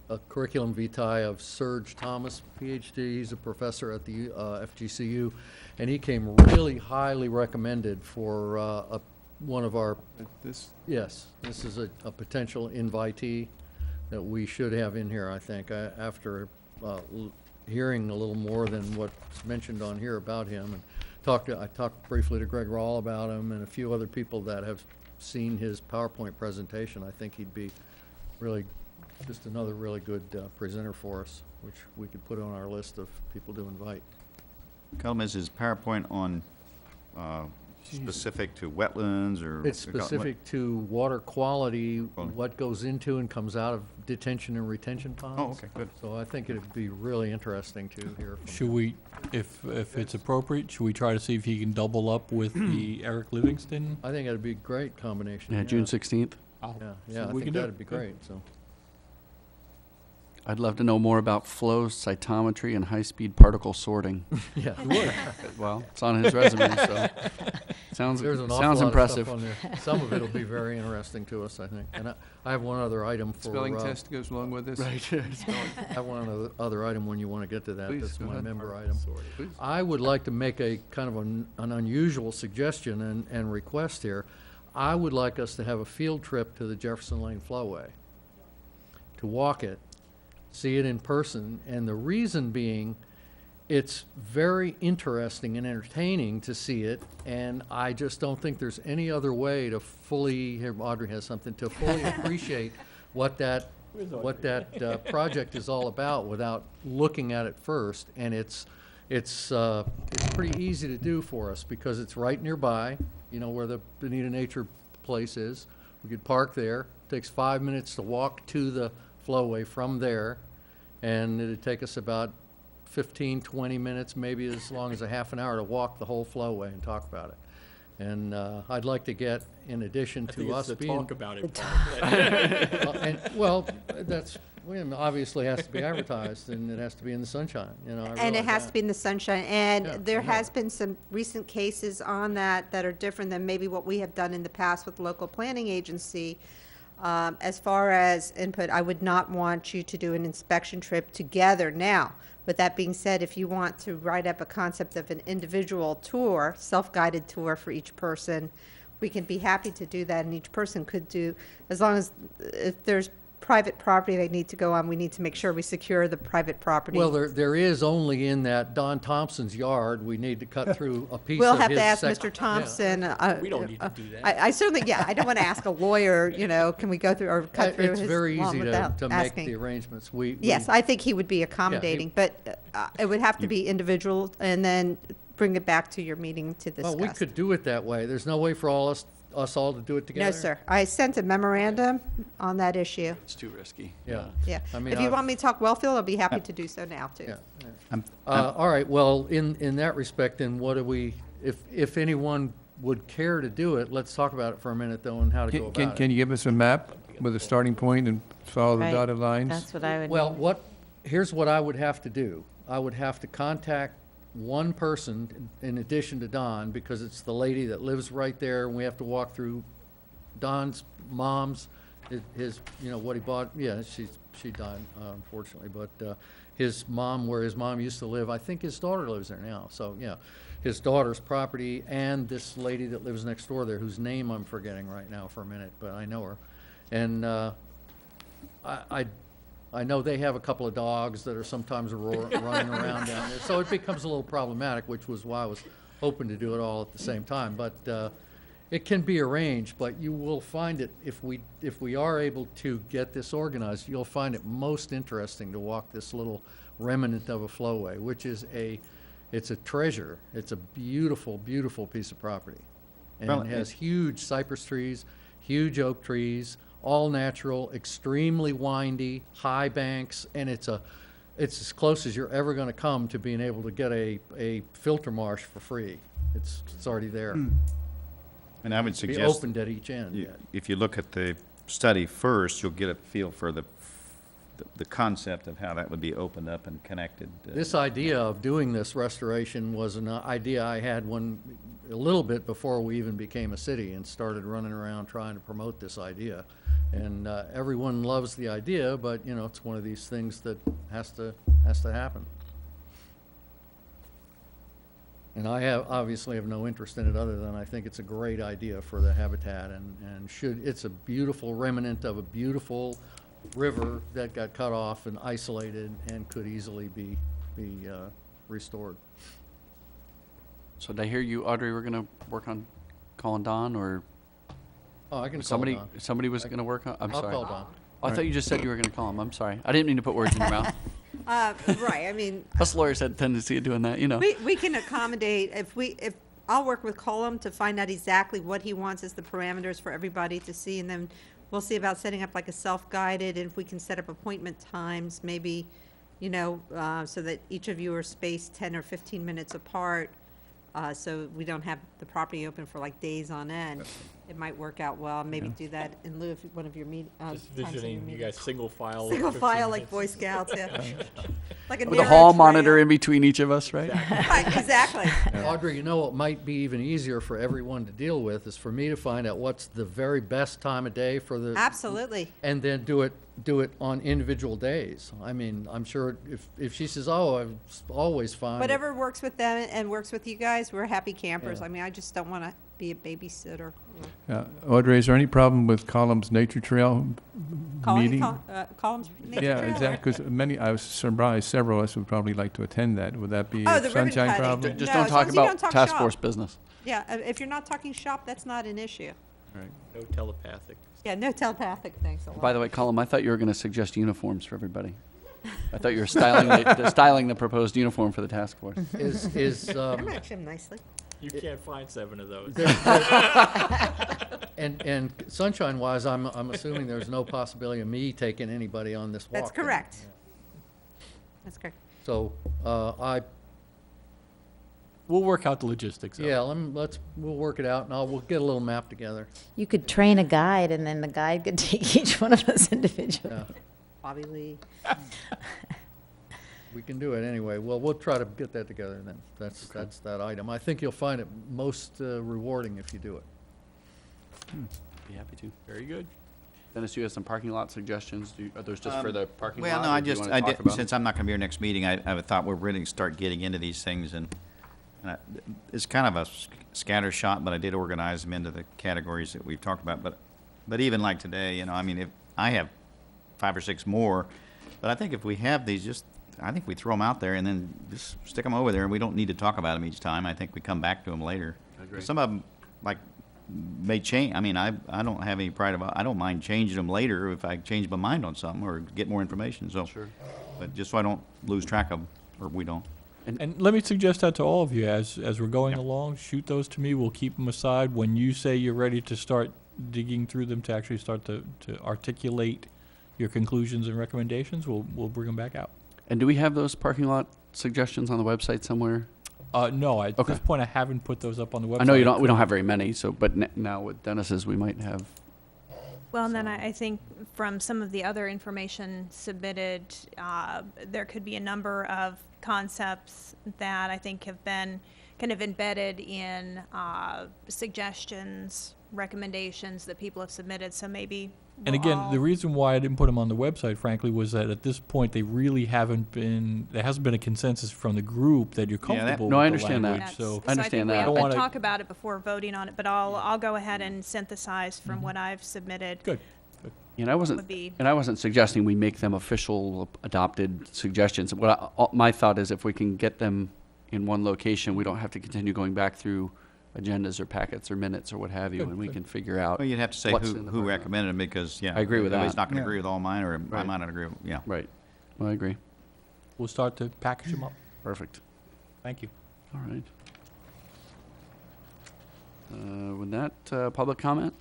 Speaker 12: a curriculum vitae of Serge Thomas, PhD. He's a professor at the FGCU, and he came really highly recommended for one of our,
Speaker 11: This,
Speaker 12: yes, this is a potential invitee that we should have in here, I think, after hearing a little more than what's mentioned on here about him. And I talked briefly to Greg Rawl about him and a few other people that have seen his PowerPoint presentation. I think he'd be really just another really good presenter for us, which we could put on our list of people to invite.
Speaker 8: Colin, is his PowerPoint on specific to wetlands or?
Speaker 12: It's specific to water quality, what goes into and comes out of detention and retention ponds.
Speaker 8: Oh, okay, good.
Speaker 12: So I think it'd be really interesting to hear from
Speaker 4: Should
Speaker 12: him.
Speaker 4: we, if it's appropriate, should we try to see if he can double up with the Eric Livingston?
Speaker 12: I think it'd be a great combination.
Speaker 1: yeah, June 16th?
Speaker 12: Yeah,
Speaker 4: See
Speaker 12: yeah, I
Speaker 4: what we
Speaker 12: think
Speaker 4: can do.
Speaker 12: that'd be
Speaker 4: Good.
Speaker 12: great, so.
Speaker 1: I'd love to know more about flow cytometry and high-speed particle sorting.
Speaker 12: Yeah.
Speaker 1: Well, it's on his resume, so. Sounds,
Speaker 12: There's an awful
Speaker 1: sounds
Speaker 12: lot
Speaker 1: impressive.
Speaker 12: of stuff on there. Some of it'll be very interesting to us, I think. And I have one other item for.
Speaker 11: Spelling test goes along with this?
Speaker 1: Right.
Speaker 12: I have one other item when you want to get to that.
Speaker 11: Please,
Speaker 12: That's
Speaker 11: go
Speaker 12: my
Speaker 11: ahead.
Speaker 12: member item.
Speaker 11: Please.
Speaker 12: I would like to make a kind of an unusual suggestion and request here. I would like us to have a field trip to the Jefferson Lane Flowway, to walk it, see it in person, and the reason being, it's very interesting and entertaining to see it, and I just don't think there's any other way to fully, here Audrey has something, to fully appreciate what that project is all about without looking at it first. And it's pretty easy to do for us because it's right nearby, you know, where the Bonita Nature place is. We could park there. Takes 5 minutes to walk to the flowway from there, and it'd take us about 15, 20 minutes, maybe as long as a half an hour to walk the whole flowway and talk about it. And I'd like to get, in addition to us being.
Speaker 4: Talk about it.
Speaker 12: Well, that's, obviously has to be advertised, and it has to be in the sunshine, you know. I
Speaker 15: And
Speaker 12: realize
Speaker 15: it has
Speaker 12: that.
Speaker 15: to be in the sunshine, and
Speaker 12: Yeah,
Speaker 15: there
Speaker 12: I know.
Speaker 15: has been some recent cases on that that are different than maybe what we have done in the past with local planning agency. As far as input, I would not want you to do an inspection trip together now. With that being said, if you want to write up a concept of an individual tour, self-guided tour for each person, we can be happy to do that, and each person could do, as long as, if there's private property they need to go on, we need to make sure we secure the private property.
Speaker 12: Well, there is only in that Don Thompson's yard, we need to cut through a piece of his.
Speaker 15: We'll have to ask
Speaker 12: sec-
Speaker 15: Mr. Thompson.
Speaker 4: We don't need to do that.
Speaker 15: I certainly, yeah, I don't want to ask a lawyer, you know, can we go through, or
Speaker 12: Yeah.
Speaker 15: cut through his
Speaker 12: It's very
Speaker 15: lawn
Speaker 12: easy
Speaker 15: without
Speaker 12: to make
Speaker 15: asking.
Speaker 12: the arrangements. We.
Speaker 15: Yes, I think he would be accommodating, but it would have to be individual, and then bring it back to your meeting to discuss.
Speaker 12: Well, we could do it that way. There's no way for us all to do it together?
Speaker 15: No, sir. I sent a memorandum on that issue.
Speaker 1: It's too risky.
Speaker 12: Yeah.
Speaker 15: Yeah.
Speaker 12: I mean,
Speaker 15: If you
Speaker 12: I've-
Speaker 15: want me to talk Wellfield, I'll be happy to do so now, too.
Speaker 12: Yeah. All right, well, in that respect, then what do we, if anyone would care to do it, let's talk about it for a minute, though, and how to go about it.
Speaker 11: Can you give us a map with a starting point and follow the
Speaker 7: Right.
Speaker 11: dotted lines?
Speaker 7: That's what I would.
Speaker 12: Well, here's what I would have to do. I would have to contact one person in addition to Don, because it's the lady that lives right there, and we have to walk through Don's mom's, his, you know, what he bought, yeah, she died, unfortunately, but his mom, where his mom used to live, I think his daughter lives there now, so, yeah. His daughter's property and this lady that lives next door there, whose name I'm forgetting right now for a minute, but I know her. And I know they have a couple of dogs that are sometimes running around down there, so it becomes a little problematic, which was why I was hoping to do it all at the same time. But it can be arranged, but you will find it, if we are able to get this organized, you'll find it most interesting to walk this little remnant of a flowway, which is it's a treasure. It's a beautiful, beautiful piece of property. And
Speaker 8: Well,
Speaker 12: it has huge cypress trees, huge oak trees, all natural, extremely windy, high banks, and it's as close as you're ever going to come to being able to get a filter marsh for free. It's already there.
Speaker 8: And I would
Speaker 12: Be
Speaker 8: suggest,
Speaker 12: opened at each end.
Speaker 8: you- if you look at the study first, you'll get a feel for the concept of how that would be opened up and connected.
Speaker 12: This idea of doing this restoration was an idea I had a little bit before we even became a city and started running around trying to promote this idea. And everyone loves the idea, but, you know, it's one of these things that has to happen. And I obviously have no interest in it other than I think it's a great idea for the habitat and it's a beautiful remnant of a beautiful river that got cut off and isolated and could easily be restored.
Speaker 1: So did I hear you, Audrey, we're gonna work on calling Don, or
Speaker 12: Oh, I can call
Speaker 1: somebody,
Speaker 12: Don.
Speaker 1: somebody was gonna work on, I'm
Speaker 12: I'll
Speaker 1: sorry.
Speaker 12: call Don.
Speaker 1: Oh, I thought you just said you were gonna call him, I'm sorry. I didn't mean to put words in your mouth.
Speaker 15: Right, I mean,
Speaker 1: Us lawyers had a tendency of doing that, you know.
Speaker 15: we can accommodate, if I'll work with Colum to find out exactly what he wants as the parameters for everybody to see, and then we'll see about setting up like a self-guided, and if we can set up appointment times, maybe, you know, so that each of you are spaced 10 or 15 minutes apart, so we don't have the property open for like days on end. It might work out well, maybe do that in lieu of one of your
Speaker 4: Just
Speaker 15: times in your
Speaker 4: visioning you
Speaker 15: meeting.
Speaker 4: guys single file.
Speaker 15: Single
Speaker 4: 15
Speaker 15: file like
Speaker 4: minutes.
Speaker 15: Boy Scouts, yeah. Like a
Speaker 1: With a
Speaker 15: narrow
Speaker 1: hall
Speaker 15: trail.
Speaker 1: monitor in between each of us, right?
Speaker 15: Right, exactly.
Speaker 12: Audrey, you know what might be even easier for everyone to deal with is for me to find out what's the very best time of day for the.
Speaker 15: Absolutely.
Speaker 12: And then do it on individual days. I mean, I'm sure if she says, oh, I always find.
Speaker 15: Whatever works with them and works with you guys, we're happy campers.
Speaker 12: Yeah.
Speaker 15: I mean, I just don't want to be a babysitter.
Speaker 11: Audrey, is there any problem with Columns Nature Trail meeting?
Speaker 15: Columns.
Speaker 11: Yeah, exactly, because I was surprised several of us would probably like to attend that. Would that be
Speaker 15: Oh,
Speaker 11: a
Speaker 15: the ribbon
Speaker 11: sunshine
Speaker 15: cutting.
Speaker 11: problem?
Speaker 1: Just
Speaker 15: No,
Speaker 1: don't
Speaker 15: as
Speaker 1: talk
Speaker 15: long as you
Speaker 1: about
Speaker 15: don't talk
Speaker 1: task
Speaker 15: shop.
Speaker 1: force business.
Speaker 15: Yeah, if you're not talking shop, that's not an issue.
Speaker 11: Right.
Speaker 4: No telepathic.
Speaker 15: Yeah, no telepathic, thanks a lot.
Speaker 1: By the way, Colin, I thought you were going to suggest uniforms for everybody. I thought you were styling the proposed uniform for the task force.
Speaker 15: I match him nicely.
Speaker 4: You can't find 7 of those.
Speaker 12: And sunshine-wise, I'm assuming there's no possibility of me taking anybody on this walk.
Speaker 15: That's
Speaker 12: then.
Speaker 15: correct. That's correct.
Speaker 12: So,
Speaker 4: We'll work out the logistics of it.
Speaker 12: yeah, we'll work it out, and we'll get a little map together.
Speaker 7: You could train a guide, and then the guide could take each one of us individually.
Speaker 12: Yeah,
Speaker 15: Bobby Lee.
Speaker 12: we can do it anyway. Well, we'll try to get that together then. That's that item. I think you'll find it most rewarding if you do it.
Speaker 1: Be happy to.
Speaker 4: Very good.
Speaker 1: Dennis, you have some parking lot suggestions? Are those just for the parking lot?
Speaker 8: Well, no,
Speaker 1: or
Speaker 8: I
Speaker 1: do you
Speaker 8: just,
Speaker 1: wanna talk about
Speaker 8: since
Speaker 1: them?
Speaker 8: I'm not going to be here next meeting, I thought we're really start getting into these things, and it's kind of a scatter shot, but I did organize them into the categories that we've talked about. But even like today, I mean, if I have 5 or 6 more, but I think if we have these, I think we throw them out there and then just stick them over there, and we don't need to talk about them each time. I think we come back to them later.
Speaker 1: I agree.
Speaker 8: Some of them, like, may change. I mean, I don't have any pride about. I don't mind changing them later if I change my mind on something or get more information. So,
Speaker 1: Sure.
Speaker 8: but just so I don't lose track of them, or we don't.
Speaker 4: And let me suggest that to all of you as we're going along. Shoot those to me. We'll keep them aside. When you say you're ready to start digging through them to actually start to articulate your conclusions and recommendations, we'll bring them back out.
Speaker 1: And do we have those parking lot suggestions on the website somewhere?
Speaker 4: No, at
Speaker 1: Okay.
Speaker 4: this point, I haven't put those up on the website.
Speaker 1: I know we don't have very many, so, but now with Dennis's, we might have.
Speaker 3: Well, and then I think from some of the other information submitted, there could be a number of concepts that I think have been kind of embedded in suggestions, recommendations that people have submitted, so maybe
Speaker 4: And
Speaker 3: we'll
Speaker 4: again,
Speaker 3: all-
Speaker 4: the reason why I didn't put them on the website, frankly, was that at this point, there hasn't been a consensus from the group that you're
Speaker 8: Yeah, that-
Speaker 4: comfortable
Speaker 1: No, I
Speaker 4: with the
Speaker 1: understand that.
Speaker 4: language,
Speaker 3: That's-
Speaker 4: so.
Speaker 1: I understand
Speaker 3: So I
Speaker 1: that.
Speaker 3: think we
Speaker 4: I
Speaker 3: have to
Speaker 4: wanna-
Speaker 3: talk about it before voting on it, but I'll go ahead and synthesize from what I've submitted.
Speaker 4: Good.
Speaker 1: And I wasn't,
Speaker 3: Would be-
Speaker 1: and I wasn't suggesting we make them official adopted suggestions. My thought is if we can get them in one location, we don't have to continue going back through agendas or packets or minutes or what have you,
Speaker 4: Good,
Speaker 1: and we
Speaker 4: good.
Speaker 1: can figure out.
Speaker 8: Well, you'd have to say
Speaker 1: what's
Speaker 8: who
Speaker 1: in the
Speaker 8: who
Speaker 1: parking lot.
Speaker 8: recommended them because, yeah.
Speaker 1: I agree with
Speaker 8: everybody's
Speaker 1: that.
Speaker 8: not going to
Speaker 9: Yeah.
Speaker 8: agree with all mine, or I
Speaker 1: Right.
Speaker 8: might not agree, yeah.
Speaker 1: Right. Well, I agree.
Speaker 4: We'll start to package them up.
Speaker 1: Perfect.
Speaker 4: Thank you.
Speaker 1: All right. With that, public comment?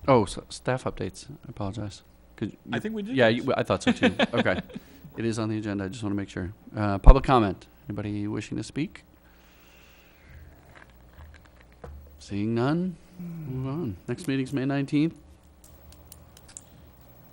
Speaker 1: Oh, staff updates. I apologize.
Speaker 4: I think we did
Speaker 1: Yeah,
Speaker 4: those.
Speaker 1: I thought so too. Okay. It is on the agenda. I just want to make sure. Public comment. Anybody wishing to speak? Seeing none, move on. Next meeting's May 19th.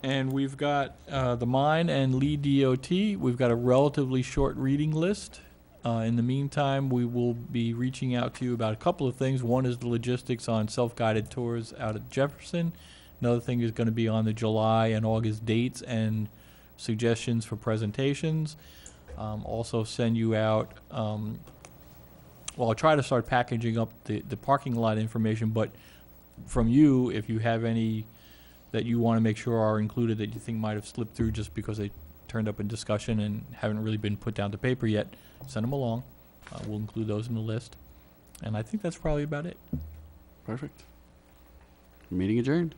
Speaker 4: And we've got the mine and lead DOT. We've got a relatively short reading list. In the meantime, we will be reaching out to you about a couple of things. One is the logistics on self-guided tours out at Jefferson. Another thing is going to be on the July and August dates and suggestions for presentations. Also send you out, well, I'll try to start packaging up the parking lot information, but from you, if you have any that you want to make sure are included that you think might have slipped through just because they turned up in discussion and haven't really been put down to paper yet, send them along. We'll include those in the list. And I think that's probably about it.
Speaker 1: Perfect. Meeting adjourned.